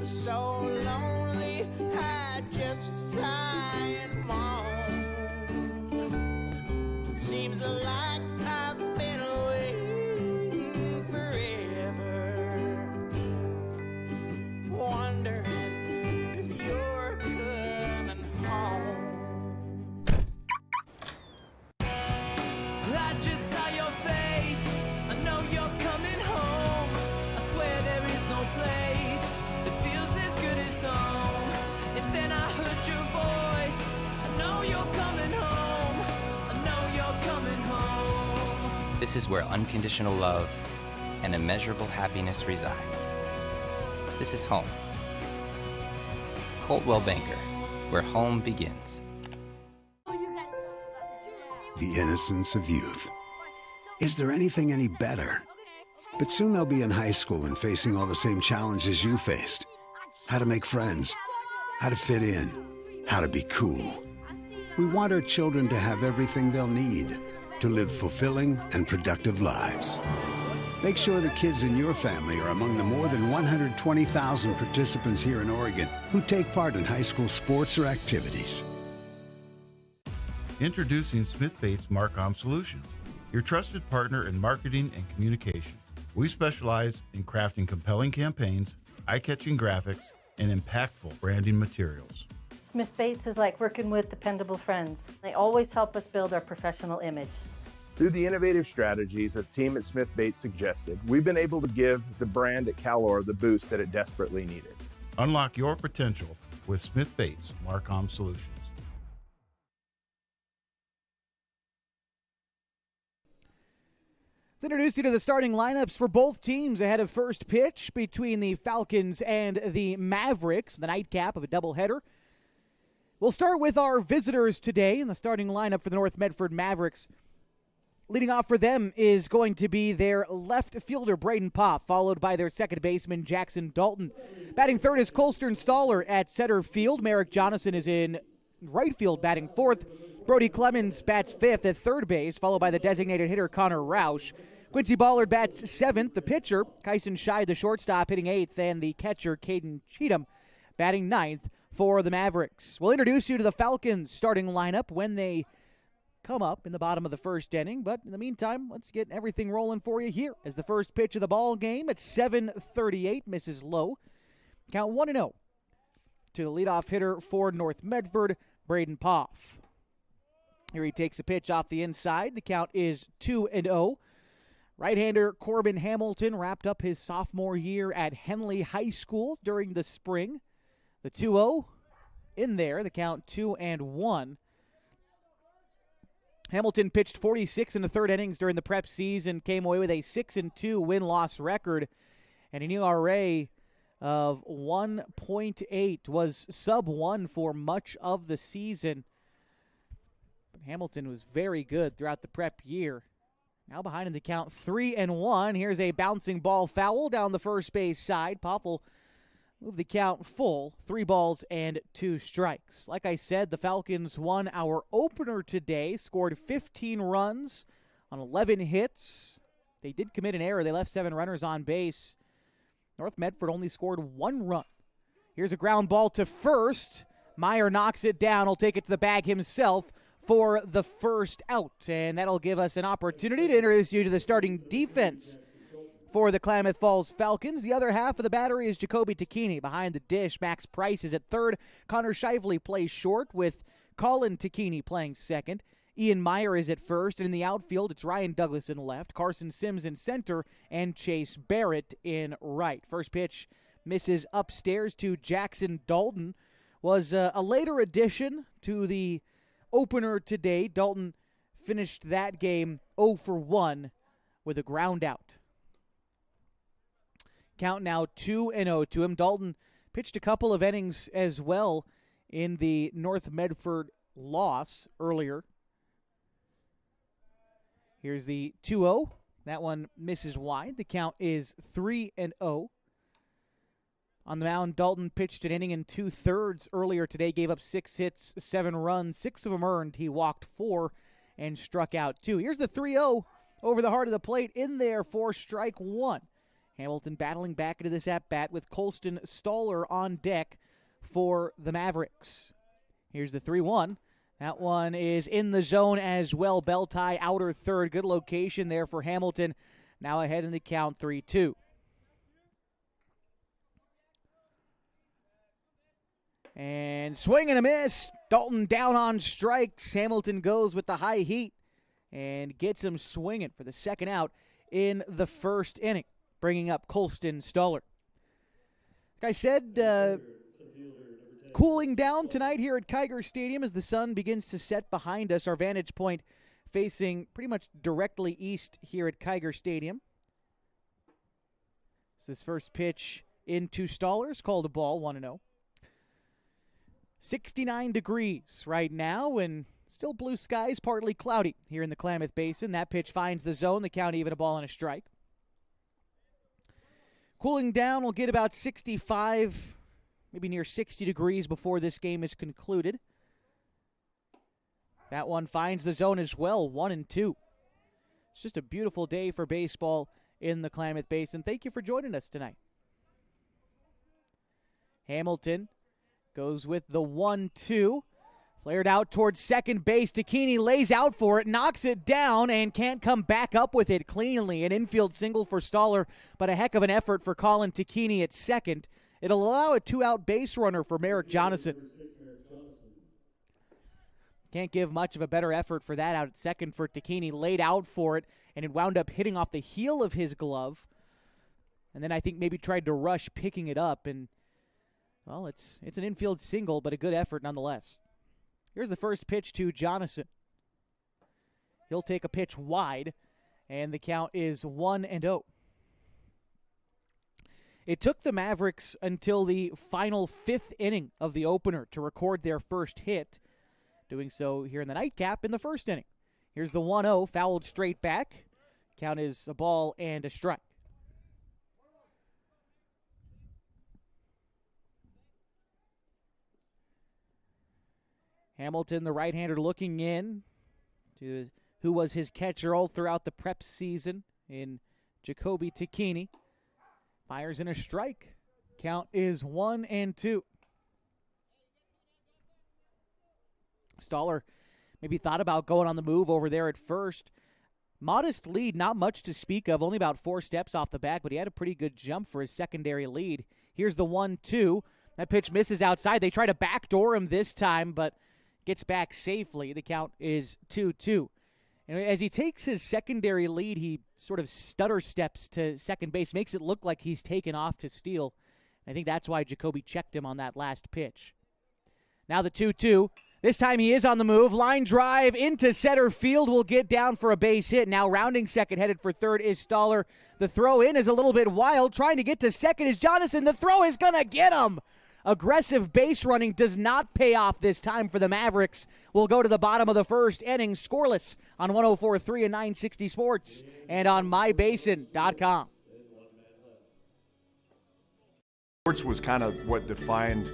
So lonely, I just sigh and moan. Seems like I've been away forever, wondering if you're coming home. I just saw your face, I know you're coming home. I swear there is no place home. And then I heard your voice. I know you're coming home. I know you're coming home. This is where unconditional love and immeasurable happiness reside. This is home. Coldwell Banker, where home begins. The innocence of youth. Is there anything any better? But soon they'll be in high school and facing all the same challenges you faced. How to make friends, how to fit in, how to be cool. We want our children to have everything they'll need to live fulfilling and productive lives. Make sure the kids in your family are among the more than 120,000 participants here in Oregon who take part in high school sports or activities. Introducing Smith Bates Marcom Solutions, your trusted partner in marketing and communication. We specialize in crafting compelling campaigns, eye-catching graphics, and impactful branding materials. Smith Bates is like working with dependable friends. They always help us build our professional image. Through the innovative strategies that the team at Smith Bates suggested, we've been able to give the brand at Calor the boost that it desperately needed. Unlock your potential with Smith Bates Marcom Solutions. Let's introduce you to the starting lineups for both teams ahead of first pitch between the Falcons and the Mavericks, the nightcap of a doubleheader. We'll start with our visitors today in the starting lineup for the North Medford Mavericks. Leading off for them is going to be their left fielder, Braden Popp, followed by their second baseman, Jackson Dalton. Batting third is Colstern Staller at center field. Merrick Jonathan is in right field batting fourth. Brody Clemens bats fifth at third base, followed by the designated hitter, Connor Roush. Quincy Ballard bats seventh. The pitcher, Kyson Scheid, the shortstop, hitting eighth, and the catcher, Caden Cheatham, batting ninth for the Mavericks. We'll introduce you to the Falcons starting lineup when they come up in the bottom of the first inning. But in the meantime, let's get everything rolling for you here as the first pitch of the ball game at 7:38 misses low. Count 1-0 to the leadoff hitter for North Medford, Braden Popp. Here he takes a pitch off the inside. The count is 2-0. Right-hander Corbin Hamilton wrapped up his sophomore year at Henley High School during the spring. The 2-0 in there, the count 2-1. Hamilton pitched 46 in the third innings during the prep season, came away with a 6-2 win-loss record, and an ERA of 1.8, was sub-1 for much of the season. But Hamilton was very good throughout the prep year. Now behind in the count, 3-1. Here's a bouncing ball foul down the first base side. Popp will move the count full, 3 balls and 2 strikes. Like I said, the Falcons won our opener today, scored 15 runs on 11 hits. They did commit an error. They left 7 runners on base. North Medford only scored 1 run. Here's a ground ball to first. Meyer knocks it down. He'll take it to the bag himself for the first out, and that'll give us an opportunity to introduce you to the starting defense for the Klamath Falls Falcons. The other half of the battery is Jacoby Tacchini. Behind the dish, Max Price is at third. Connor Shively plays short with Colin Tacchini playing second. Ian Meyer is at first, and in the outfield, it's Ryan Douglas in left, Carson Sims in center, and Chase Barrett in right. First pitch misses upstairs to Jackson Dalton. Was a later addition to the opener today. Dalton finished that game 0 for 1 with a ground out. Count now 2-0 to him. Dalton pitched a couple of innings as well in the North Medford loss earlier. Here's the 2-0. That one misses wide. The count is 3-0. On the mound, Dalton pitched an inning and 2/3 earlier today, gave up 6 hits, 7 runs, 6 of them earned. He walked 4 and struck out 2. Here's the 3-0 over the heart of the plate, in there for strike 1. Hamilton battling back into this at-bat with Colston Stoller on deck for the Mavericks. Here's the 3-1. That one is in the zone as well. Bell tie, outer third. Good location there for Hamilton. Now ahead in the count, 3-2. And swing and a miss. Dalton down on strikes. Hamilton goes with the high heat and gets him swinging for the second out in the first inning, bringing up Colston Stoller. Like I said, cooling down tonight here at Kiger Stadium as the sun begins to set behind us. Our vantage point facing pretty much directly east here at Kiger Stadium. So this first pitch into Stoller's called a ball, 1-0. 69 degrees right now and still blue skies, partly cloudy here in the Klamath Basin. That pitch finds the zone. The count even, a ball and a strike. Cooling down, we'll get about 65, maybe near 60 degrees before this game is concluded. That one finds the zone as well, 1-2. It's just a beautiful day for baseball in the Klamath Basin. Thank you for joining us tonight. Hamilton goes with the 1-2. Flared out towards second base. Takini lays out for it, knocks it down, and can't come back up with it cleanly. An infield single for Stoller, but a heck of an effort for Colin Takini at second. It'll allow a 2-out base runner for Merrick Jonathan. Can't give much of a better effort for that out at second for Takini. Laid out for it, and it wound up hitting off the heel of his glove. And then I think maybe tried to rush picking it up, and well, it's an infield single, but a good effort nonetheless. Here's the first pitch to Jonathan. He'll take a pitch wide, and the count is 1-0. It took the Mavericks until the final 5th inning of the opener to record their first hit, doing so here in the nightcap in the first inning. Here's the 1-0, fouled straight back. Count is a ball and a strike. Hamilton, the right-hander, looking in to who was his catcher all throughout the prep season in Jacoby Takini. Fires in a strike. Count is 1-2. Stoller maybe thought about going on the move over there at first. Modest lead, not much to speak of, only about 4 steps off the back, but he had a pretty good jump for his secondary lead. Here's the 1-2. That pitch misses outside. They try to backdoor him this time, but gets back safely. The count is 2-2. And as he takes his secondary lead, he sort of stutter steps to second base, makes it look like he's taken off to steal. I think that's why Jacoby checked him on that last pitch. Now the 2-2. This time he is on the move. Line drive into center field will get down for a base hit. Now rounding second, headed for third is Stoller. The throw in is a little bit wild. Trying to get to second is Jonathan. The throw is going to get him. Aggressive base running does not pay off this time for the Mavericks. We'll go to the bottom of the first inning, scoreless on 104.3 and 960 Sports and on mybasin.com. Sports was kind of what defined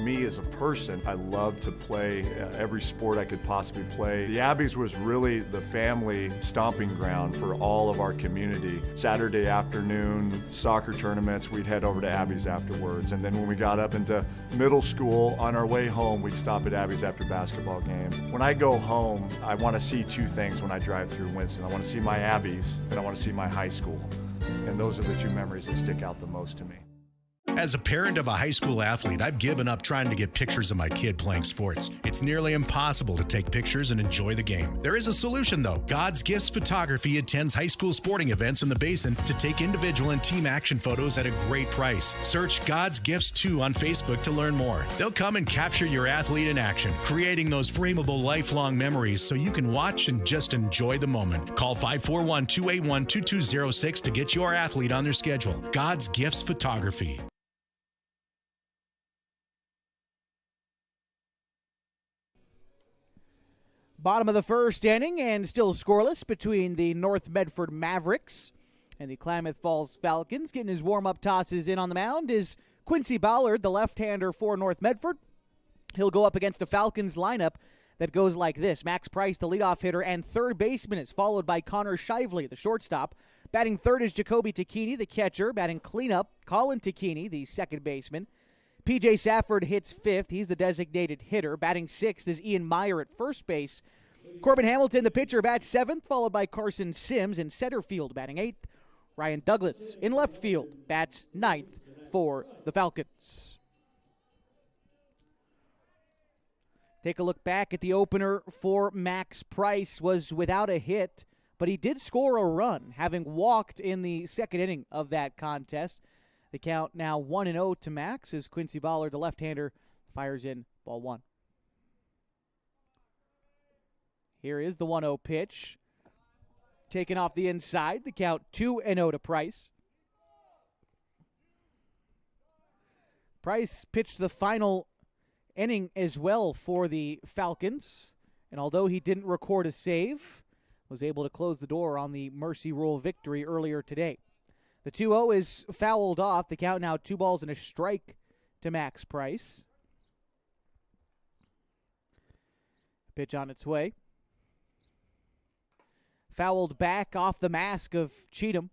me as a person. I loved to play every sport I could possibly play. The Abbeys was really the family stomping ground for all of our community. Saturday afternoon soccer tournaments, we'd head over to Abbeys afterwards. And then when we got up into middle school, on our way home, we'd stop at Abbeys after basketball games. When I go home, I want to see 2 things when I drive through Winston. I want to see my Abbeys and I want to see my high school. And those are the 2 memories that stick out the most to me. As a parent of a high school athlete, I've given up trying to get pictures of my kid playing sports. It's nearly impossible to take pictures and enjoy the game. There is a solution, though. God's Gifts Photography attends high school sporting events in the Basin to take individual and team action photos at a great price. Search God's Gifts 2 on Facebook to learn more. They'll come and capture your athlete in action, creating those frameable lifelong memories so you can watch and just enjoy the moment. Call 541-281-2206 to get your athlete on their schedule. God's Gifts Photography. Bottom of the first inning and still scoreless between the North Medford Mavericks and the Klamath Falls Falcons. Getting his warm-up tosses in on the mound is Quincy Ballard, the left-hander for North Medford. He'll go up against a Falcons lineup that goes like this. Max Price, the leadoff hitter, and third baseman is followed by Connor Shively, the shortstop. Batting third is Jacoby Tacchini, the catcher. Batting cleanup, Colin Tacchini, the second baseman. P.J. Safford hits fifth. He's the designated hitter. Batting sixth is Ian Meyer at first base. Corbin Hamilton, the pitcher, bats seventh, followed by Carson Sims in center field, batting eighth. Ryan Douglas in left field, bats ninth for the Falcons. Take a look back at the opener for Max Price. Was without a hit, but he did score a run, having walked in the second inning of that contest. The count now 1-0 to Max as Quincy Ballard, the left-hander, fires in ball one. Here is the 1-0 pitch. Taken off the inside. The count 2-0 to Price. Price pitched the final inning as well for the Falcons. And although he didn't record a save, was able to close the door on the Mercy Rule victory earlier today. The 2-0 is fouled off. The count now 2-1 to Max Price. Pitch on its way. Fouled back off the mask of Cheatham.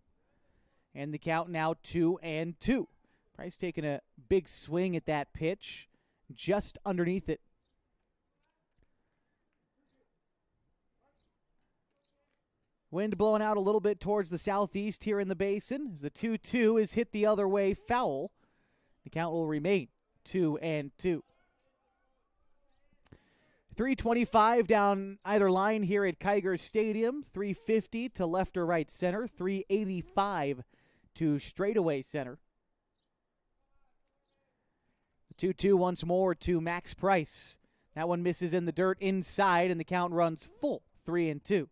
And the count now 2-2. Price taking a big swing at that pitch, just underneath it. Wind blowing out a little bit towards the southeast here in the Basin. As the 2-2 is hit the other way, foul. The count will remain 2-2. 325 down either line here at Kiger Stadium. 350 to left or right center. 385 to straightaway center. The 2-2 once more to Max Price. That one misses in the dirt inside, and the count runs full 3-2.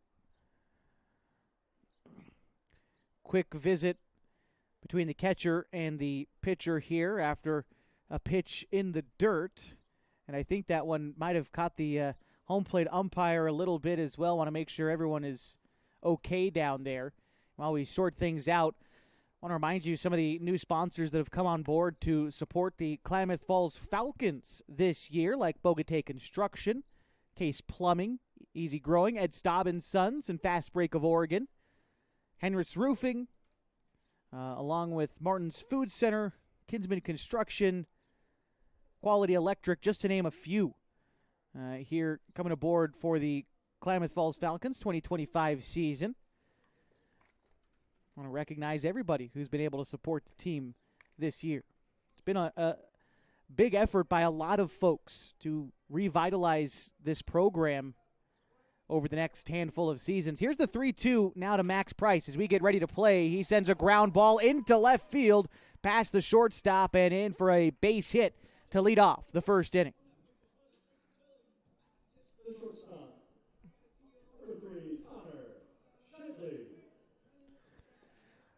Quick visit between the catcher and the pitcher here after a pitch in the dirt. And I think that one might have caught the home plate umpire a little bit as well. Want to make sure everyone is okay down there. While we sort things out, I want to remind you some of the new sponsors that have come on board to support the Klamath Falls Falcons this year, like Bogate Construction, Case Plumbing, Easy Growing, Ed Staub & Sons, and Fast Break of Oregon. Henris Roofing, along with Martin's Food Center, Kinsman Construction, Quality Electric, just to name a few. Here coming aboard for the Klamath Falls Falcons 2025 season. I want to recognize everybody who's been able to support the team this year. It's been a big effort by a lot of folks to revitalize this program over the next handful of seasons. Here's the 3-2 now to Max Price as we get ready to play. He sends a ground ball into left field, past the shortstop and in for a base hit to lead off the first inning.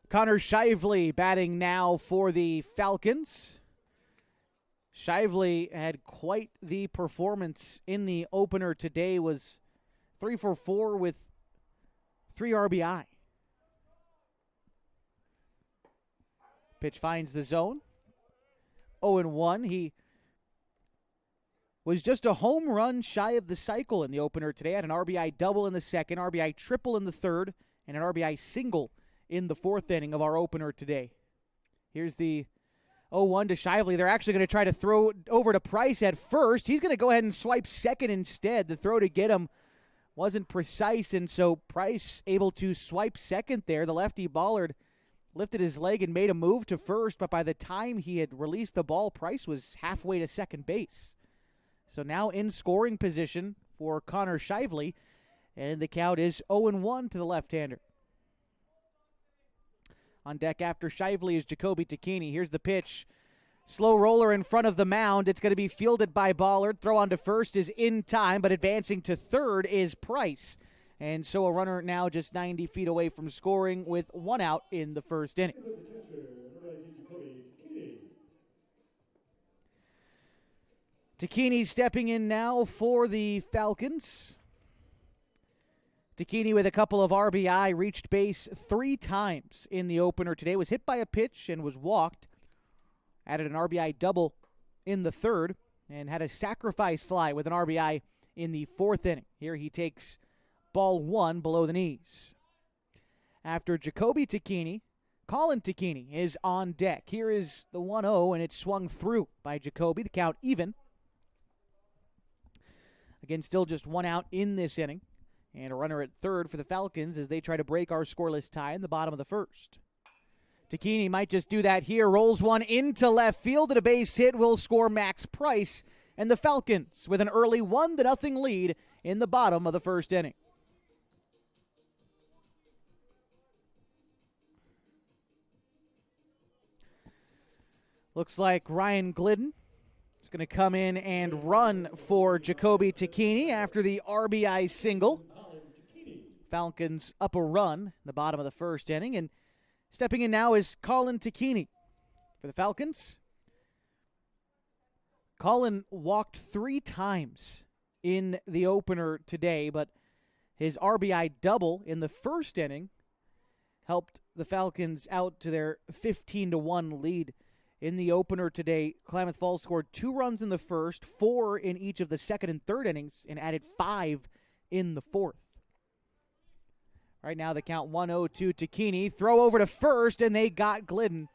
Connor Shively batting now for the Falcons. Shively had quite the performance in the opener today, was 3 for 4 with 3 RBI. Pitch finds the zone. 0-1. He was just a home run shy of the cycle in the opener today. Had an RBI double in the second, RBI triple in the third, and an RBI single in the fourth inning of our opener today. Here's the 0-1 to Shively. They're actually going to try to throw over to Price at first. He's going to go ahead and swipe second instead. The throw to get him wasn't precise, and so Price able to swipe second there. The lefty Ballard lifted his leg and made a move to first, but by the time he had released the ball, Price was halfway to second base. So now in scoring position for Connor Shively, and the count is 0-1 to the left-hander. On deck after Shively is Jacoby Takini. Here's the pitch. Slow roller in front of the mound. It's going to be fielded by Ballard. Throw on to first is in time, but advancing to third is Price. And so a runner now just 90 feet away from scoring with one out in the first inning. Takini stepping in now for the Falcons. Takini with a couple of RBI, reached base 3 times in the opener today. Was hit by a pitch and was walked. Added an RBI double in the third and had a sacrifice fly with an RBI in the 4th inning. Here he takes ball 1 below the knees. After Jacoby Takini, Colin Takini is on deck. Here is the 1-0, and it's swung through by Jacoby. The count even. Again, still just 1 out in this inning. And a runner at third for the Falcons as they try to break our scoreless tie in the bottom of the first. Takini might just do that here. Rolls one into left field, and a base hit will score Max Price. And the Falcons with an early 1-0 lead in the bottom of the first inning. Looks like Ryan Glidden is going to come in and run for Jacoby Takini after the RBI single. Falcons up a run in the bottom of the first inning. And stepping in now is Colin Takini for the Falcons. Colin walked 3 times in the opener today, but his RBI double in the first inning helped the Falcons out to their 15-1 lead. In the opener today, Klamath Falls scored 2 runs in the first, 4 in each of the second and third innings, and added 5 in the fourth. Right now, the count 1-0 to Takini. Throw over to first, and they got Glidden.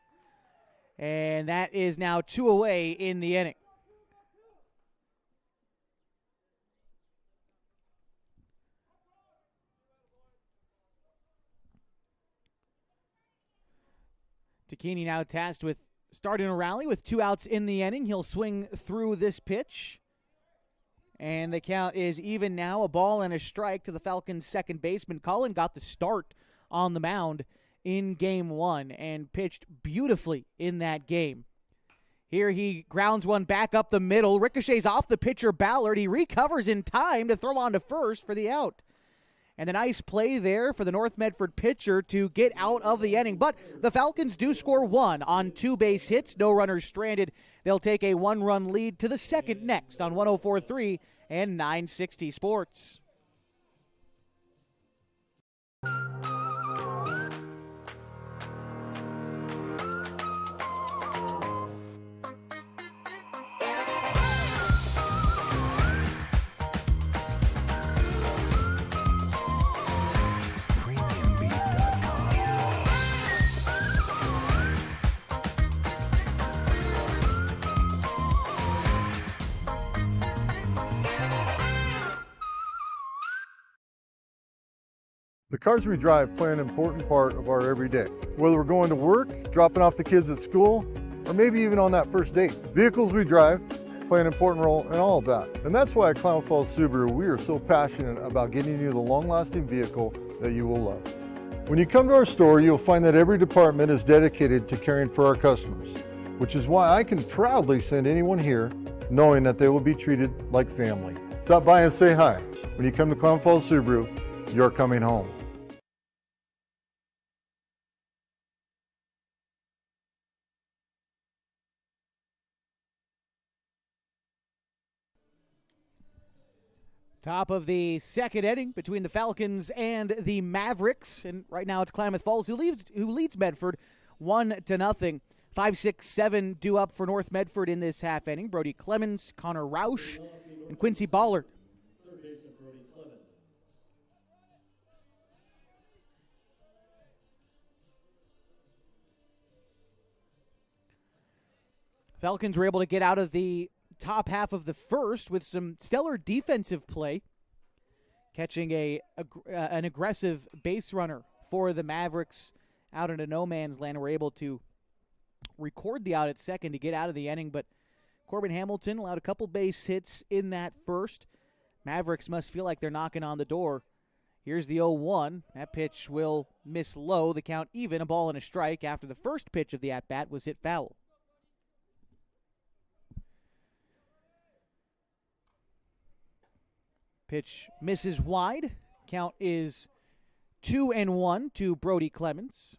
And that is now 2 away in the inning. Takini now tasked with starting a rally with 2 outs in the inning. He'll swing through this pitch. And the count is even now, a ball and a strike to the Falcons' second baseman. Colin got the start on the mound in Game 1 and pitched beautifully in that game. Here he grounds one back up the middle. Ricochets off the pitcher Ballard. He recovers in time to throw on to first for the out. And a nice play there for the North Medford pitcher to get out of the inning. But the Falcons do score 1 on 2 base hits. No runners stranded. They'll take a 1-run lead to the second next on 104.3 and 960 Sports. The cars we drive play an important part of our everyday. Whether we're going to work, dropping off the kids at school, or maybe even on that first date. Vehicles we drive play an important role in all of that. And that's why at Klamath Falls Subaru, we are so passionate about getting you the long-lasting vehicle that you will love. When you come to our store, you'll find that every department is dedicated to caring for our customers, which is why I can proudly send anyone here knowing that they will be treated like family. Stop by and say hi. When you come to Klamath Falls Subaru, you're coming home. Top of the second inning between the Falcons and the Mavericks. And right now it's Klamath Falls who leads Medford 1-0. 5, 6, 7 due up for North Medford in this half inning. Brody Clemens, Connor Roush, and Quincy Ballard. Falcons were able to get out of the top half of the first with some stellar defensive play, catching an aggressive base runner for the Mavericks out into no man's land, were able to record the out at second to get out of the inning, but Corbin Hamilton allowed a couple base hits in that first. Mavericks must feel like they're knocking on the door. Here's the 0-1. That pitch will miss low. The count even, a ball and a strike after the first pitch of the at-bat was hit foul. Pitch misses wide. Count is 2-1 to Brody Clemens.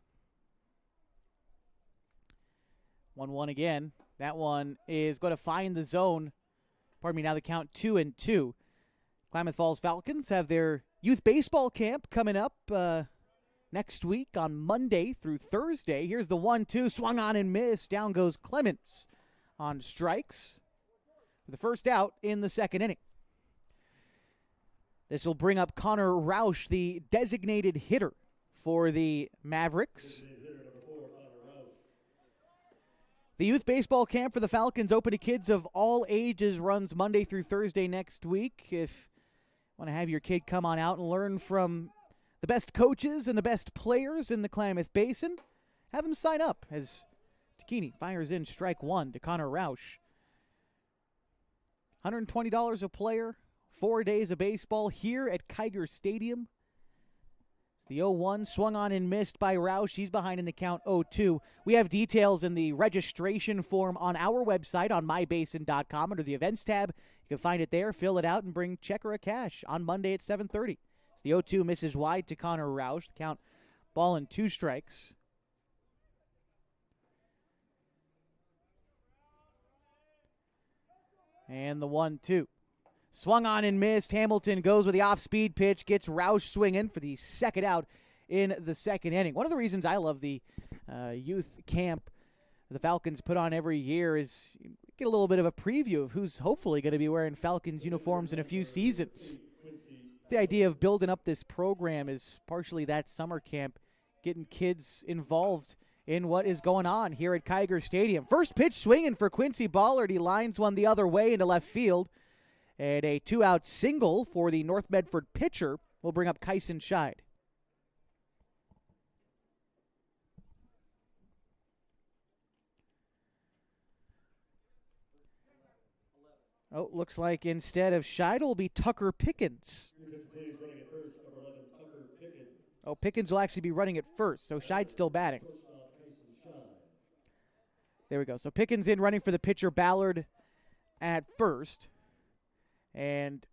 1-1 again. That one is going to find the zone. Pardon me, now the count 2-2. Klamath Falls Falcons have their youth baseball camp coming up next week on Monday through Thursday. Here's the 1-2, swung on and missed. Down goes Clemens on strikes for the first out in the second inning. This will bring up Connor Roush, the designated hitter for the Mavericks. The youth baseball camp for the Falcons, open to kids of all ages, runs Monday through Thursday next week. If you want to have your kid come on out and learn from the best coaches and the best players in the Klamath Basin, have them sign up as Takini fires in strike one to Connor Roush. $120 a player, 4 days of baseball here at Kiger Stadium. It's the 0-1, swung on and missed by Roush. He's behind in the count 0-2. We have details in the registration form on our website on mybasin.com under the events tab. You can find it there, fill it out, and bring check or a cash on Monday at 7:30. It's the 0-2, misses wide to Connor Roush. The count, ball and 2 strikes. And the 1-2. Swung on and missed. Hamilton goes with the off-speed pitch, gets Roush swinging for the second out in the second inning. One of the reasons I love the youth camp the Falcons put on every year is get a little bit of a preview of who's hopefully going to be wearing Falcons uniforms in a few seasons. The idea of building up this program is partially that summer camp, getting kids involved in what is going on here at Kiger Stadium. First pitch swinging for Quincy Ballard. He lines one the other way into left field. And a 2-out single for the North Medford pitcher will bring up Kyson Scheid. Oh, looks like instead of Scheid, it'll be Tucker Pickens. Oh, Pickens will actually be running at first, so Scheid's still batting. There we go. So Pickens in running for the pitcher, Ballard at first. And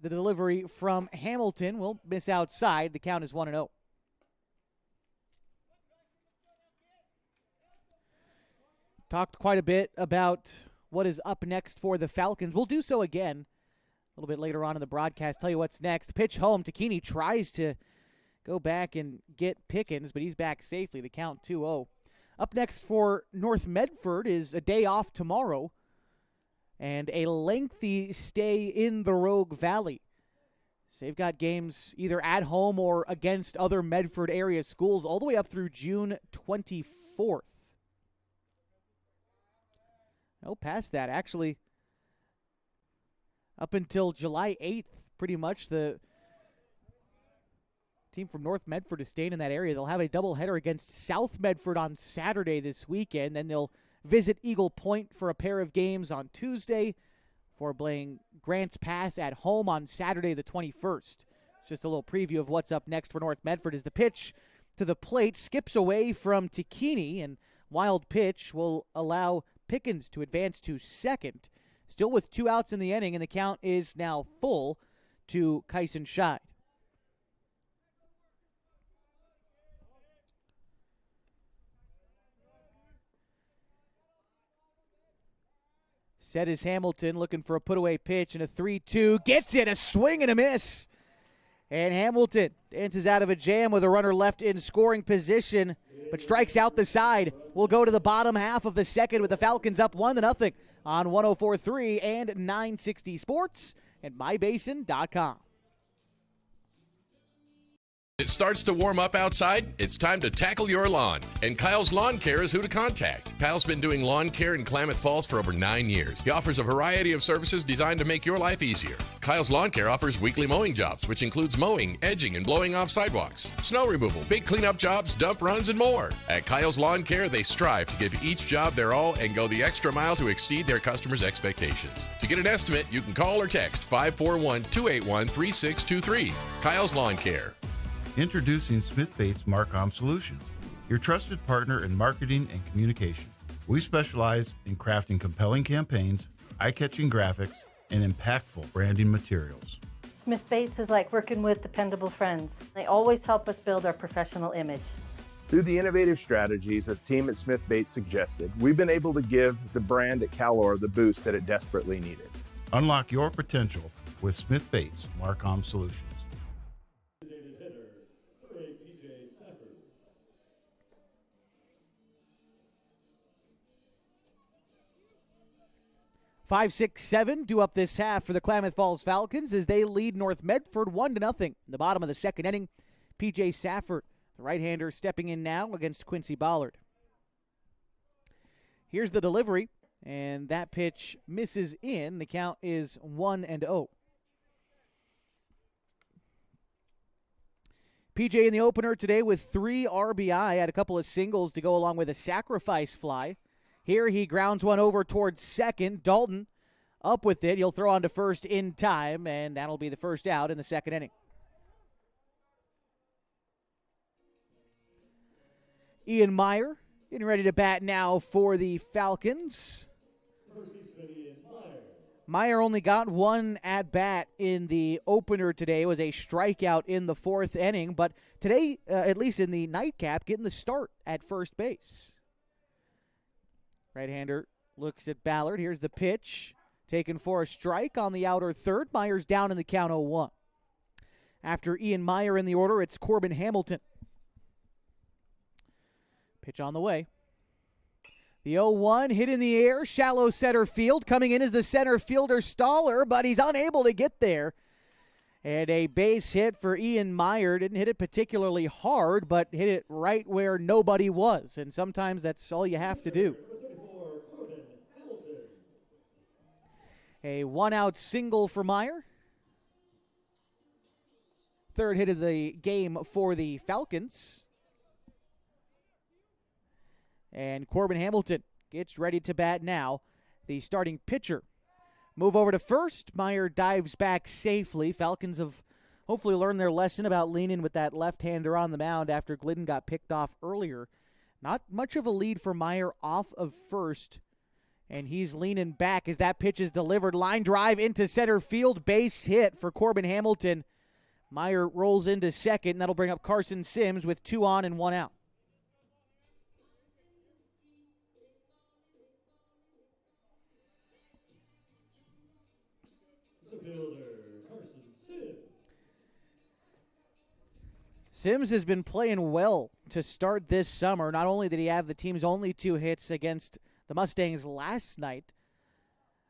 the delivery from Hamilton will miss outside. The count is 1-0. Talked quite a bit about what is up next for the Falcons. We'll do so again a little bit later on in the broadcast. Tell you what's next. Pitch home. Takini tries to go back and get Pickens, but he's back safely. The count 2-0. Up next for North Medford is a day off tomorrow and a lengthy stay in the Rogue Valley. So they've got games either at home or against other Medford area schools all the way up through June 24th. No, past that. Actually, up until July 8th, pretty much, the team from North Medford is staying in that area. They'll have a doubleheader against South Medford on Saturday this weekend. Then they'll visit Eagle Point for a pair of games on Tuesday before playing Grants Pass at home on Saturday the 21st. It's just a little preview of what's up next for North Medford as the pitch to the plate skips away from Takini, and wild pitch will allow Pickens to advance to second. Still with 2 outs in the inning, and the count is now full to Kyson Scheid. Set is Hamilton looking for a put-away pitch, and a 3-2. Gets it, a swing and a miss. And Hamilton dances out of a jam with a runner left in scoring position, but strikes out the side. We'll go to the bottom half of the second with the Falcons up 1-0 on 104.3 and 960 Sports and mybasin.com. It starts to warm up outside. It's time to tackle your lawn. And Kyle's Lawn Care is who to contact. Kyle's been doing lawn care in Klamath Falls for over 9 years. He offers a variety of services designed to make your life easier. Kyle's Lawn Care offers weekly mowing jobs, which includes mowing, edging, and blowing off sidewalks, snow removal, big cleanup jobs, dump runs, and more. At Kyle's Lawn Care, they strive to give each job their all and go the extra mile to exceed their customers' expectations. To get an estimate, you can call or text 541-281-3623. Kyle's Lawn Care. Introducing Smith Bates Marcom Solutions, your trusted partner in marketing and communication. We specialize in crafting compelling campaigns, eye-catching graphics, and impactful branding materials. Smith Bates is like working with dependable friends. They always help us build our professional image. Through the innovative strategies that the team at Smith Bates suggested, we've been able to give the brand at Calor the boost that it desperately needed. Unlock your potential with Smith Bates Marcom Solutions. 5-6-7 due up this half for the Klamath Falls Falcons as they lead North Medford 1-0 in the bottom of the second inning. P.J. Safford, the right-hander, stepping in now against Quincy Ballard. Here's the delivery, and that pitch misses in. The count is 1-0. P.J. in the opener today with 3 RBI, had a couple of singles to go along with a sacrifice fly. Here he grounds one over towards second. Dalton up with it. He'll throw on to first in time, and that'll be the first out in the second inning. Ian Meyer getting ready to bat now for the Falcons. Meyer only got 1 at-bat in the opener today. It was a strikeout in the 4th inning, but today, at least in the nightcap, getting the start at first base. Right-hander looks at Ballard. Here's the pitch. Taken for a strike on the outer third. Meyer's down in the count 0-1. After Ian Meyer in the order, it's Corbin Hamilton. Pitch on the way. The 0-1 hit in the air. Shallow center field. Coming in is the center fielder Staller, but he's unable to get there. And a base hit for Ian Meyer. Didn't hit it particularly hard, but hit it right where nobody was. And sometimes that's all you have to do. A 1-out single for Meyer. 3rd hit of the game for the Falcons. And Corbin Hamilton gets ready to bat now, the starting pitcher. Move over to first. Meyer dives back safely. Falcons have hopefully learned their lesson about leaning with that left-hander on the mound after Glidden got picked off earlier. Not much of a lead for Meyer off of first. And he's leaning back as that pitch is delivered. Line drive into center field. Base hit for Corbin Hamilton. Meyer rolls into second, and that'll bring up Carson Sims with 2 on and 1 out. Sims has been playing well to start this summer. Not only did he have the team's only 2 hits against the Mustangs last night,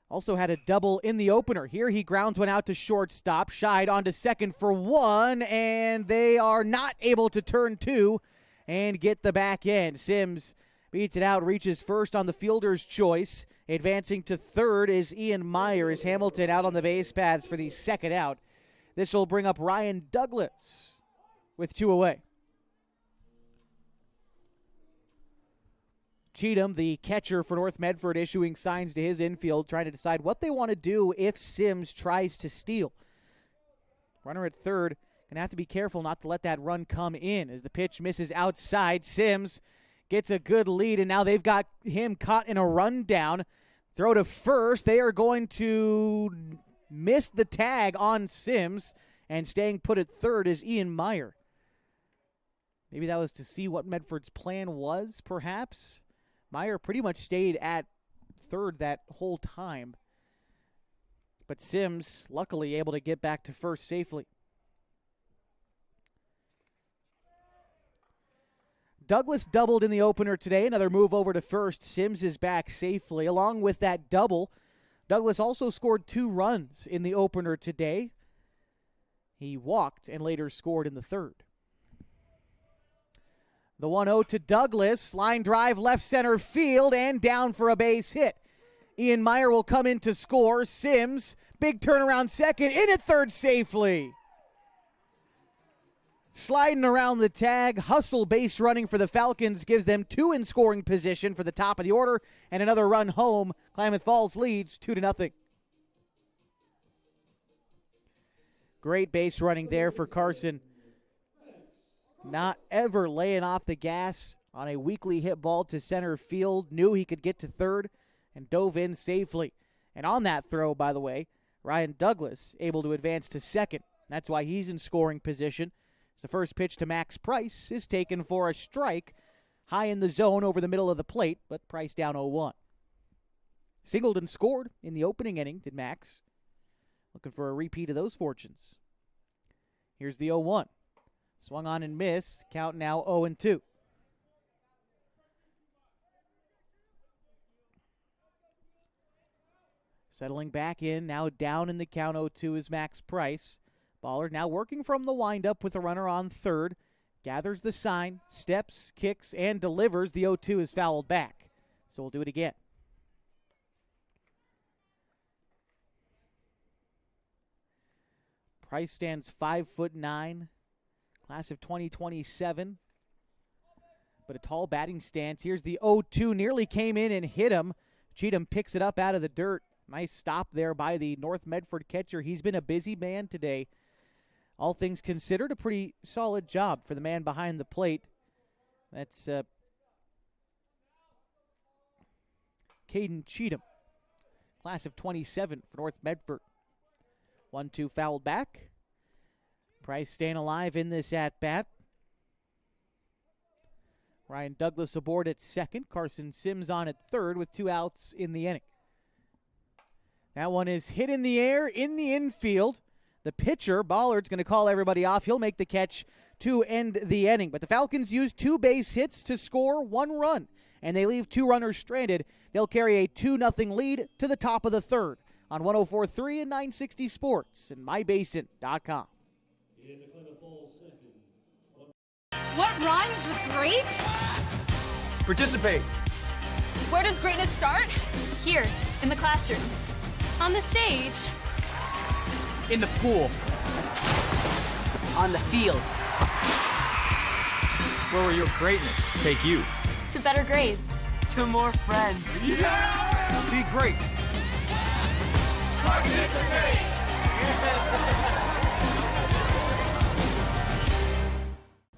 also had a double in the opener. Here he grounds one out to shortstop. Shied onto second for 1, and they are not able to turn 2 and get the back end. Sims beats it out, reaches first on the fielder's choice. Advancing to third is Ian Meyer as Hamilton out on the base paths for the second out. This will bring up Ryan Douglas with 2 away. Cheatham, the catcher for North Medford, issuing signs to his infield, trying to decide what they want to do if Sims tries to steal. Runner at third, going to have to be careful not to let that run come in as the pitch misses outside. Sims gets a good lead, and now they've got him caught in a rundown. Throw to first. They are going to miss the tag on Sims, and staying put at third is Ian Meyer. Maybe that was to see what Medford's plan was, perhaps. Meyer pretty much stayed at third that whole time. But Sims, luckily, able to get back to first safely. Douglas doubled in the opener today. Another move over to first. Sims is back safely. Along with that double, Douglas also scored 2 runs in the opener today. He walked and later scored in the third. The 1-0 to Douglas. Line drive left center field and down for a base hit. Ian Meyer will come in to score. Sims big turnaround second, in at third safely. Sliding around the tag, hustle base running for the Falcons gives them 2 in scoring position for the top of the order, and another run home. Klamath Falls leads 2-0. Great base running there for Carson. Not ever laying off the gas on a weakly hit ball to center field. Knew he could get to third and dove in safely. And on that throw, by the way, Ryan Douglas able to advance to second. That's why he's in scoring position. The first pitch to Max Price is taken for a strike, high in the zone over the middle of the plate, but Price down 0-1. Singleton scored in the opening inning, did Max. Looking for a repeat of those fortunes. Here's the 0-1. Swung on and missed. Count now 0-2. Settling back in, now down in the count 0-2 is Max Price. Baller now working from the windup with a runner on third. Gathers the sign, steps, kicks, and delivers. The 0-2 is fouled back. So we'll do it again. Price stands 5'9", class of 2027. But a tall batting stance. Here's the 0-2, nearly came in and hit him. Cheatham picks it up out of the dirt. Nice stop there by the North Medford catcher. He's been a busy man today. All things considered, a pretty solid job for the man behind the plate. That's Caden Cheatham, class of 27 for North Medford. 1-2 fouled back. Price staying alive in this at-bat. Ryan Douglas aboard at second. Carson Sims on at third with 2 outs in the inning. That one is hit in the air in the infield. The pitcher, Ballard's going to call everybody off. He'll make the catch to end the inning. But the Falcons use 2 base hits to score 1 run, and they leave 2 runners stranded. They'll carry a 2-0 lead to the top of the third on 104.3 and 960 Sports and mybasin.com. What rhymes with great? Participate. Where does greatness start? Here, in the classroom. On the stage. In the pool. On the field. Where will your greatness take you? To better grades. To more friends. Yeah! Be great. Participate!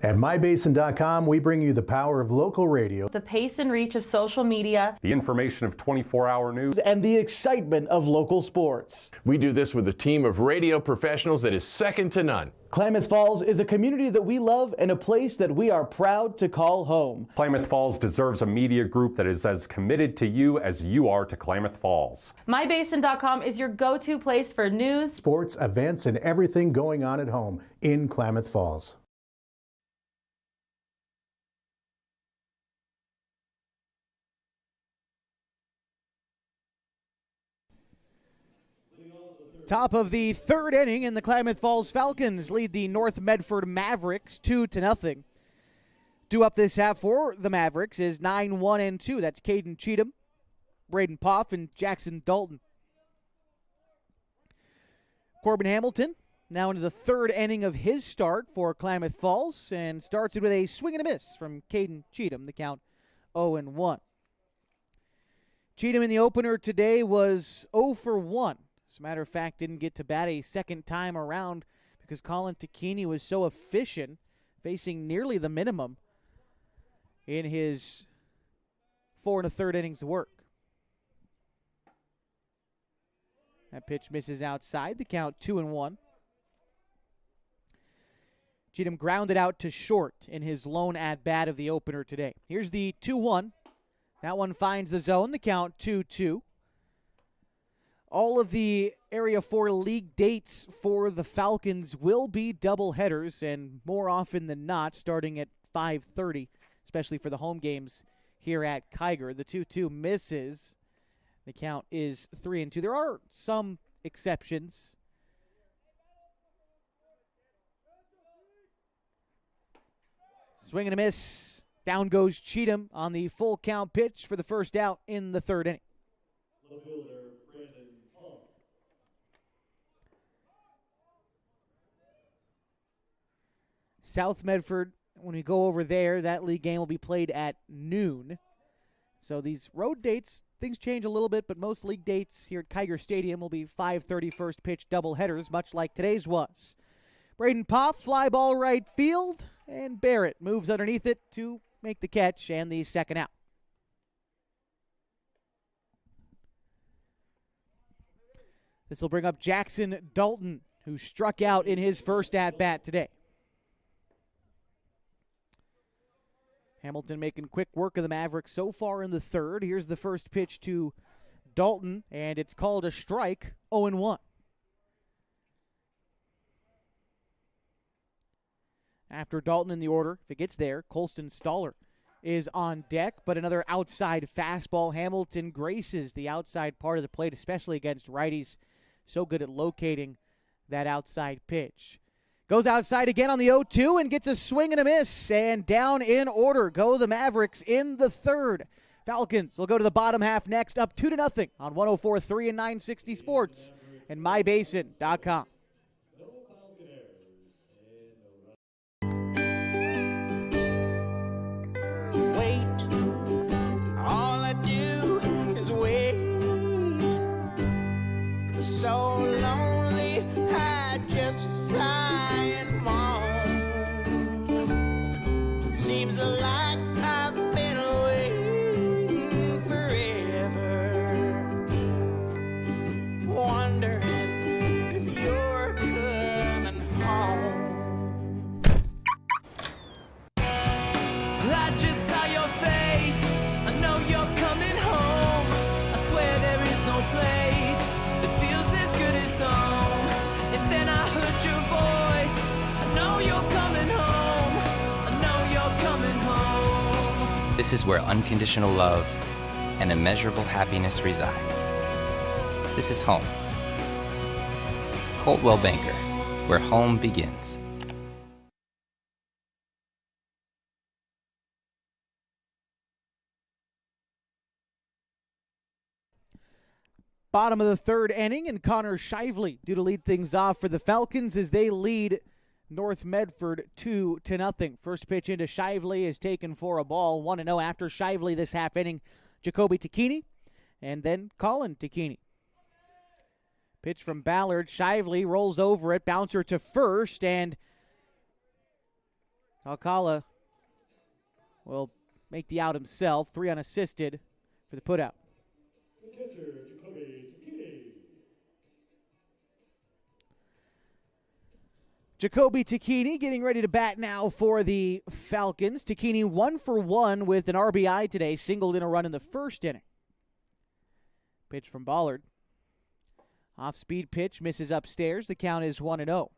At mybasin.com, we bring you the power of local radio, The pace and reach of social media, The information of 24-hour news, and the excitement of local sports. We do this with a team of radio professionals that is second to none. Klamath Falls is a community that we love and a place that we are proud to call home. Klamath Falls deserves a media group that is as committed to you as you are to Klamath Falls. mybasin.com is your go-to place for news, sports, events, and everything going on at home in Klamath Falls. Top of the third inning, and the Klamath Falls Falcons lead the North Medford Mavericks 2-0. Due up this half for the Mavericks is 9-1-2. That's Caden Cheatham, Braden Poff, and Jackson Dalton. Corbin Hamilton now into the third inning of his start for Klamath Falls, and starts it with a swing and a miss from Caden Cheatham. The count 0-1. Cheatham in the opener today was 0 for 1. As a matter of fact, didn't get to bat a second time around because Colin Takini was so efficient, facing nearly the minimum in his 4 1/3 innings of work. That pitch misses outside. The count 2-1. Cheatham grounded out to short in his lone at-bat of the opener today. Here's the 2-1. That one finds the zone. The count 2-2. All of the Area 4 league dates for the Falcons will be doubleheaders, and more often than not, starting at 5:30, especially for the home games here at Kiger. The 2-2 misses. The count is 3-2. There are some exceptions. Swing and a miss. Down goes Cheatham on the full count pitch for the first out in the third inning. South Medford, when we go over there, that league game will be played at noon. So these road dates, things change a little bit, but most league dates here at Kiger Stadium will be 5:30 first pitch doubleheaders, much like today's was. Braden Poff, fly ball right field, and Barrett moves underneath it to make the catch and the second out. This will bring up Jackson Dalton, who struck out in his first at-bat today. Hamilton making quick work of the Mavericks so far in the third. Here's the first pitch to Dalton, and it's called a strike, 0-1. After Dalton in the order, if it gets there, Colston Staller is on deck, but another outside fastball. Hamilton graces the outside part of the plate, especially against righties. So good at locating that outside pitch. Goes outside again on the 0-2 and gets a swing and a miss. And down in order go the Mavericks in the third. Falcons will go to the bottom half next, up 2-0 on 104.3 and 960 Sports and mybasin.com. Wait, all I do is wait. So lonely, I just sigh and moan. Seems like I've been waiting forever, wondering if you're coming home. I just saw your face, I know you're coming home. I swear there is no place that feels as good as home. And then I heard your voice, I know you're coming home. I know you're coming home. This is where unconditional love and immeasurable happiness reside. This is home. Coltwell Banker, where home begins. Bottom of the third inning, and Connor Shively due to lead things off for the Falcons as they lead North Medford 2-0. First pitch into Shively is taken for a ball, 1-0 after Shively this half inning. Jacoby Takini, and then Colin Takini. Pitch from Ballard. Shively rolls over it, bouncer to first, and Alcala will make the out himself. 3 unassisted for the putout. Jacoby Takini getting ready to bat now for the Falcons. Takini 1 for 1 with an RBI today, singled in a run in the first inning. Pitch from Ballard. Off-speed pitch, misses upstairs. The count is 1-0.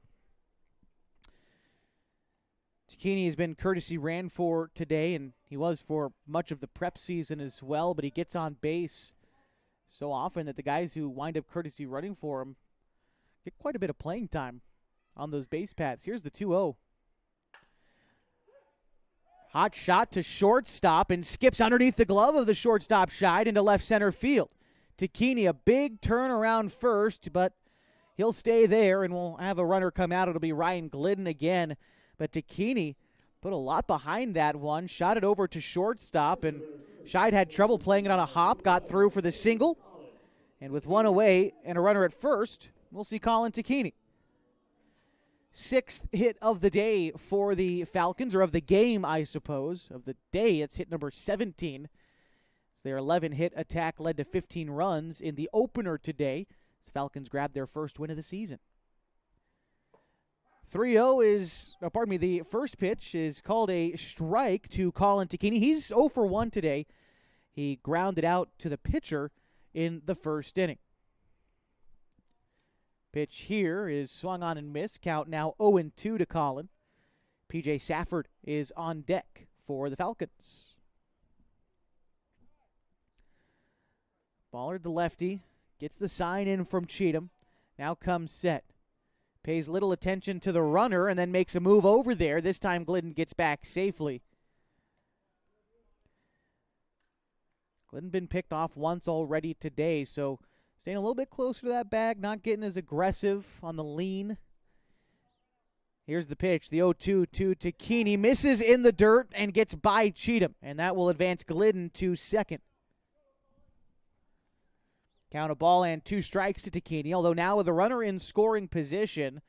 Takini has been courtesy ran for today, and he was for much of the prep season as well, but he gets on base so often that the guys who wind up courtesy running for him get quite a bit of playing time on those base paths. Here's the 2-0. Hot shot to shortstop and skips underneath the glove of the shortstop Scheid into left center field. Takini, a big turn around first, but he'll stay there and we'll have a runner come out. It'll be Ryan Glidden again. But Takini put a lot behind that one, shot it over to shortstop, and Scheid had trouble playing it on a hop, got through for the single. And with one away and a runner at first, we'll see Colin Takini. 6th hit of the day for the Falcons, or of the game, I suppose. Of the day, it's hit number 17. It's their 11-hit attack led to 15 runs in the opener today. The Falcons grabbed their first win of the season. 3-0 is, the first pitch is called a strike to Colin Takini. He's 0 for 1 today. He grounded out to the pitcher in the first inning. Pitch here is swung on and missed. Count now 0-2 to Colin. P.J. Safford is on deck for the Falcons. Ballard, the lefty, gets the sign in from Cheatham. Now comes set. Pays little attention to the runner and then makes a move over there. This time Glidden gets back safely. Glidden been picked off once already today, so staying a little bit closer to that bag, not getting as aggressive on the lean. Here's the pitch, the 0-2 to Takini. Misses in the dirt and gets by Cheatham, and that will advance Glidden to second. Count a ball and 2 strikes to Takini, although now with a runner in scoring position,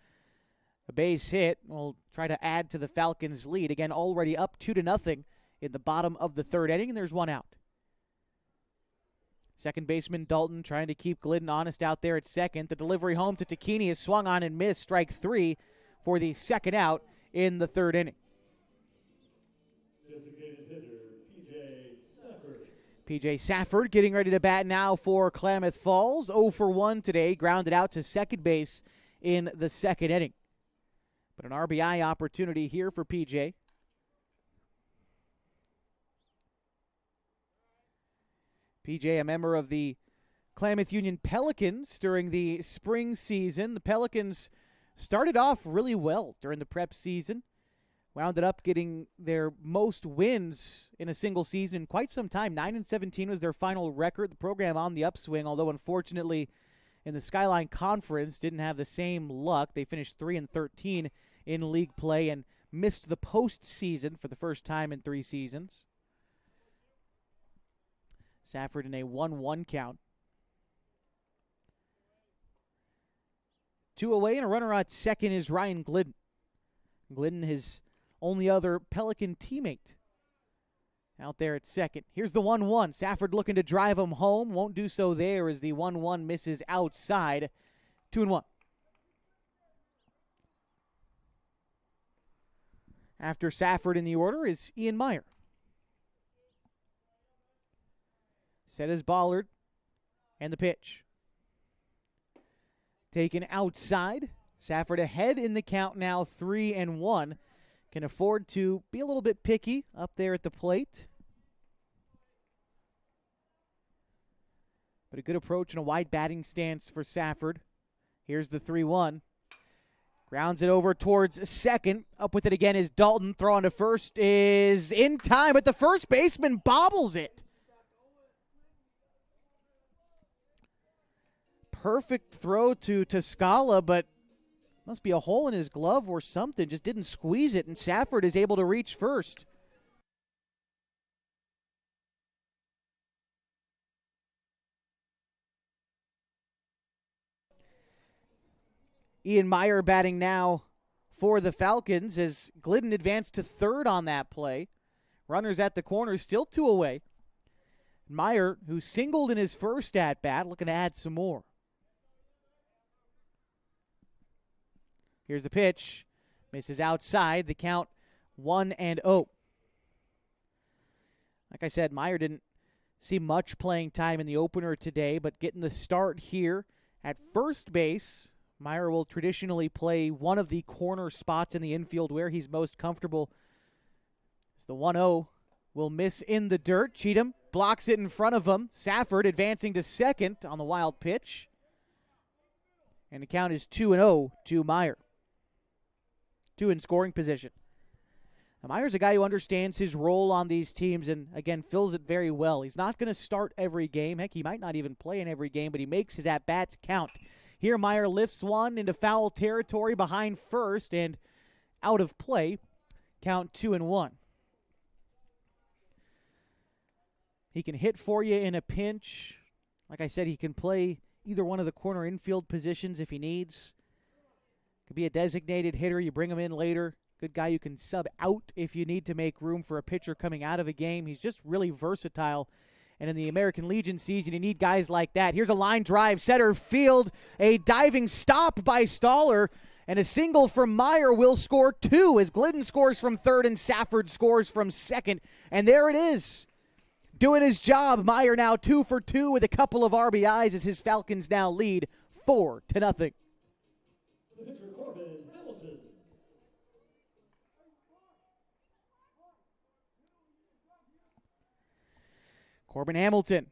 a base hit will try to add to the Falcons' lead. Again, already up 2-0 in the bottom of the third inning, and there's one out. Second baseman Dalton trying to keep Glidden honest out there at second. The delivery home to Takini is swung on and missed. Strike 3 for the second out in the third inning. Designated hitter, P.J. Safford. P.J. Safford getting ready to bat now for Klamath Falls. 0 for 1 today, grounded out to second base in the second inning. But an RBI opportunity here for P.J. P.J., a member of the Klamath Union Pelicans during the spring season. The Pelicans started off really well during the prep season. Wound up getting their most wins in a single season in quite some time. 9-17 was their final record. The program on the upswing, although unfortunately in the Skyline Conference didn't have the same luck. They finished 3-13 in league play and missed the postseason for the first time in 3 seasons. Safford in a 1-1 count. 2 away and a runner at second is Ryan Glidden. Glidden, his only other Pelican teammate, out there at second. Here's the 1-1. Safford looking to drive him home. Won't do so there as the 1-1 misses outside. 2-1. After Safford in the order is Ian Meyer. Set as Ballard. And the pitch. Taken outside. Safford ahead in the count now, 3-1. Can afford to be a little bit picky up there at the plate. But a good approach and a wide batting stance for Safford. Here's the 3-1. Grounds it over towards second. Up with it again is Dalton. Throw on to first is in time, but the first baseman bobbles it. Perfect throw to Scala, but must be a hole in his glove or something. Just didn't squeeze it, and Safford is able to reach first. Ian Meyer batting now for the Falcons as Glidden advanced to third on that play. Runners at the corner, still 2 away. Meyer, who singled in his first at-bat, looking to add some more. Here's the pitch. Misses outside. The count 1-0. Like I said, Meyer didn't see much playing time in the opener today, but getting the start here at first base. Meyer will traditionally play one of the corner spots in the infield where he's most comfortable. As the 1-0 will miss in the dirt. Cheatham blocks it in front of him. Safford advancing to second on the wild pitch. And the count is 2-0 to Meyer. 2 in scoring position. Now, Meyer's a guy who understands his role on these teams and, again, fills it very well. He's not going to start every game. Heck, he might not even play in every game, but he makes his at-bats count. Here, Meyer lifts one into foul territory behind first and out of play. Count 2-1. He can hit for you in a pinch. Like I said, he can play either one of the corner infield positions if he needs. Could be a designated hitter. You bring him in later. Good guy you can sub out if you need to make room for a pitcher coming out of a game. He's just really versatile. And in the American Legion season, you need guys like that. Here's a line drive, center field, a diving stop by Stoller, and a single from Meyer will score 2 as Glidden scores from third and Safford scores from second. And there it is. Doing his job. Meyer now 2 for 2 with a couple of RBIs as his Falcons now lead 4-0. Corbin Hamilton,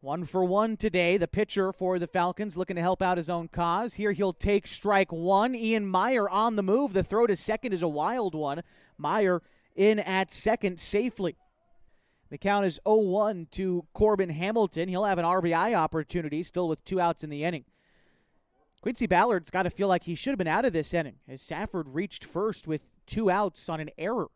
1 for 1 today. The pitcher for the Falcons looking to help out his own cause. Here he'll take strike 1. Ian Meyer on the move. The throw to second is a wild one. Meyer in at second safely. The count is 0-1 to Corbin Hamilton. He'll have an RBI opportunity still with 2 outs in the inning. Quincy Ballard's got to feel like he should have been out of this inning as Safford reached first with 2 outs on an error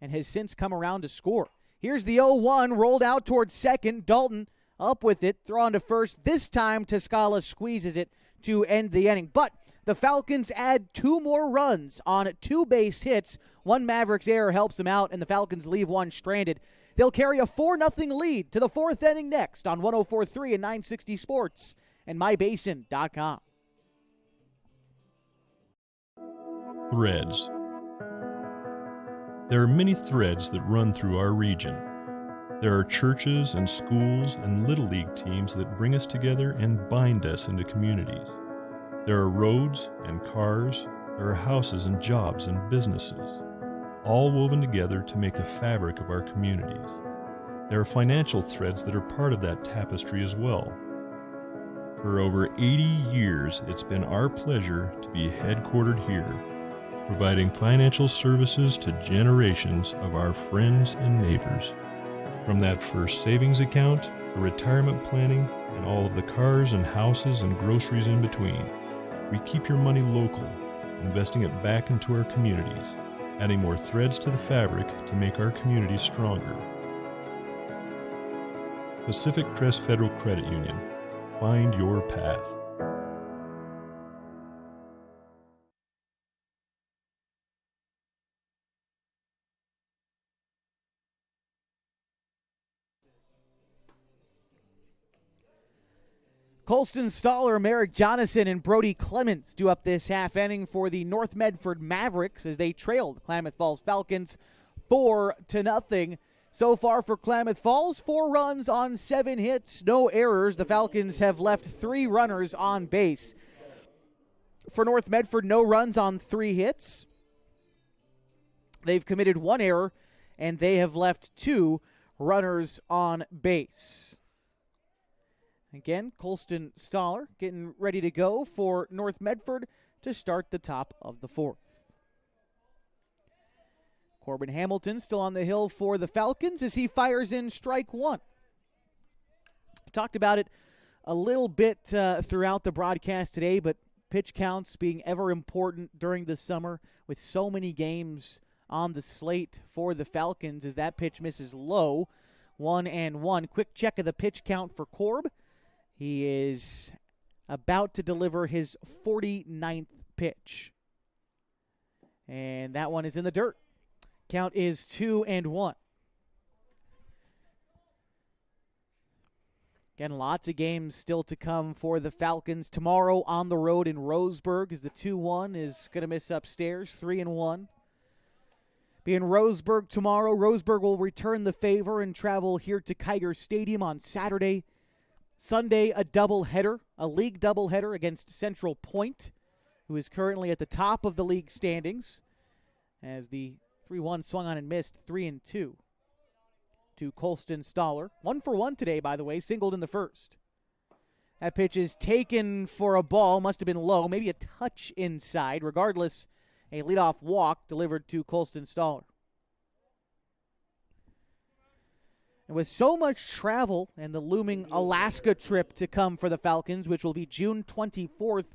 and has since come around to score. Here's the 0-1, rolled out towards second. Dalton up with it, throw on to first. This time, Toscala squeezes it to end the inning. But the Falcons add 2 more runs on 2 base hits. One Mavericks error helps them out, and the Falcons leave one stranded. They'll carry a 4-0 lead to the 4th inning next on 104.3 and 960 Sports and mybasin.com. Threads. There are many threads that run through our region. There are churches and schools and Little League teams that bring us together and bind us into communities. There are roads and cars, there are houses and jobs and businesses, all woven together to make the fabric of our communities. There are financial threads that are part of that tapestry as well. For over 80 years, it's been our pleasure to be headquartered here, providing financial services to generations of our friends and neighbors. From that first savings account, to retirement planning, and all of the cars and houses and groceries in between, we keep your money local, investing it back into our communities, adding more threads to the fabric to make our communities stronger. Pacific Crest Federal Credit Union. Find your path. Colston Stoller, Merrick Jonathan, and Brody Clemens do up this half inning for the North Medford Mavericks as they trailed Klamath Falls Falcons 4-0. So far for Klamath Falls, 4 runs on 7 hits, no errors. The Falcons have left 3 runners on base. For North Medford, no runs on 3 hits. They've committed 1 error, and they have left 2 runners on base. Again, Colston Stoller getting ready to go for North Medford to start the top of the 4th. Corbin Hamilton still on the hill for the Falcons as he fires in strike 1. Talked about it a little bit throughout the broadcast today, but pitch counts being ever important during the summer with so many games on the slate for the Falcons as that pitch misses low. 1-1. Quick check of the pitch count for Corb. He is about to deliver his 49th pitch. And that one is in the dirt. Count is 2-1. Again, lots of games still to come for the Falcons. Tomorrow on the road in Roseburg as the 2-1 is going to miss upstairs. 3-1. Be in Roseburg tomorrow. Roseburg will return the favor and travel here to Kiger Stadium on Saturday. Sunday, a doubleheader, a league doubleheader against Central Point, who is currently at the top of the league standings, as the 3-1 swung on and missed 3-2 to Colston Stoller. 1 for 1 today, by the way, singled in the first. That pitch is taken for a ball, must have been low, maybe a touch inside. Regardless, a leadoff walk delivered to Colston Stoller. And with so much travel and the looming Alaska trip to come for the Falcons, which will be June 24th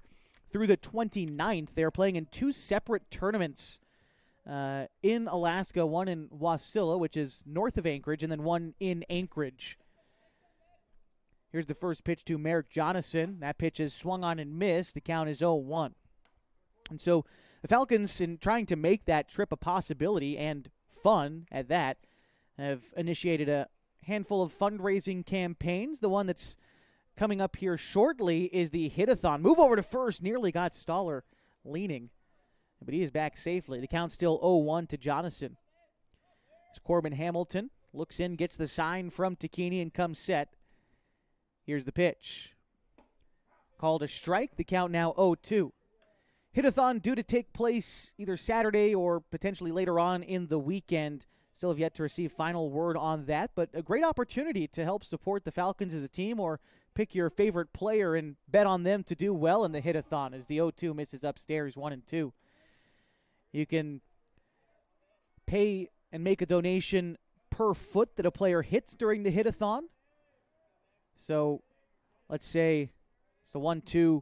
through the 29th, they're playing in 2 separate tournaments in Alaska, one in Wasilla, which is north of Anchorage, and then one in Anchorage. Here's the first pitch to Merrick Jonathan. That pitch is swung on and missed. The count is 0-1. And so the Falcons, in trying to make that trip a possibility and fun at that, have initiated a handful of fundraising campaigns. The one that's coming up here shortly is the Hit-a-thon. Move over to first. Nearly got Stoller leaning, but he is back safely. The count's still 0-1 to Jonathan. As Corbin Hamilton looks in, gets the sign from Tacchini, and comes set. Here's the pitch. Called a strike. The count now 0-2. Hit-a-thon due to take place either Saturday or potentially later on in the weekend. Still have yet to receive final word on that, but a great opportunity to help support the Falcons as a team or pick your favorite player and bet on them to do well in the Hit-a-thon as the 0-2 misses upstairs 1-2. You can pay and make a donation per foot that a player hits during the Hit-a-thon. So let's say it's a 1-2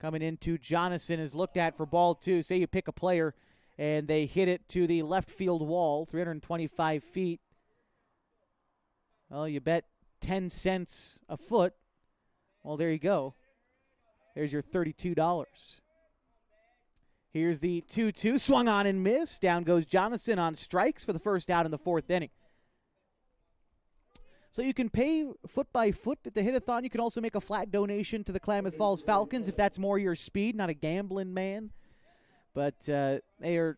Coming into Jonathan is looked at for ball 2. Say you pick a player and they hit it to the left field wall, 325 feet. Well, you bet 10 cents a foot. Well, there you go. There's your $32. Here's the 2-2. Swung on and missed. Down goes Jonathan on strikes for the first out in the 4th inning. So you can pay foot by foot at the hit-a-thon. You can also make a flat donation to the Klamath Falls Falcons if that's more your speed, not a gambling man. But they are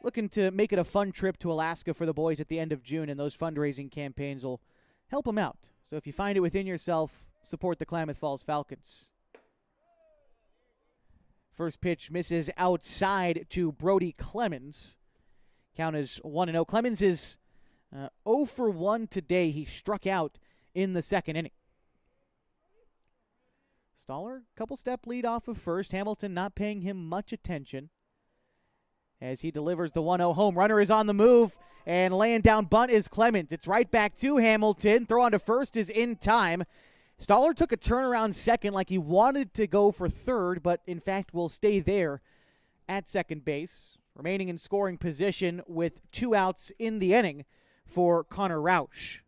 looking to make it a fun trip to Alaska for the boys at the end of June, and those fundraising campaigns will help them out. So if you find it within yourself, support the Klamath Falls Falcons. First pitch misses outside to Brody Clemens. Count is 1-0. Clemens is 0 for 1 today. He struck out in the 2nd inning. Stoller, couple step lead off of first. Hamilton not paying him much attention as he delivers the 1-0 home. Runner is on the move, and laying down bunt is Clemens. It's right back to Hamilton. Throw on to first is in time. Stoller took a turnaround second like he wanted to go for third, but in fact will stay there at second base. Remaining in scoring position with 2 outs in the inning for Connor Roush.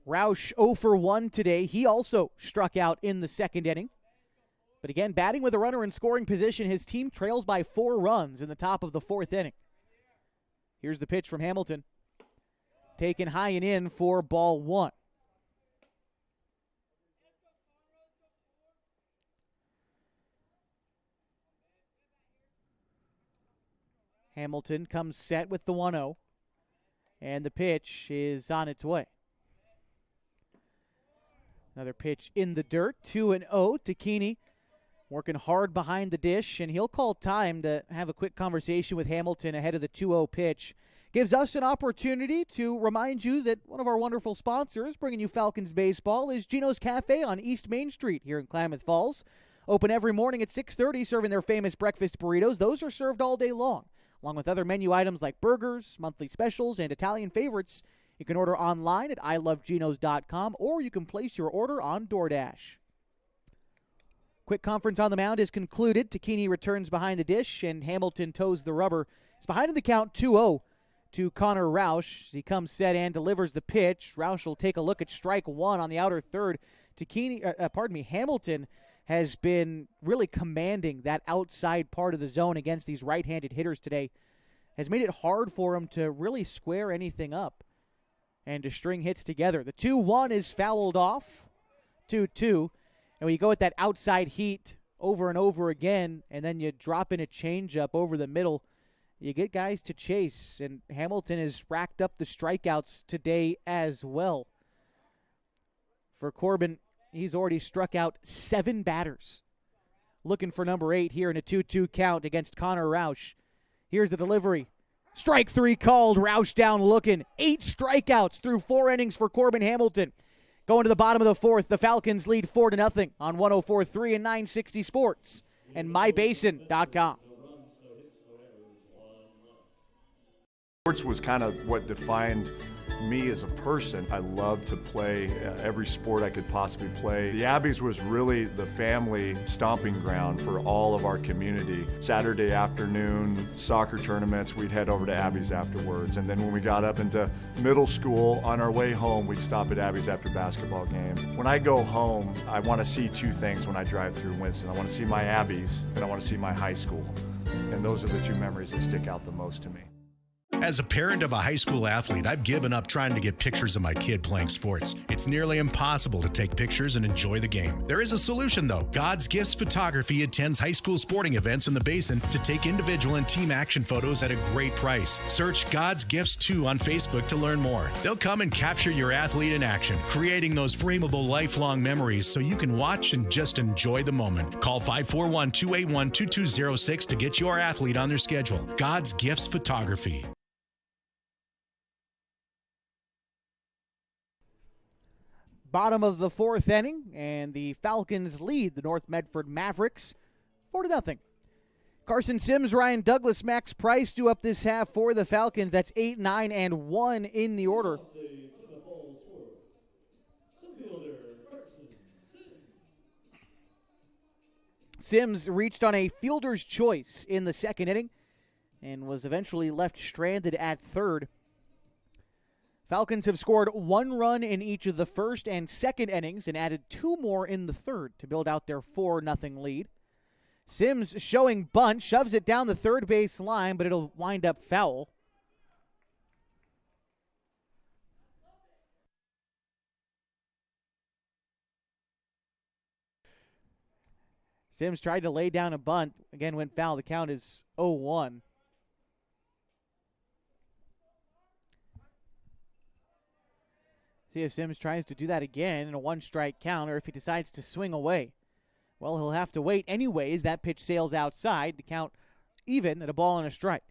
Roush 0 for 1 today. He also struck out in the 2nd inning. But again, batting with a runner in scoring position, his team trails by 4 runs in the top of the 4th inning. Here's the pitch from Hamilton. Taken high and in for ball 1. Hamilton comes set with the 1-0. And the pitch is on its way. Another pitch in the dirt, 2-0 to Keeney. Working hard behind the dish, and he'll call time to have a quick conversation with Hamilton ahead of the 2-0 pitch. Gives us an opportunity to remind you that one of our wonderful sponsors bringing you Falcons baseball is Gino's Cafe on East Main Street here in Klamath Falls. Open every morning at 6:30, serving their famous breakfast burritos. Those are served all day long, along with other menu items like burgers, monthly specials, and Italian favorites. You can order online at iloveginos.com, or you can place your order on DoorDash. Quick conference on the mound is concluded. Takini returns behind the dish, and Hamilton toes the rubber. It's behind in the count, 2-0 to Connor Roush as he comes set and delivers the pitch. Roush will take a look at strike 1 on the outer third. Hamilton has been really commanding that outside part of the zone against these right-handed hitters today. Has made it hard for him to really square anything up and to string hits together. The 2-1 is fouled off, 2-2. And when you go at that outside heat over and over again, and then you drop in a changeup over the middle, you get guys to chase. And Hamilton has racked up the strikeouts today as well. For Corbin, he's already struck out 7 batters. Looking for number 8 here in a 2-2 count against Connor Roush. Here's the delivery. Strike 3 called. Roush down looking. 8 strikeouts through 4 innings for Corbin Hamilton. Going to the bottom of the 4th, the Falcons lead 4-0 on 104.3 and 960 Sports and mybasin.com. Sports was kind of what defined me as a person. I loved to play every sport I could possibly play. The Abbeys was really the family stomping ground for all of our community. Saturday afternoon soccer tournaments, we'd head over to Abbeys afterwards. And then when we got up into middle school, on our way home, we'd stop at Abbeys after basketball games. When I go home, I want to see 2 things when I drive through Winston. I want to see my Abbeys, and I want to see my high school. And those are the 2 memories that stick out the most to me. As a parent of a high school athlete, I've given up trying to get pictures of my kid playing sports. It's nearly impossible to take pictures and enjoy the game. There is a solution, though. God's Gifts Photography attends high school sporting events in the Basin to take individual and team action photos at a great price. Search God's Gifts 2 on Facebook to learn more. They'll come and capture your athlete in action, creating those frameable lifelong memories so you can watch and just enjoy the moment. Call 541-281-2206 to get your athlete on their schedule. God's Gifts Photography. Bottom of the 4th inning, and the Falcons lead the North Medford Mavericks 4-0. Carson Sims, Ryan Douglas, Max Price due up this half for the Falcons. That's 8, 9, and 1 in the order. Sims reached on a fielder's choice in the second inning and was eventually left stranded at third. Falcons have scored 1 run in each of the first and second innings and added 2 more in the third to build out their 4-0 lead. Sims showing bunt, shoves it down the third base line, but it'll wind up foul. Sims tried to lay down a bunt. Again, went foul. The count is 0-1. See if Sims tries to do that again in a 1-strike count, or if he decides to swing away. Well, he'll have to wait anyways. That pitch sails outside. The count even at a ball and a strike.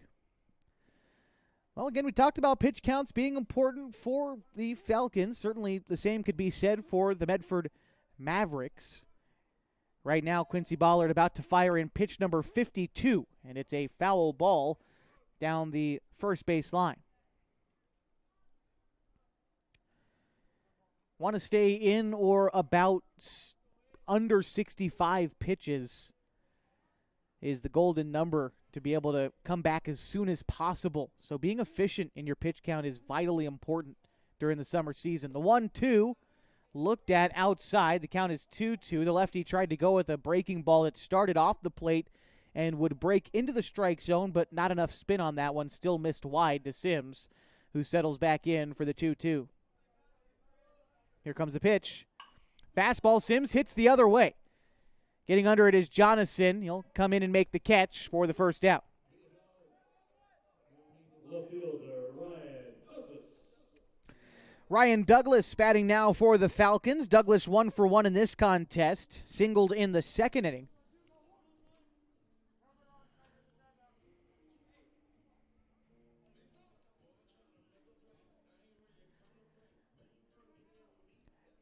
Well, again, we talked about pitch counts being important for the Falcons. Certainly the same could be said for the Medford Mavericks. Right now, Quincy Ballard about to fire in pitch number 52, and it's a foul ball down the first base line. Want to stay in or about under 65 pitches is the golden number to be able to come back as soon as possible. So being efficient in your pitch count is vitally important during the summer season. The 1-2 looked at outside. The count is 2-2. The lefty tried to go with a breaking ball that started off the plate and would break into the strike zone, but not enough spin on that one. Still missed wide to Sims, who settles back in for the 2-2. Here comes the pitch. Fastball. Sims hits the other way. Getting under it is Jonathan. He'll come in and make the catch for the first out. Ryan Douglas batting now for the Falcons. Douglas 1 for 1 in this contest. Singled in the second inning.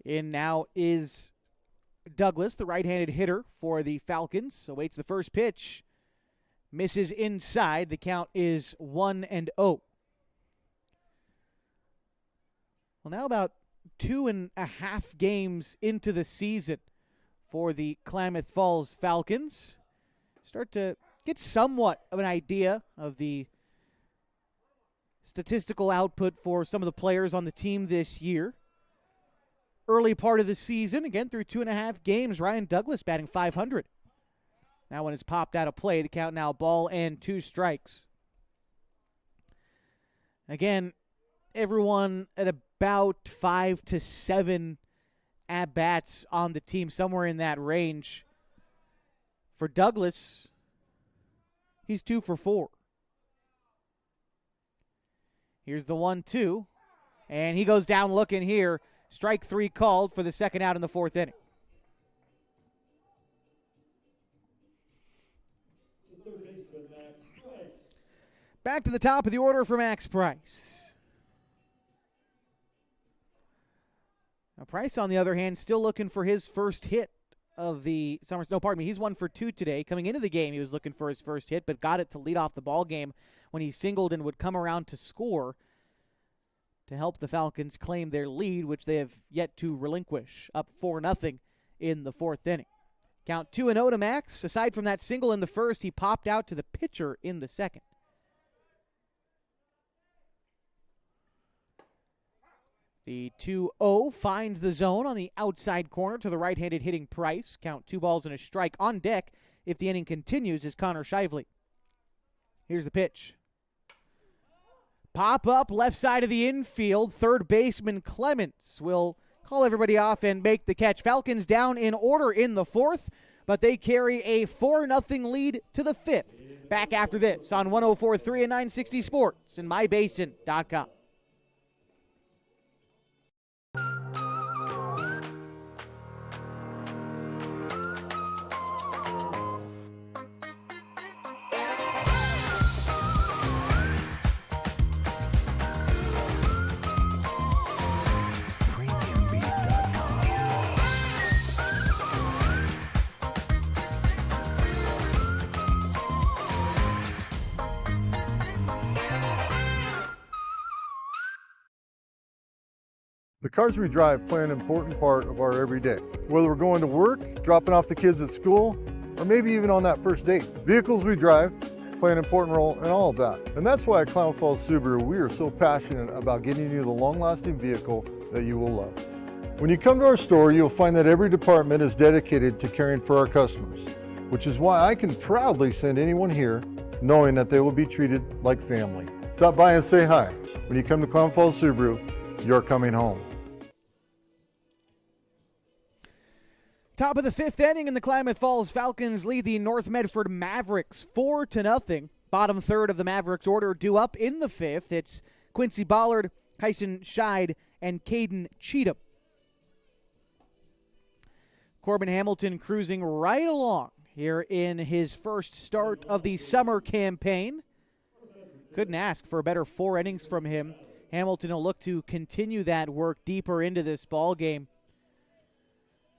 In now is Douglas, the right-handed hitter for the Falcons. Awaits the first pitch. Misses inside. The count is 1-0. Well, now about 2.5 games into the season for the Klamath Falls Falcons. Start to get somewhat of an idea of the statistical output for some of the players on the team this year. Early part of the season, again through 2.5 games, Ryan Douglas batting .500. Now when it's popped out of play, the count now ball and 2 strikes. Again, everyone at about 5 to 7 at-bats on the team, somewhere in that range. For Douglas, he's 2 for 4. Here's the 1-2, and he goes down looking here. Strike 3 called for the second out in the 4th inning. Back to the top of the order for Max Price. Now Price, on the other hand, still looking for his first hit of the summer. No, pardon me. He's 1 for 2 today. Coming into the game, he was looking for his first hit, but got it to lead off the ball game when he singled and would come around to score to help the Falcons claim their lead, which they have yet to relinquish, up 4-0 in the 4th inning. Count 2-0 to Max. Aside from that single in the first, he popped out to the pitcher in the second. The 2-0 finds the zone on the outside corner to the right-handed hitting Price. Count 2 balls and a strike. On deck, if the inning continues, is Connor Shively. Here's the pitch. Pop up left side of the infield. Third baseman Clements will call everybody off and make the catch. Falcons down in order in the 4th, but they carry a 4-0 lead to the 5th. Back after this on 104.3 and 960 Sports and MyBasin.com. The cars we drive play an important part of our everyday. Whether we're going to work, dropping off the kids at school, or maybe even on that first date. Vehicles we drive play an important role in all of that. And that's why at Klamath Falls Subaru, we are so passionate about getting you the long-lasting vehicle that you will love. When you come to our store, you'll find that every department is dedicated to caring for our customers, which is why I can proudly send anyone here knowing that they will be treated like family. Stop by and say hi. When you come to Klamath Falls Subaru, you're coming home. Top of the fifth inning, and the Klamath Falls Falcons lead the North Medford Mavericks 4-0. Bottom third of the Mavericks order due up in the fifth. It's Quincy Ballard, Kyson Scheid, and Caden Cheatham. Corbin Hamilton cruising right along here in his first start of the summer campaign. Couldn't ask for a better 4 innings from him. Hamilton will look to continue that work deeper into this ball game.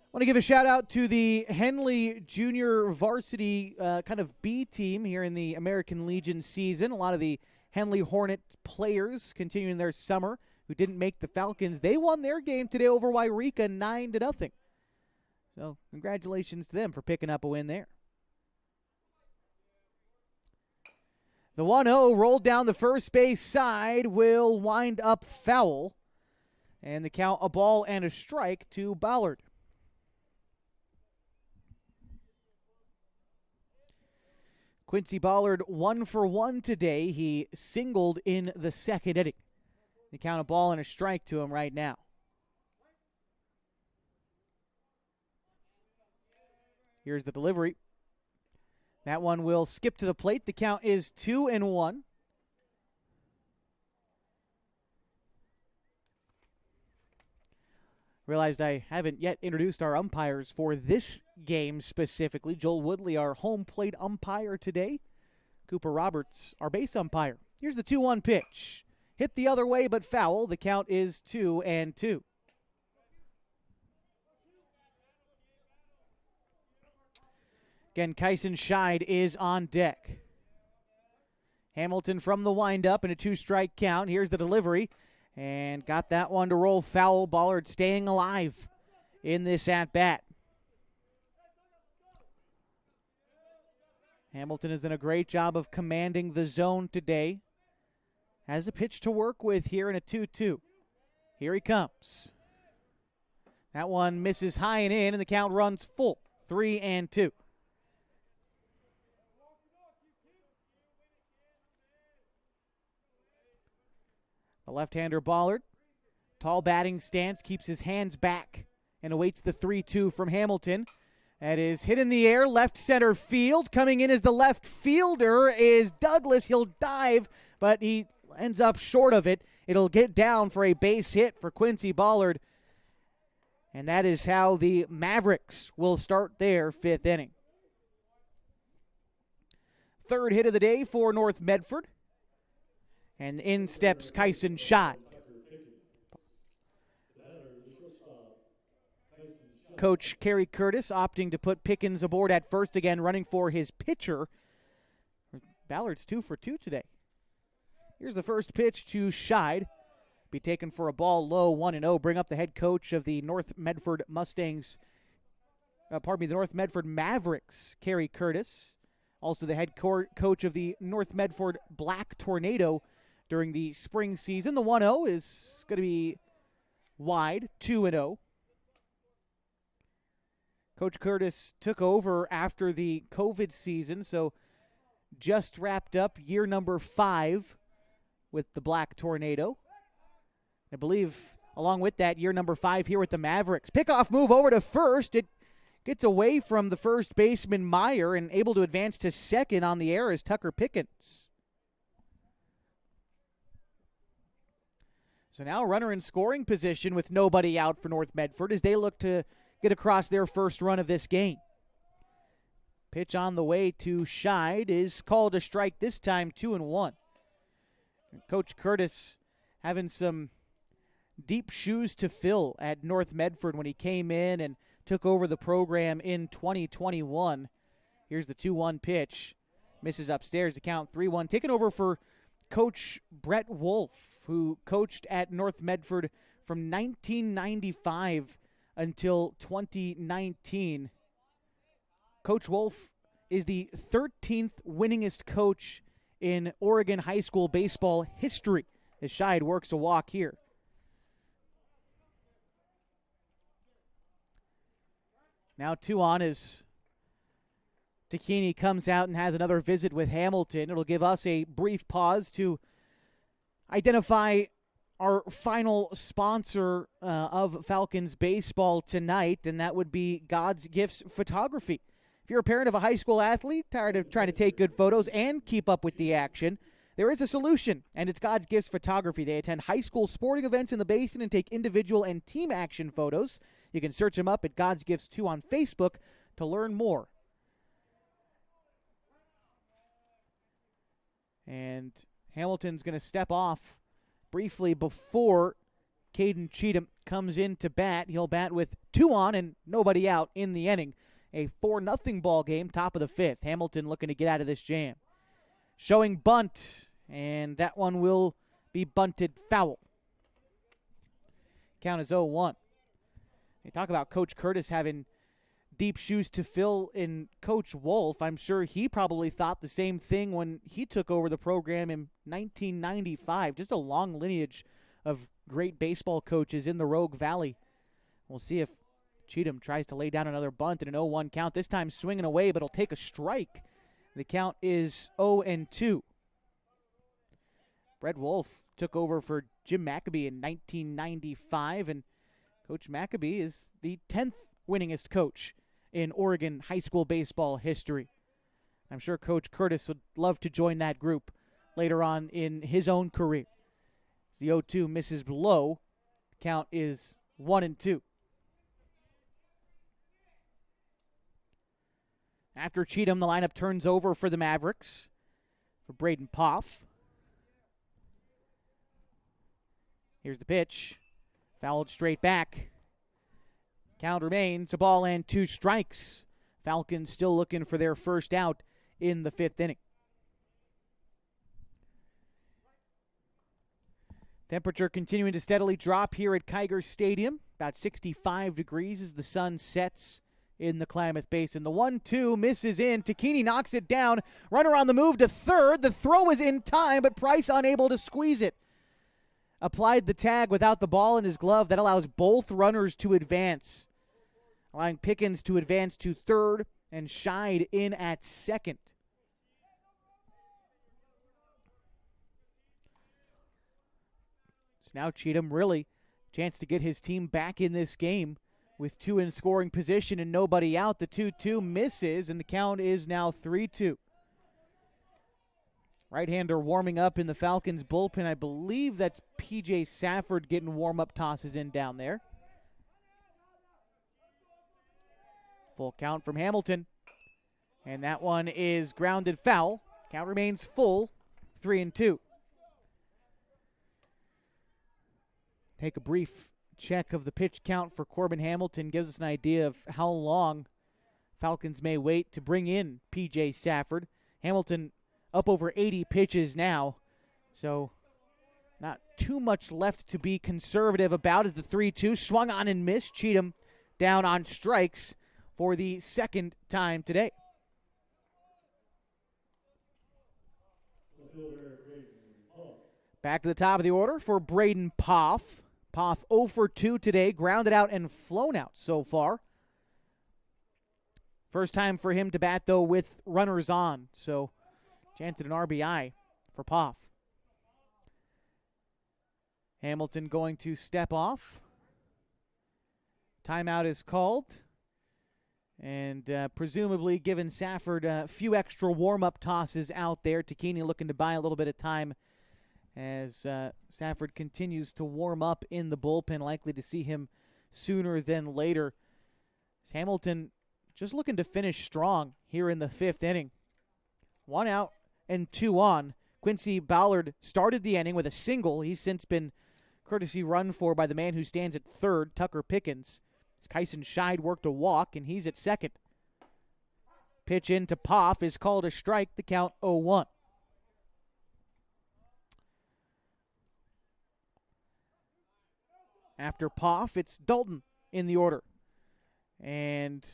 I want to give a shout-out to the Henley Junior Varsity kind of B team here in the American Legion season. A lot of the Henley Hornet players continuing their summer who didn't make the Falcons. They won their game today over Wairika 9-0. So congratulations to them for picking up a win there. The 1-0 rolled down the first base side will wind up foul. And the count, a ball and a strike to Ballard. Quincy Ballard 1 for 1 today. He singled in the second inning. The count, a ball and a strike to him right now. Here's the delivery. That one will skip to the plate. The count is 2-1. Realized I haven't yet introduced our umpires for this game specifically. Joel Woodley, our home plate umpire today. Cooper Roberts, our base umpire. Here's the 2-1 pitch. Hit the other way, but foul. The count is 2-2. Again, Kyson Scheid is on deck. Hamilton from the windup in a 2-strike count. Here's the delivery. And got that one to roll foul. Ballard staying alive in this at-bat. Hamilton has done a great job of commanding the zone today. Has a pitch to work with here in a 2-2. Here he comes. That one misses high and in, and the count runs full. 3-2. The left-hander Ballard, tall batting stance, keeps his hands back and awaits the 3-2 from Hamilton. That is hit in the air, left center field. Coming in as the left fielder is Douglas. He'll dive, but he ends up short of it. It'll get down for a base hit for Quincy Ballard. And that is how the Mavericks will start their fifth inning. Third hit of the day for North Medford. And in steps Kyson Scheid. Coach Kerry Curtis opting to put Pickens aboard at first again, running for his pitcher. Ballard's 2 for 2 today. Here's the first pitch to Scheid. Be taken for a ball low, 1-0. Bring up the head coach of the North Medford Mustangs. The North Medford Mavericks, Kerry Curtis. Also the head coach of the North Medford Black Tornado during the spring season. The 1-0 is going to be wide, 2-0. Coach Curtis took over after the COVID season, so just wrapped up year number 5 with the Black Tornado. I believe along with that, year number 5 here with the Mavericks. Pickoff move over to first. It gets away from the first baseman Meyer and able to advance to second on the air is Tucker Pickens. So now runner in scoring position with nobody out for North Medford as they look to get across their first run of this game. Pitch on the way to Scheid is called a strike this time, 2-1. Coach Curtis having some deep shoes to fill at North Medford when he came in and took over the program in 2021. Here's the 2-1 pitch. Misses upstairs to count 3-1. Taking over for Coach Brett Wolf, who coached at North Medford from 1995 until 2019. Coach Wolf is the 13th winningest coach in Oregon high school baseball history as Scheid works a walk here. Now 2 on as Takini comes out and has another visit with Hamilton. It'll give us a brief pause to identify our final sponsor of Falcons baseball tonight, and that would be God's Gifts Photography. If you're a parent of a high school athlete, tired of trying to take good photos and keep up with the action, there is a solution, and it's God's Gifts Photography. They attend high school sporting events in the Basin and take individual and team action photos. You can search them up at God's Gifts 2 on Facebook to learn more. And Hamilton's going to step off briefly before Caden Cheatham comes in to bat. He'll bat with 2 on and nobody out in the inning. A 4-0 ball game, top of the 5th. Hamilton looking to get out of this jam. Showing bunt, and that one will be bunted foul. Count is 0-1. They talk about Coach Curtis having deep shoes to fill in Coach Wolf. I'm sure he probably thought the same thing when he took over the program in 1995. Just a long lineage of great baseball coaches in the Rogue Valley. We'll see if Cheatham tries to lay down another bunt in an 0-1 count. This time swinging away, but he'll take a strike. The count is 0-2. Brett Wolf took over for Jim Maccabee in 1995, and Coach Maccabee is the 10th winningest coach in Oregon high school baseball history. I'm sure Coach Curtis would love to join that group later on in his own career. As the 0-2 misses below, count is 1-2. After Cheatham, the lineup turns over for the Mavericks for Braden Poff. Here's the pitch. Fouled straight back. Count remains a ball and 2 strikes. Falcons still looking for their first out in the 5th inning. Temperature continuing to steadily drop here at Kiger Stadium. About 65 degrees as the sun sets in the Klamath Basin. The 1-2 misses in. Takini knocks it down. Runner on the move to third. The throw is in time, but Price unable to squeeze it. Applied the tag without the ball in his glove. That allows both runners to advance, allowing Pickens to advance to third and Scheid in at second. So now Cheatham really chance to get his team back in this game with 2 in scoring position and nobody out. The 2-2 misses, and the count is now 3-2. Right-hander warming up in the Falcons bullpen. I believe that's P.J. Safford getting warm-up tosses in down there. Full count from Hamilton. And that one is grounded foul. Count remains full, 3-2. Take a brief check of the pitch count for Corbin Hamilton. Gives us an idea of how long Falcons may wait to bring in P.J. Safford. Hamilton up over 80 pitches now, so not too much left to be conservative about as the 3-2 swung on and missed. Cheatham down on strikes for the second time today. Back to the top of the order for Braden Poff. Poff 0 for 2 today, grounded out and flown out so far. First time for him to bat, though, with runners on, so chance at an RBI for Poff. Hamilton going to step off. Timeout is called. And presumably giving Safford a few extra warm-up tosses out there. Takini looking to buy a little bit of time as Safford continues to warm up in the bullpen. Likely to see him sooner than later. As Hamilton just looking to finish strong here in the 5th inning. 1 out and 2 on. Quincy Ballard started the inning with a single. He's since been courtesy run for by the man who stands at third, Tucker Pickens. As Kyson Scheid worked a walk, and he's at second. Pitch into Poff is called a strike. The count 0-1. After Poff, it's Dalton in the order. And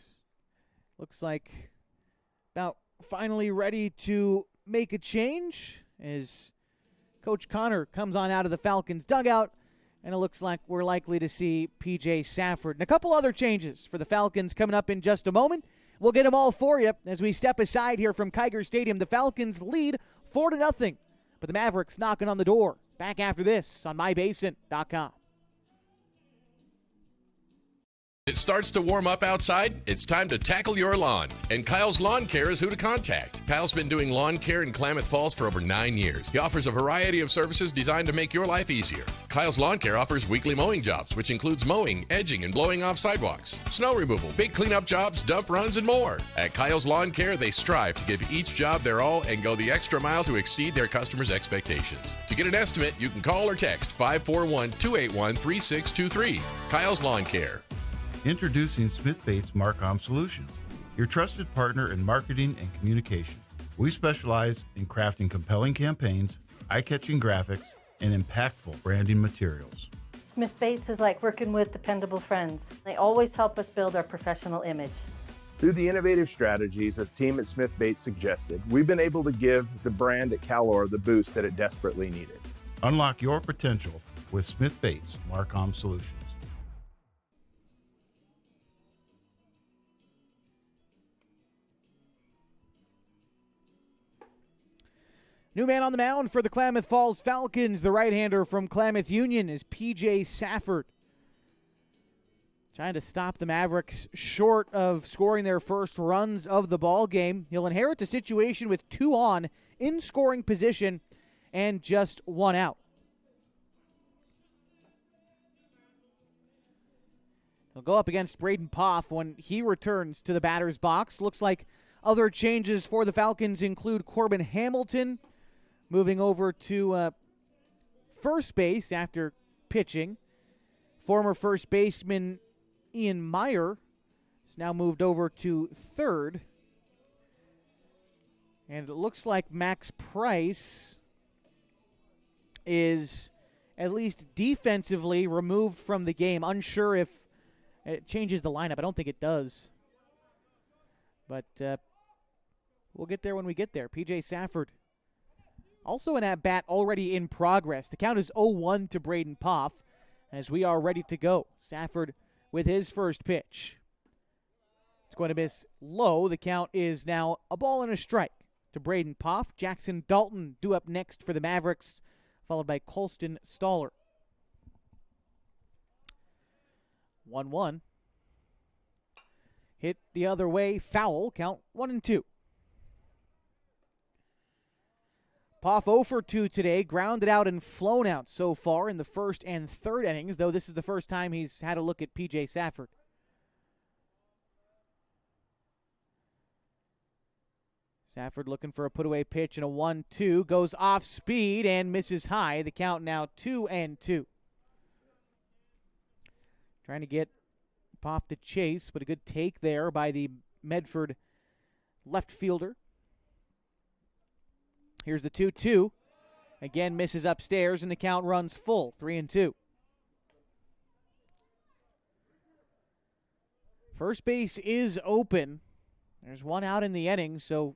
looks like about finally ready to make a change as Coach Connor comes on out of the Falcons dugout, and it looks like we're likely to see P.J. Safford. And a couple other changes for the Falcons coming up in just a moment. We'll get them all for you as we step aside here from Kiger Stadium. The Falcons lead 4-0, but the Mavericks knocking on the door. Back after this on mybasin.com. It starts to warm up outside. It's time to tackle your lawn. And Kyle's Lawn Care is who to contact. Kyle's been doing lawn care in Klamath Falls for over 9 years. He offers a variety of services designed to make your life easier. Kyle's Lawn Care offers weekly mowing jobs, which includes mowing, edging, and blowing off sidewalks, snow removal, big cleanup jobs, dump runs, and more. At Kyle's Lawn Care, they strive to give each job their all and go the extra mile to exceed their customers' expectations. To get an estimate, you can call or text 541-281-3623. Kyle's Lawn Care. Introducing Smith Bates Marcom Solutions, your trusted partner in marketing and communication. We specialize in crafting compelling campaigns, eye-catching graphics, and impactful branding materials. Smith Bates is like working with dependable friends. They always help us build our professional image. Through the innovative strategies that the team at Smith Bates suggested, we've been able to give the brand at Calor the boost that it desperately needed. Unlock your potential with Smith Bates Marcom Solutions. New man on the mound for the Klamath Falls Falcons. The right-hander from Klamath Union is P.J. Safford. Trying to stop the Mavericks short of scoring their first runs of the ball game. He'll inherit a situation with 2 on in scoring position and just 1 out. He'll go up against Braden Poff when he returns to the batter's box. Looks like other changes for the Falcons include Corbin Hamilton moving over to first base after pitching. Former first baseman Ian Meyer has now moved over to third. And it looks like Max Price is at least defensively removed from the game. Unsure if it changes the lineup. I don't think it does. But we'll get there when we get there. P.J. Safford also an at-bat already in progress. The count is 0-1 to Braden Poff as we are ready to go. Safford with his first pitch. It's going to miss low. The count is now a ball and a strike to Braden Poff. Jackson Dalton due up next for the Mavericks, followed by Colston Stoller. 1-1. Hit the other way, foul, count 1-2. Poff 0 for 2 today, grounded out and flown out so far in the first and third innings, though this is the first time he's had a look at P.J. Safford. Safford looking for a put-away pitch and a 1-2, goes off speed and misses high. The count now 2-2. Trying to get Poff to chase, but a good take there by the Medford left fielder. Here's the 2-2. Again, misses upstairs, and the count runs full, 3-2. First base is open. There's 1 out in the inning, so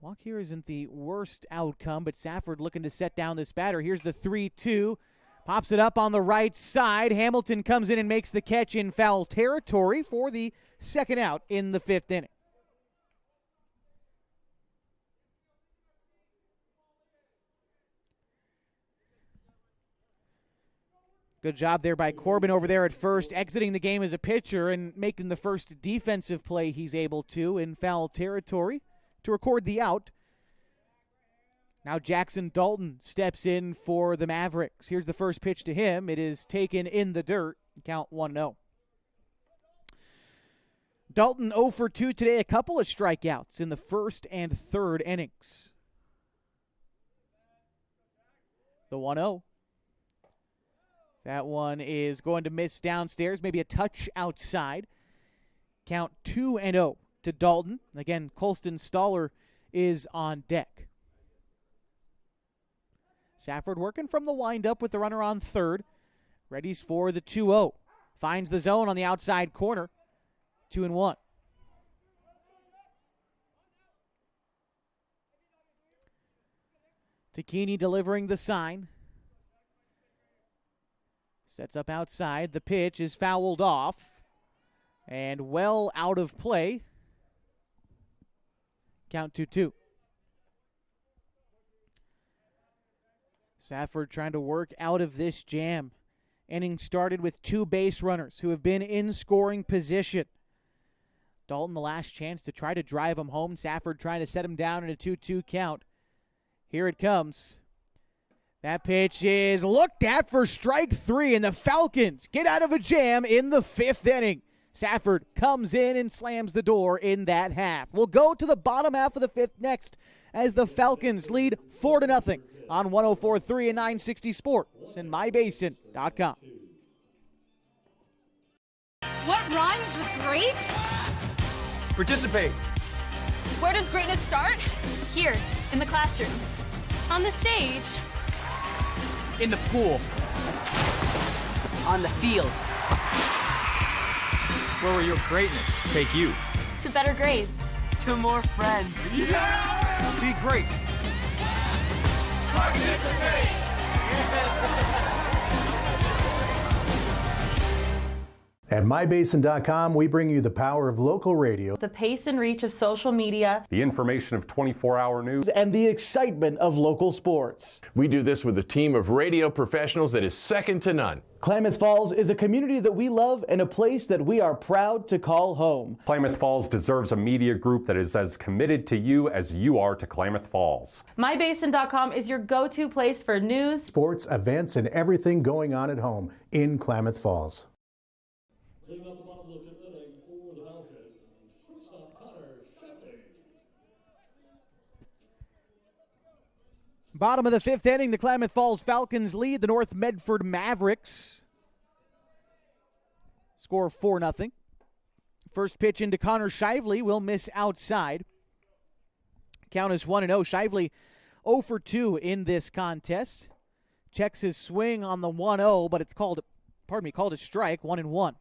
walk here isn't the worst outcome, but Safford looking to set down this batter. Here's the 3-2. Pops it up on the right side. Hamilton comes in and makes the catch in foul territory for the second out in the 5th inning. Good job there by Corbin over there at first, exiting the game as a pitcher and making the first defensive play he's able to in foul territory to record the out. Now Jackson Dalton steps in for the Mavericks. Here's the first pitch to him. It is taken in the dirt. Count 1-0. Dalton 0 for 2 today, a couple of strikeouts in the first and third innings. The 1-0. That one is going to miss downstairs, maybe a touch outside. Count 2-0 to Dalton. Again, Colston Stoller is on deck. Safford working from the windup with the runner on third. Readies for the 2-0. Finds the zone on the outside corner. 2-1. Takini delivering the sign. Sets up outside. The pitch is fouled off and well out of play. Count 2-2. Safford trying to work out of this jam. Inning started with 2 base runners who have been in scoring position. Dalton the last chance to try to drive him home. Safford trying to set him down in a 2-2 count. Here it comes. That pitch is looked at for strike 3, and the Falcons get out of a jam in the 5th inning. Safford comes in and slams the door in that half. We'll go to the bottom half of the 5th next as the Falcons lead 4-0 on 104.3 and 960 Sports and mybasin.com. What rhymes with great? Participate. Where does greatness start? Here, in the classroom. On the stage. In the pool. On the field. Where will your greatness take you? To better grades. To more friends. Yeah! Be great. Participate! At mybasin.com, we bring you the power of local radio, The pace and reach of social media, The information of 24-hour news, and the excitement of local sports. We do this with a team of radio professionals that is second to none. Klamath Falls is a community that we love and a place that we are proud to call home. Klamath Falls deserves a media group that is as committed to you as you are to Klamath Falls. mybasin.com is your go-to place for news, sports, events, and everything going on at home in Klamath Falls. Bottom of the 5th inning, the Klamath Falls Falcons lead the North Medford Mavericks. Score 4-0. First pitch into Connor Shively will miss outside. Count is 1-0. Shively 0 for 2 in this contest. Checks his swing on the 1-0, but it's called a strike, 1-1.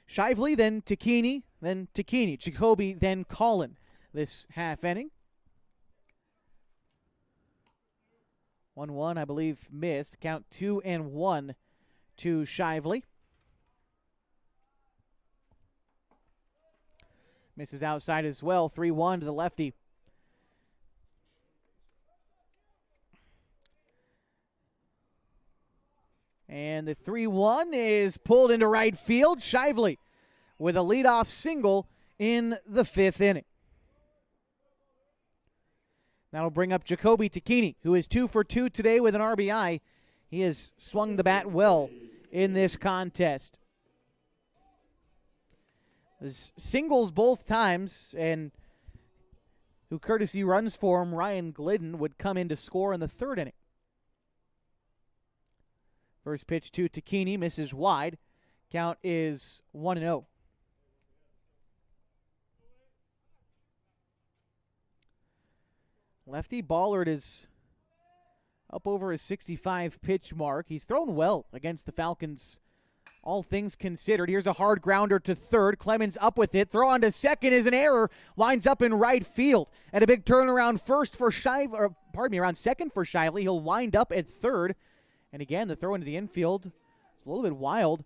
Shively, then Takini. Jacoby, then Collin this half inning. 1-1, I believe, missed. Count 2-1 to Shively. Misses outside as well. 3-1 to the lefty. And the 3-1 is pulled into right field. Shively with a leadoff single in the 5th inning. That'll bring up Jacoby Takini, who is 2 for 2 today with an RBI. He has swung the bat well in this contest. Singles both times, and who courtesy runs for him, Ryan Glidden, would come in to score in the 3rd inning. First pitch to Takini, misses wide. Count is 1-0. Lefty Ballard is up over his 65 pitch mark. He's thrown well against the Falcons, all things considered. Here's a hard grounder to third. Clemens up with it. Throw on to second is an error. Winds up in right field. And a big turnaround around second for Shively. He'll wind up at third. And again, the throw into the infield is a little bit wild.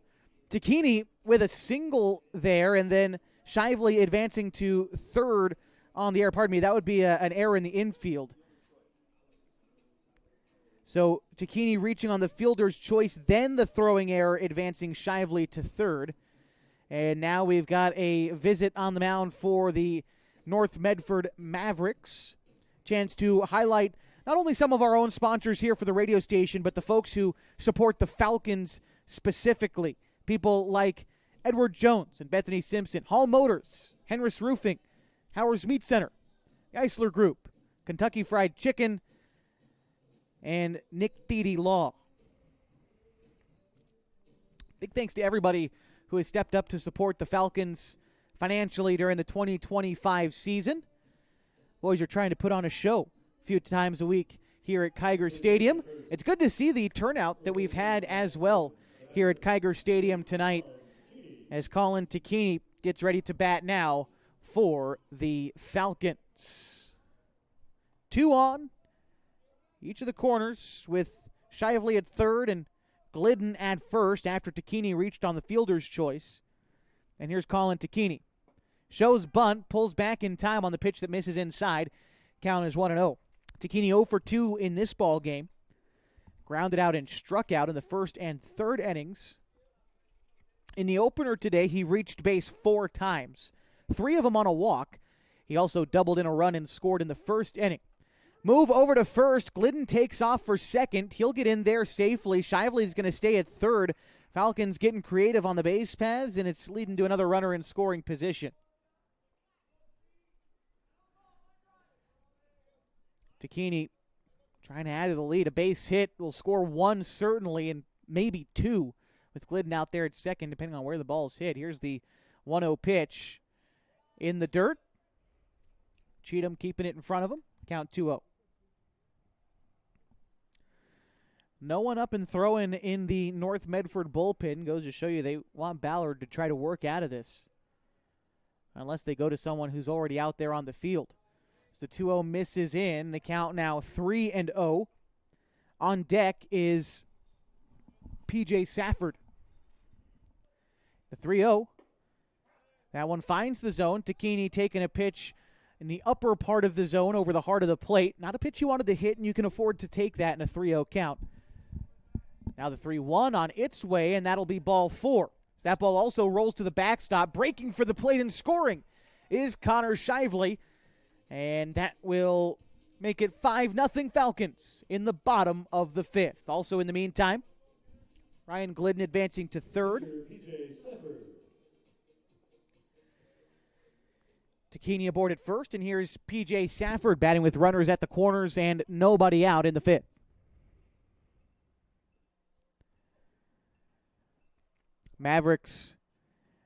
Takini with a single there, and then Shively advancing to third on the air. That would be an error in the infield. So Takini reaching on the fielder's choice, then the throwing error advancing Shively to third. And now we've got a visit on the mound for the North Medford Mavericks. Chance to highlight not only some of our own sponsors here for the radio station, but the folks who support the Falcons specifically. People like Edward Jones and Bethany Simpson, Hall Motors, Henris Roofing, Howard's Meat Center, Geisler Group, Kentucky Fried Chicken, and Nick Thiede Law. Big thanks to everybody who has stepped up to support the Falcons financially during the 2025 season. Boys are trying to put on a show a few times a week here at Kiger Stadium. It's good to see the turnout that we've had as well here at Kiger Stadium tonight as Colin Takini gets ready to bat now for the Falcons. 2 on each of the corners with Shively at third and Glidden at first after Takini reached on the fielder's choice. And here's Colin Takini. Shows bunt, pulls back in time on the pitch that misses inside. Count is 1-0. Takini 0 for 2 in this ball game. Grounded out and struck out in the first and third innings. In the opener today, he reached base 4 times, 3 of them on a walk. He also doubled in a run and scored in the first inning. Move over to first. Glidden takes off for second. He'll get in there safely. Shively's going to stay at third. Falcons getting creative on the base paths, and it's leading to another runner in scoring position. Takini trying to add to the lead. A base hit will score 1 certainly, and maybe 2 with Glidden out there at second, depending on where the ball's hit. Here's the 1-0 pitch in the dirt. Cheatham keeping it in front of him. Count 2-0. No one up and throwing in the North Medford bullpen. Goes to show you they want Ballard to try to work out of this, unless they go to someone who's already out there on the field. As the 2-0 misses in, the count now 3-0. On deck is P.J. Safford. The 3-0. That one finds the zone. Takini taking a pitch in the upper part of the zone over the heart of the plate. Not a pitch you wanted to hit, and you can afford to take that in a 3-0 count. Now the 3-1 on its way, and that'll be ball 4. So that ball also rolls to the backstop. Breaking for the plate and scoring is Connor Shively. And that will make it 5-0 Falcons in the bottom of the 5th. Also in the meantime, Ryan Glidden advancing to third. Takini aboard at first, and here's P.J. Safford batting with runners at the corners and nobody out in the 5th. Mavericks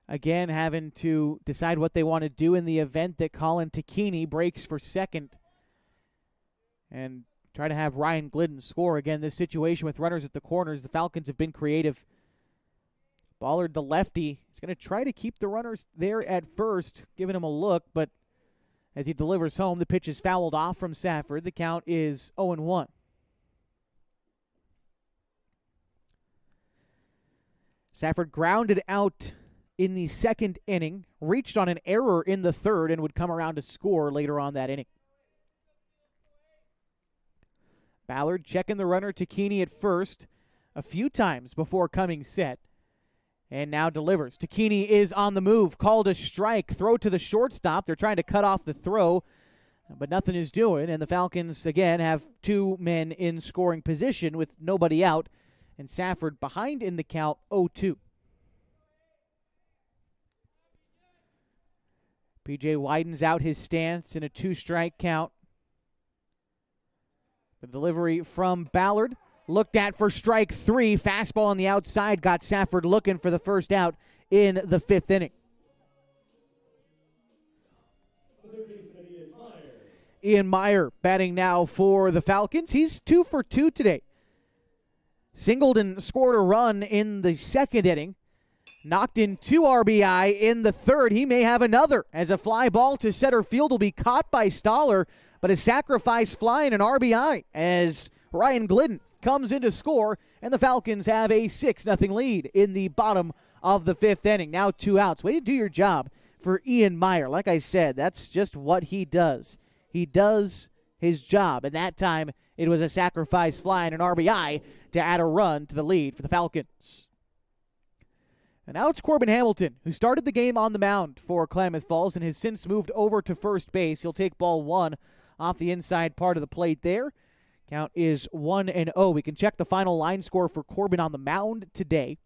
again having to decide what they want to do in the event that Colin Takini breaks for second and try to have Ryan Glidden score. Again, this situation with runners at the corners, the Falcons have been creative. Ballard, the lefty, is going to try to keep the runners there at first, giving him a look, but as he delivers home, the pitch is fouled off from Safford. The count is 0-1. Safford grounded out in the second inning, reached on an error in the third, and would come around to score later on that inning. Ballard checking the runner Takini at first a few times before coming set, and now delivers. Takini is on the move, called a strike, throw to the shortstop. They're trying to cut off the throw, but nothing is doing, and the Falcons again have 2 men in scoring position with nobody out, and Safford behind in the count 0-2. PJ widens out his stance in a 2-strike count. The delivery from Ballard, looked at for strike 3. Fastball on the outside got Safford looking for the first out in the 5th inning. Ian Meyer batting now for the Falcons. He's 2 for 2 today. Singled and scored a run in the second inning. Knocked in 2 RBI in the third. He may have another, as a fly ball to center field will be caught by Stoller, but a sacrifice fly and an RBI as Ryan Glidden comes in to score, and the Falcons have a 6-0 lead in the bottom of the 5th inning. Now 2 outs. Way to do your job for Ian Meyer. Like I said, that's just what he does. He does his job, and that time it was a sacrifice fly and an RBI to add a run to the lead for the Falcons. And now it's Corbin Hamilton, who started the game on the mound for Klamath Falls and has since moved over to first base. He'll take ball 1 off the inside part of the plate there. Count is 1-0. We can check the final line score for Corbin on the mound today.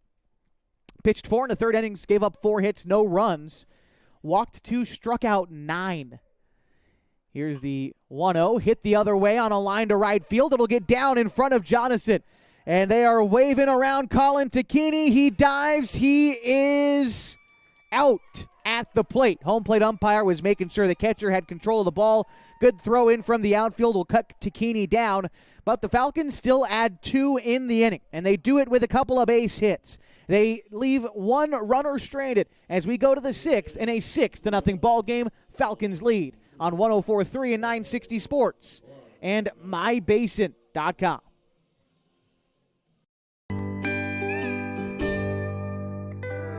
Pitched 4 in the third innings, gave up 4 hits, no runs. Walked 2, struck out 9. Here's the 1-0. Hit the other way on a line to right field. It'll get down in front of Jonathan. And they are waving around Colin Takini. He dives. He is out at the plate. Home plate umpire was making sure the catcher had control of the ball. Good throw in from the outfield will cut Takini down. But the Falcons still add 2 in the inning, and they do it with a couple of base hits. They leave 1 runner stranded as we go to the 6th in a 6-0 ball game. Falcons lead on 104.3 and 960 Sports. and mybasin.com.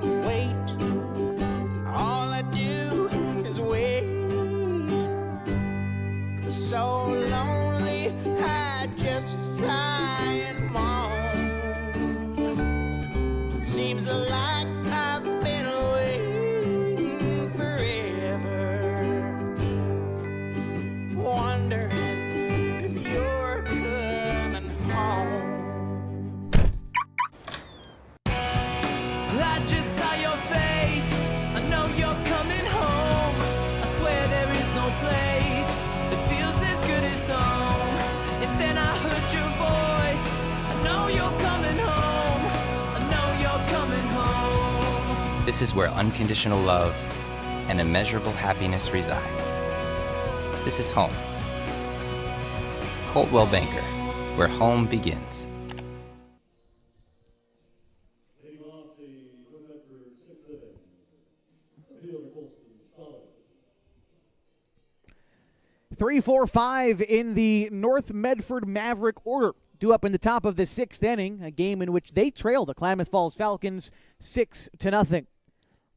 Wait, all I do is wait. So lonely, I just sigh and moan. Seems like I've been waiting forever, wondering if you're coming home. I just saw your face, I know you're coming home. I swear there is no place that feels as good as home. And then I heard your voice, I know you're coming home. I know you're coming home. This is where unconditional love and immeasurable happiness reside. This is home. Coltwell Banker, where home begins. 3-4-5 in the North Medford Maverick order. Due up in the top of the 6th inning, a game in which they trailed the Klamath Falls Falcons 6-0.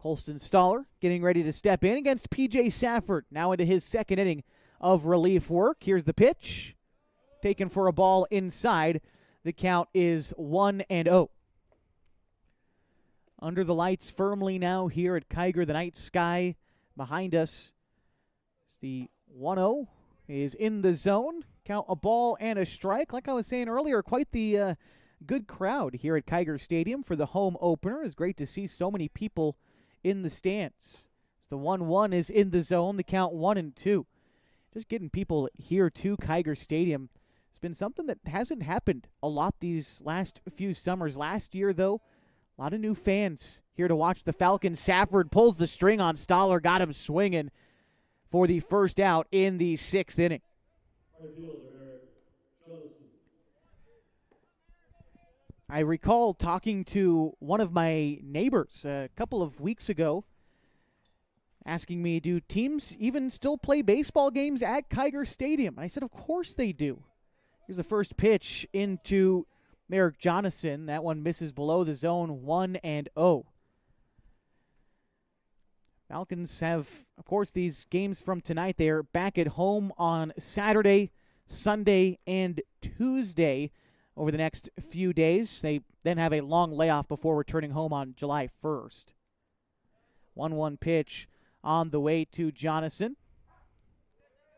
Colston Stoller getting ready to step in against P.J. Safford, now into his 2nd inning of relief work. Here's the pitch, taken for a ball inside. The count is 1-0. Under the lights firmly now here at Kiger, the night sky behind us. The 1-0 is in the zone. Count a ball and a strike. Like I was saying earlier, quite the good crowd here at Kiger Stadium for the home opener. It's great to see so many people in the stands. The 1-1 is in the zone. The count 1-2. Just getting people here to Kiger Stadium. It's been something that hasn't happened a lot these last few summers. Last year, though, a lot of new fans here to watch the Falcons. Safford pulls the string on Stoller, got him swinging for the first out in the 6th inning. I recall talking to one of my neighbors a couple of weeks ago, asking me, do teams even still play baseball games at Kiger Stadium? And I said, of course they do. Here's the first pitch into Merrick Jonathan. That one misses below the zone, 1-0. Falcons have, of course, these games from tonight. They are back at home on Saturday, Sunday, and Tuesday over the next few days. They then have a long layoff before returning home on July 1st. 1-1 pitch on the way to Jonathan.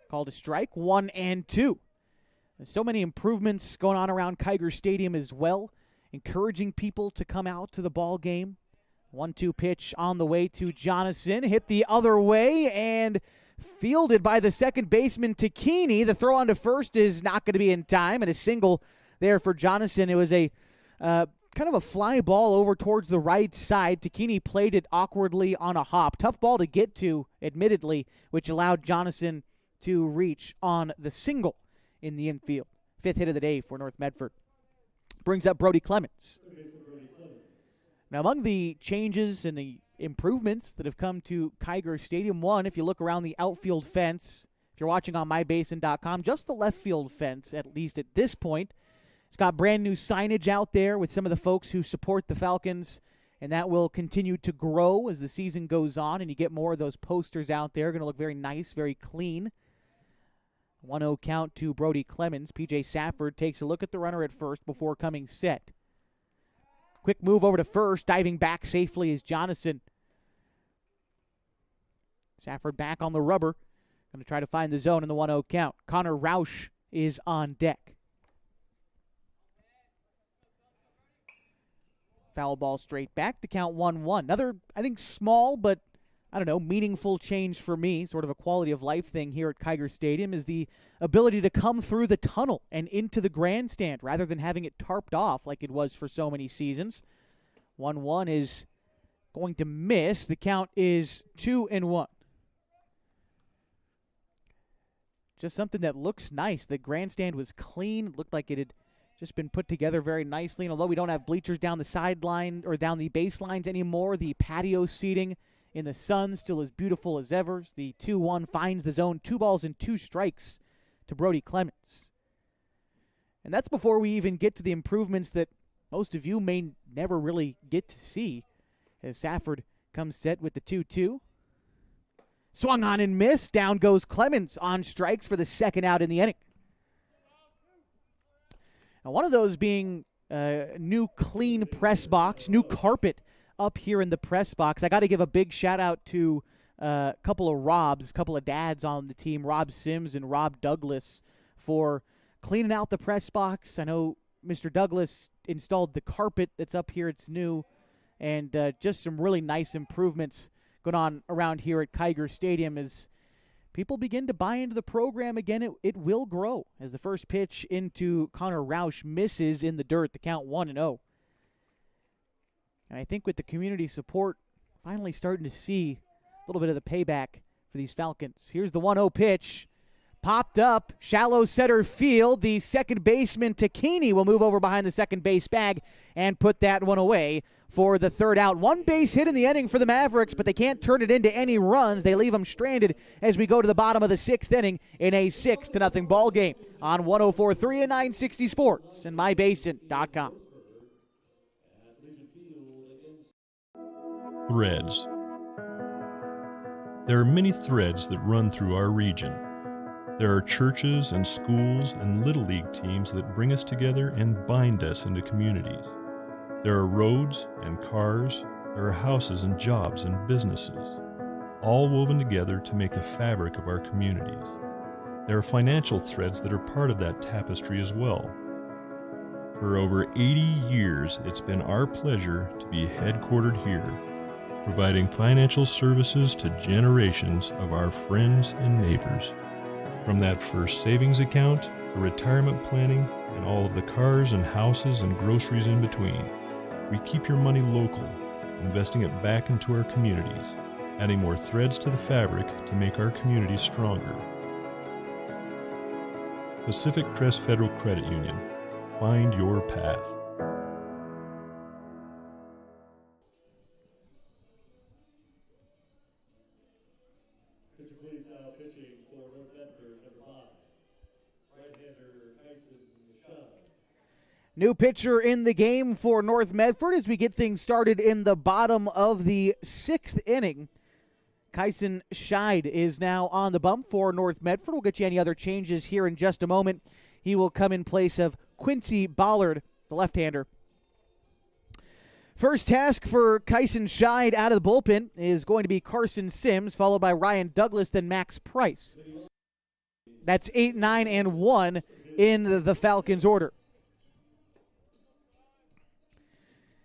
Called a strike, 1-2. There's so many improvements going on around Kiger Stadium as well, encouraging people to come out to the ball game. 1-2 pitch on the way to Jonathan. Hit the other way and fielded by the second baseman, Takini. The throw on to first is not going to be in time, and a single there for Jonathan. It was a kind of a fly ball over towards the right side. Takini played it awkwardly on a hop. Tough ball to get to, admittedly, which allowed Jonathan to reach on the single in the infield. 5th hit of the day for North Medford. Brings up Brody Clemens. Now, among the changes and the improvements that have come to Kiger Stadium, one, if you look around the outfield fence, if you're watching on mybasin.com, just the left field fence, at least at this point. It's got brand new signage out there with some of the folks who support the Falcons, and that will continue to grow as the season goes on, and you get more of those posters out there. Going to look very nice, very clean. 1-0 count to Brody Clemens. P.J. Safford takes a look at the runner at first before coming set. Quick move over to first. Diving back safely is Jonathan. Safford back on the rubber. Going to try to find the zone in the 1-0 count. Connor Roush is on deck. Foul ball straight back to count 1-1. Another, I think, small but, I don't know, meaningful change for me, sort of a quality of life thing here at Kiger Stadium, is the ability to come through the tunnel and into the grandstand rather than having it tarped off like it was for so many seasons. 1-1 is going to miss. The count is 2-1. Just something that looks nice. The grandstand was clean. It looked like it had just been put together very nicely. And although we don't have bleachers down the sideline or down the baselines anymore, the patio seating in the sun still as beautiful as ever. The 2-1 finds the zone. 2 balls and 2 strikes to Brody Clements. And that's before we even get to the improvements that most of you may never really get to see, as Safford comes set with the 2-2. Swung on and missed. Down goes Clements on strikes for the second out in the inning. Now, one of those being new clean press box, new carpet up here in the press box. I got to give a big shout out to a couple of Robs, a couple of dads on the team, Rob Sims and Rob Douglas, for cleaning out the press box. I know Mr. Douglas installed the carpet that's up here. It's new, and just some really nice improvements going on around here at Kiger Stadium as people begin to buy into the program again. It will grow as the first pitch into Connor Roush misses in the dirt, the count 1-0. And I think with the community support, finally starting to see a little bit of the payback for these Falcons. Here's the 1-0 pitch. Popped up, shallow center field. The second baseman, Takini, will move over behind the second base bag and put that one away for the third out. One base hit in the inning for the Mavericks, but they can't turn it into any runs. They leave them stranded as we go to the bottom of the sixth inning in a 6-0 ball game on 104.3 and 960 Sports and MyBasin.com. Threads. There are many threads that run through our region. There are churches and schools and Little League teams that bring us together and bind us into communities. There are roads and cars, there are houses and jobs and businesses, all woven together to make the fabric of our communities. There are financial threads that are part of that tapestry as well. For over 80 years, it's been our pleasure to be headquartered here, providing financial services to generations of our friends and neighbors. From that first savings account, to retirement planning, and all of the cars and houses and groceries in between, we keep your money local, investing it back into our communities, adding more threads to the fabric to make our communities stronger. Pacific Crest Federal Credit Union. Find your path. New pitcher in the game for North Medford as we get things started in the bottom of the sixth inning. Kyson Scheid is now on the bump for North Medford. We'll get you any other changes here in just a moment. He will come in place of Quincy Bollard, the left-hander. First task for Kyson Scheid out of the bullpen is going to be Carson Sims, followed by Ryan Douglas, then Max Price. That's 8, 9, and 1 in the Falcons order.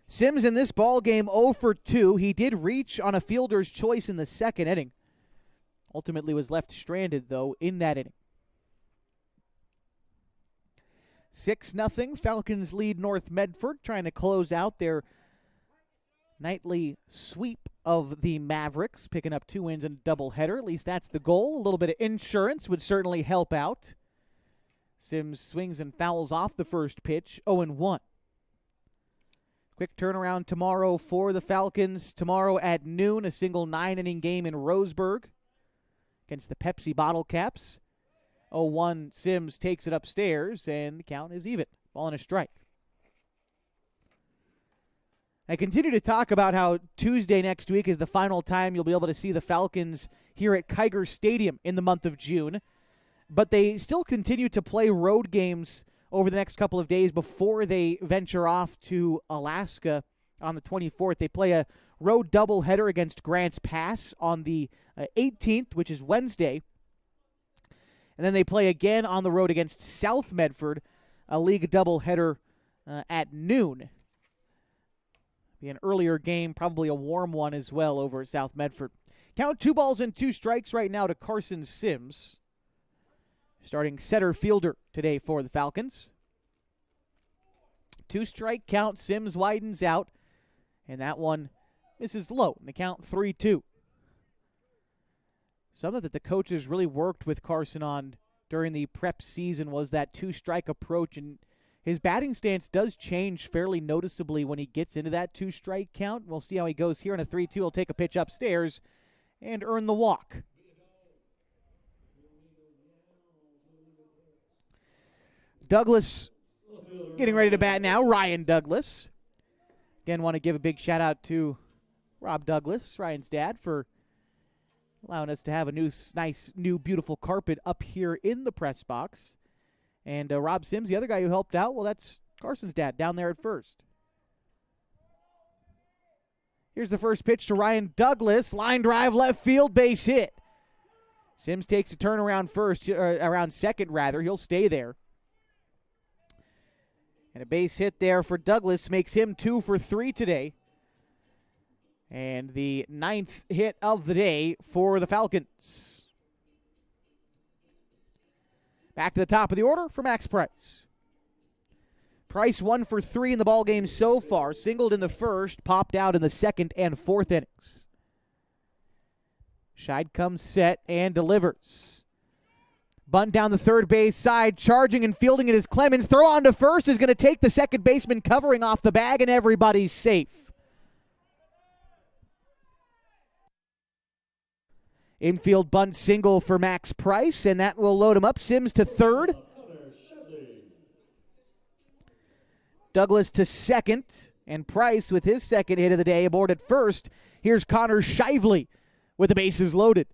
Sims in this ball game 0 for 2. He did reach on a fielder's choice in the second inning. Ultimately was left stranded, though, in that inning. 6-0. Falcons lead North Medford, trying to close out their nightly sweep of the Mavericks, picking up 2 wins and a doubleheader. At least that's the goal. A little bit of insurance would certainly help out. Sims swings and fouls off the first pitch, 0-1. Quick turnaround tomorrow for the Falcons. Tomorrow at noon, a single 9-inning game in Roseburg against the Pepsi Bottle Caps. 0-1, Sims takes it upstairs, and the count is even. Ball and a strike. I continue to talk about how Tuesday next week is the final time you'll be able to see the Falcons here at Kiger Stadium in the month of June. But they still continue to play road games over the next couple of days before they venture off to Alaska on the 24th. They play a road doubleheader against Grants Pass on the 18th, which is Wednesday. And then they play again on the road against South Medford, a league doubleheader at noon. Be an earlier game, probably a warm one as well over at South Medford. Count 2 balls and 2 strikes right now to Carson Sims, starting center fielder today for the Falcons. 2-strike count. Sims widens out, and that one misses low. And the count 3-2. Something that the coaches really worked with Carson on during the prep season was that 2-strike approach, and his batting stance does change fairly noticeably when he gets into that 2-strike count. We'll see how he goes here in a 3-2. He'll take a pitch upstairs and earn the walk. Douglas getting ready to bat now, Ryan Douglas. Again, want to give a big shout out to Rob Douglas, Ryan's dad, for allowing us to have a nice, new, beautiful carpet up here in the press box. And Rob Sims, the other guy who helped out, well, that's Carson's dad down there at first. Here's the first pitch to Ryan Douglas. Line drive, left field, base hit. Sims takes a turn around second. He'll stay there. And a base hit there for Douglas makes him 2 for 3 today. And the 9th hit of the day for the Falcons. Back to the top of the order for Max Price. Price 1 for 3 in the ballgame so far. Singled in the first, popped out in the second and fourth innings. Scheid comes set and delivers. Bunt down the third base side, charging and fielding it is Clemens. Throw on to first is going to take the second baseman covering off the bag, and everybody's safe. Infield bunt single for Max Price, and that will load him up. Sims to third. Douglas to second, and Price with his second hit of the day aboard at first. Here's Connor Shively with the bases loaded.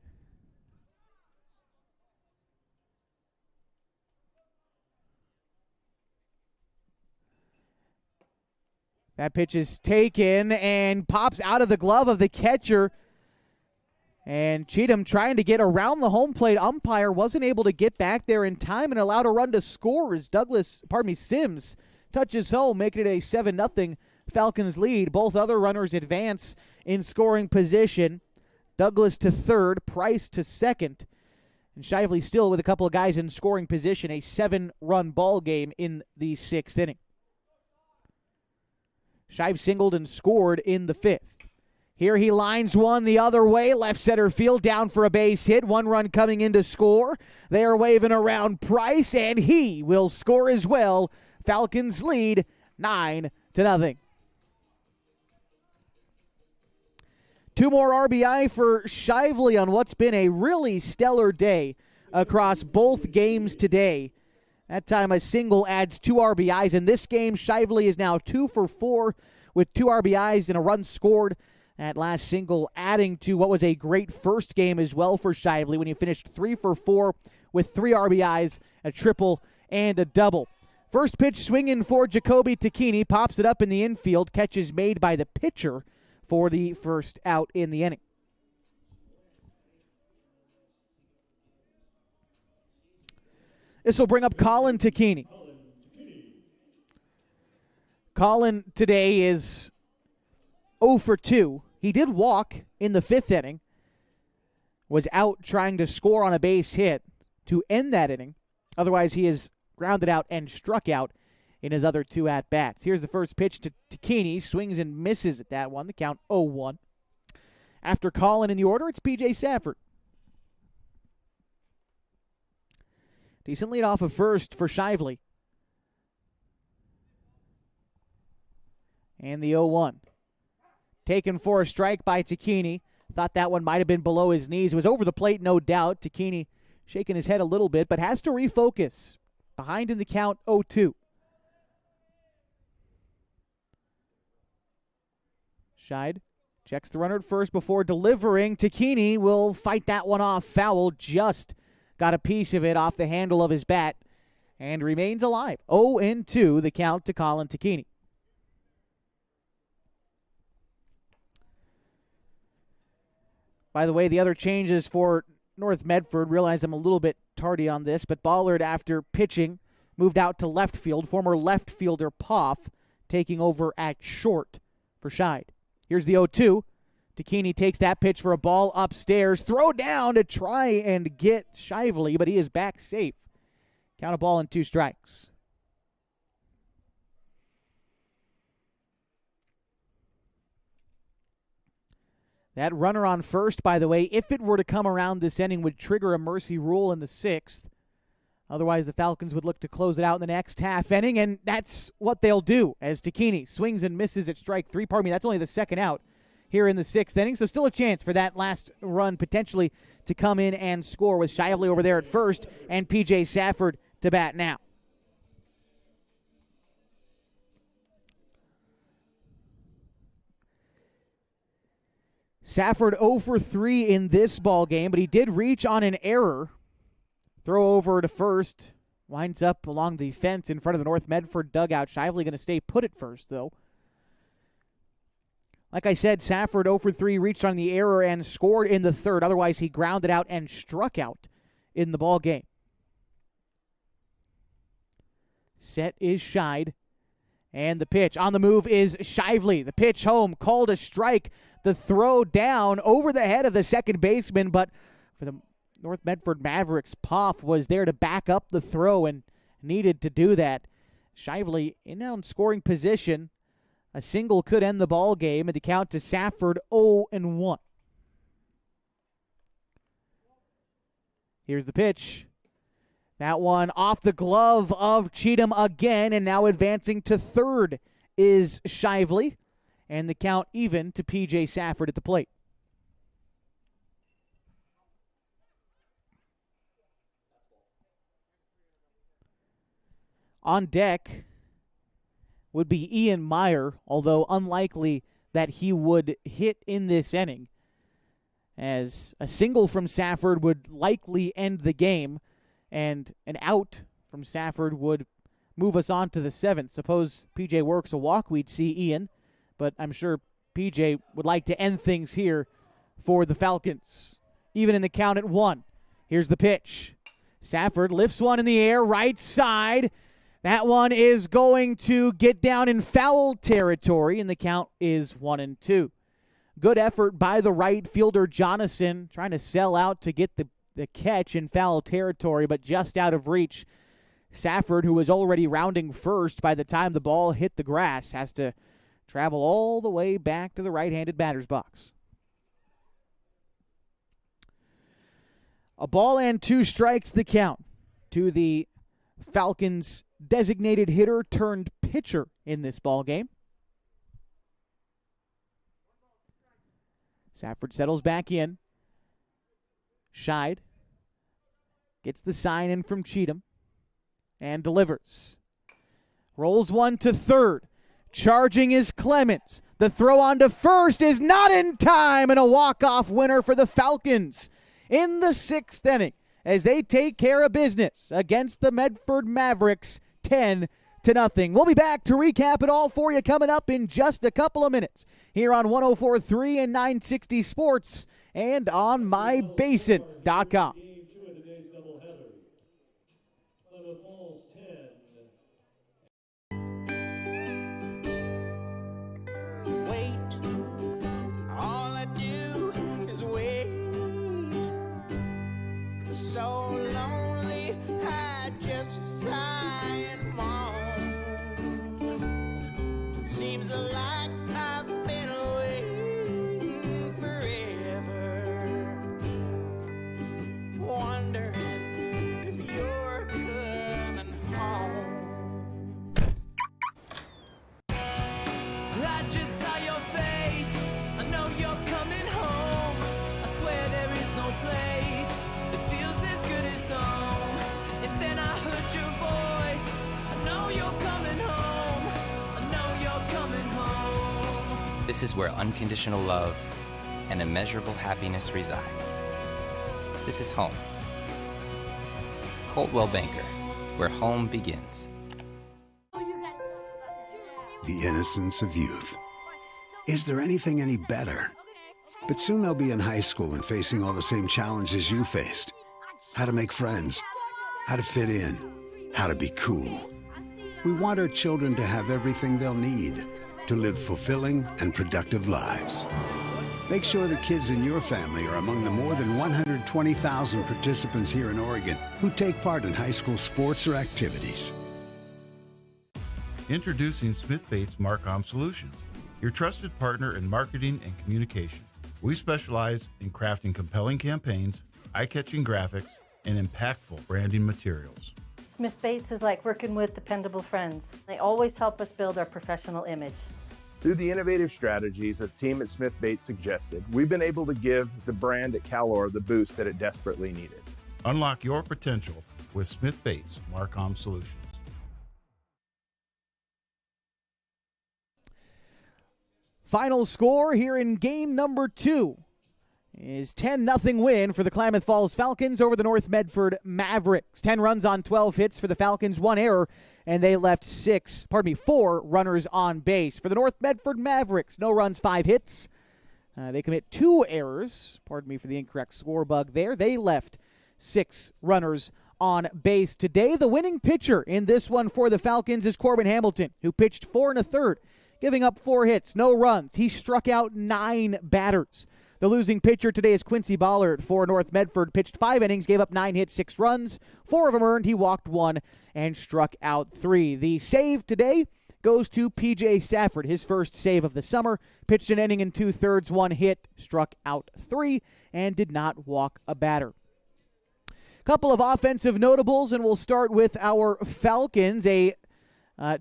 That pitch is taken and pops out of the glove of the catcher. And Cheatham trying to get around the home plate umpire wasn't able to get back there in time and allowed a run to score as Sims touches home, making it a 7-0 Falcons lead. Both other runners advance in scoring position. Douglas to third, Price to second. And Shively still with a couple of guys in scoring position. A 7-run ball game in the 6th inning. Shive singled and scored in the 5th. Here he lines one the other way, left center field, down for a base hit. 1 run coming in to score. They are waving around Price, and he will score as well. Falcons lead 9-0. 2 more RBI for Shively on what's been a really stellar day across both games today. That time a single adds 2 RBIs. In this game, Shively is now 2 for 4 with 2 RBIs and a run scored. That last single adding to what was a great first game as well for Shively when he finished 3 for 4 with 3 RBIs, a triple, and a double. First pitch swinging for Jacoby Tacchini. Pops it up in the infield. Catch is made by the pitcher for the first out in the inning. This will bring up Colin Tacchini. Colin today is 0 for 2. He did walk in the 5th inning. Was out trying to score on a base hit to end that inning. Otherwise, he is grounded out and struck out in his other 2 at-bats. Here's the first pitch to Tacchini. Swings and misses at that one. The count 0-1. After Colin in the order, it's P.J. Safford. Decent lead off of first for Shively. And the 0-1. Taken for a strike by Tacchini. Thought that one might have been below his knees. It was over the plate, no doubt. Tacchini shaking his head a little bit, but has to refocus. Behind in the count, 0-2. Scheid checks the runner at first before delivering. Tacchini will fight that one off. Foul, just got a piece of it off the handle of his bat and remains alive. 0-2, the count to Colin Tacchini. By the way, the other changes for North Medford, realize I'm a little bit tardy on this, but Ballard, after pitching, moved out to left field. Former left fielder Poff taking over at short for Scheid. Here's the 0-2. Tacchini takes that pitch for a ball upstairs. Throw down to try and get Shively, but he is back safe. Count a ball and 2 strikes. That runner on first, by the way, if it were to come around this inning, would trigger a mercy rule in the 6th. Otherwise, the Falcons would look to close it out in the next half inning, and that's what they'll do as Tacchini swings and misses at strike 3. Pardon me, that's only the second out here in the 6th inning, so still a chance for that last run potentially to come in and score with Shively over there at first and P.J. Safford to bat now. Safford 0 for 3 in this ball game, but he did reach on an error. Throw over to first. Winds up along the fence in front of the North Medford dugout. Shively going to stay put at first, though. Like I said, Safford 0 for 3 reached on the error and scored in the third. Otherwise, he grounded out and struck out in the ball game. Set is Scheid. And the pitch on the move is Shively. The pitch home, called a strike. The throw down over the head of the second baseman, but for the North Medford Mavericks, Poff was there to back up the throw and needed to do that. Shively in down scoring position. A single could end the ball game, and the count to Safford 0-1. Here's the pitch. That one off the glove of Cheatham again, and now advancing to third is Shively, and the count even to P.J. Safford at the plate. On deck would be Ian Meyer, although unlikely that he would hit in this inning, as a single from Safford would likely end the game, and an out from Safford would move us on to the seventh. Suppose PJ works a walk, we'd see Ian, but I'm sure PJ would like to end things here for the Falcons, even in the count at 1. Here's the pitch. Safford lifts one in the air, right side. That one is going to get down in foul territory, and the count is 1-2. Good effort by the right fielder, Jonathan, trying to sell out to get the catch in foul territory, but just out of reach. Safford, who was already rounding first by the time the ball hit the grass, has to travel all the way back to the right-handed batter's box. A ball and 2 strikes the count to the Falcons' designated hitter turned pitcher in this ball game. Safford settles back in. Scheid gets the sign in from Cheatham and delivers. Rolls one to third. Charging is Clements. The throw on to first is not in time, and a walk-off winner for the Falcons in the 6th inning as they take care of business against the Medford Mavericks 10-0. We'll be back to recap it all for you coming up in just a couple of minutes here on 104.3 and 960 Sports and on mybasin.com. Wait, all I do is wait. So lonely, I just sigh and moan. Seems like I've been waiting forever, wondering if you're coming home. I just saw your face, I know you're coming home. I swear there is no place that feels as good as home. And then I heard your voice, I know you're coming home. I know you're coming home. This is where unconditional love and immeasurable happiness reside. This is home. Coldwell Banker, where home begins. The innocence of youth. Is there anything any better? But soon they'll be in high school and facing all the same challenges you faced. How to make friends, how to fit in, how to be cool. We want our children to have everything they'll need to live fulfilling and productive lives. Make sure the kids in your family are among the more than 120,000 participants here in Oregon who take part in high school sports or activities. Introducing Smith Bates Marcom Solutions, your trusted partner in marketing and communication. We specialize in crafting compelling campaigns, eye-catching graphics, and impactful branding materials. Smith Bates is like working with dependable friends. They always help us build our professional image. Through the innovative strategies that the team at Smith Bates suggested, we've been able to give the brand at Calor the boost that it desperately needed. Unlock your potential with Smith Bates Marcom Solutions. Final score here in game number 2 is 10-0 win for the Klamath Falls Falcons over the North Medford Mavericks. 10 runs on 12 hits for the Falcons, 1 error, and they left 4 runners on base. For the North Medford Mavericks, no runs, 5 hits. They commit 2 errors. Pardon me for the incorrect score bug there. They left 6 runners on base. Today, the winning pitcher in this one for the Falcons is Corbin Hamilton, who pitched 4 1/3, giving up 4 hits, no runs. He struck out 9 batters. The losing pitcher today is Quincy Ballard for North Medford. Pitched 5 innings, gave up 9 hits, 6 runs. 4 of them earned. He walked 1 and struck out 3. The save today goes to P.J. Safford, his first save of the summer. Pitched an inning and 2/3, 1 hit, struck out 3, and did not walk a batter. Couple of offensive notables, and we'll start with our Falcons. A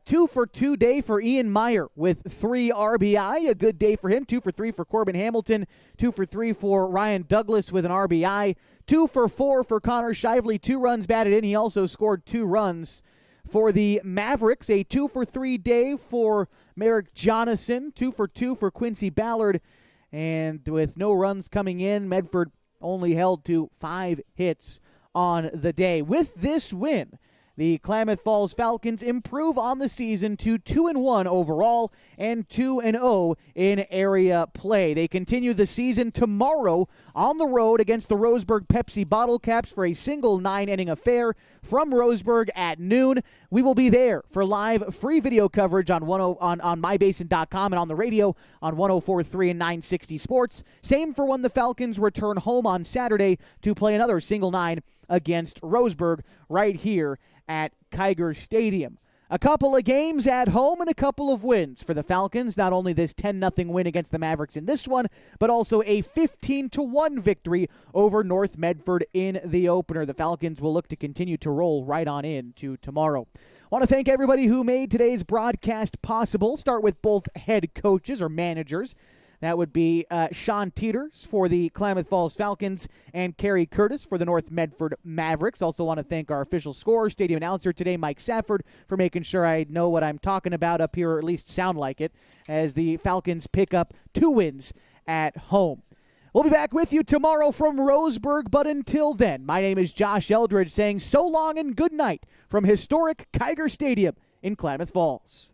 2-for-2 day for Ian Meyer with 3 RBI. A good day for him. 2 for 3 for Corbin Hamilton. 2 for 3 for Ryan Douglas with an RBI. 2 for 4 for Connor Shively. 2 runs batted in. He also scored 2 runs. For the Mavericks, a 2 for 3 day for Merrick Jonathan. 2 for 2 for Quincy Ballard. And with no runs coming in, Medford only held to 5 hits on the day. With this win, the Klamath Falls Falcons improve on the season to 2-1 overall and 2-0 in area play. They continue the season tomorrow on the road against the Roseburg Pepsi Bottle Caps for a single 9-inning affair from Roseburg at noon. We will be there for live free video coverage on mybasin.com and on the radio on 104.3 and 960 Sports. Same for when the Falcons return home on Saturday to play another single 9 against Roseburg right here at Kiger Stadium. A couple of games at home and a couple of wins for the Falcons. Not only this 10-0 win against the Mavericks in this one, but also a 15-1 victory over North Medford in the opener. The Falcons will look to continue to roll right on into tomorrow. I want to thank everybody who made today's broadcast possible. Start with both head coaches or managers. That would be Sean Teeters for the Klamath Falls Falcons and Kerry Curtis for the North Medford Mavericks. Also want to thank our official scorer, stadium announcer today, Mike Safford, for making sure I know what I'm talking about up here, or at least sound like it, as the Falcons pick up 2 wins at home. We'll be back with you tomorrow from Roseburg, but until then, my name is Josh Eldridge saying so long and good night from historic Kiger Stadium in Klamath Falls.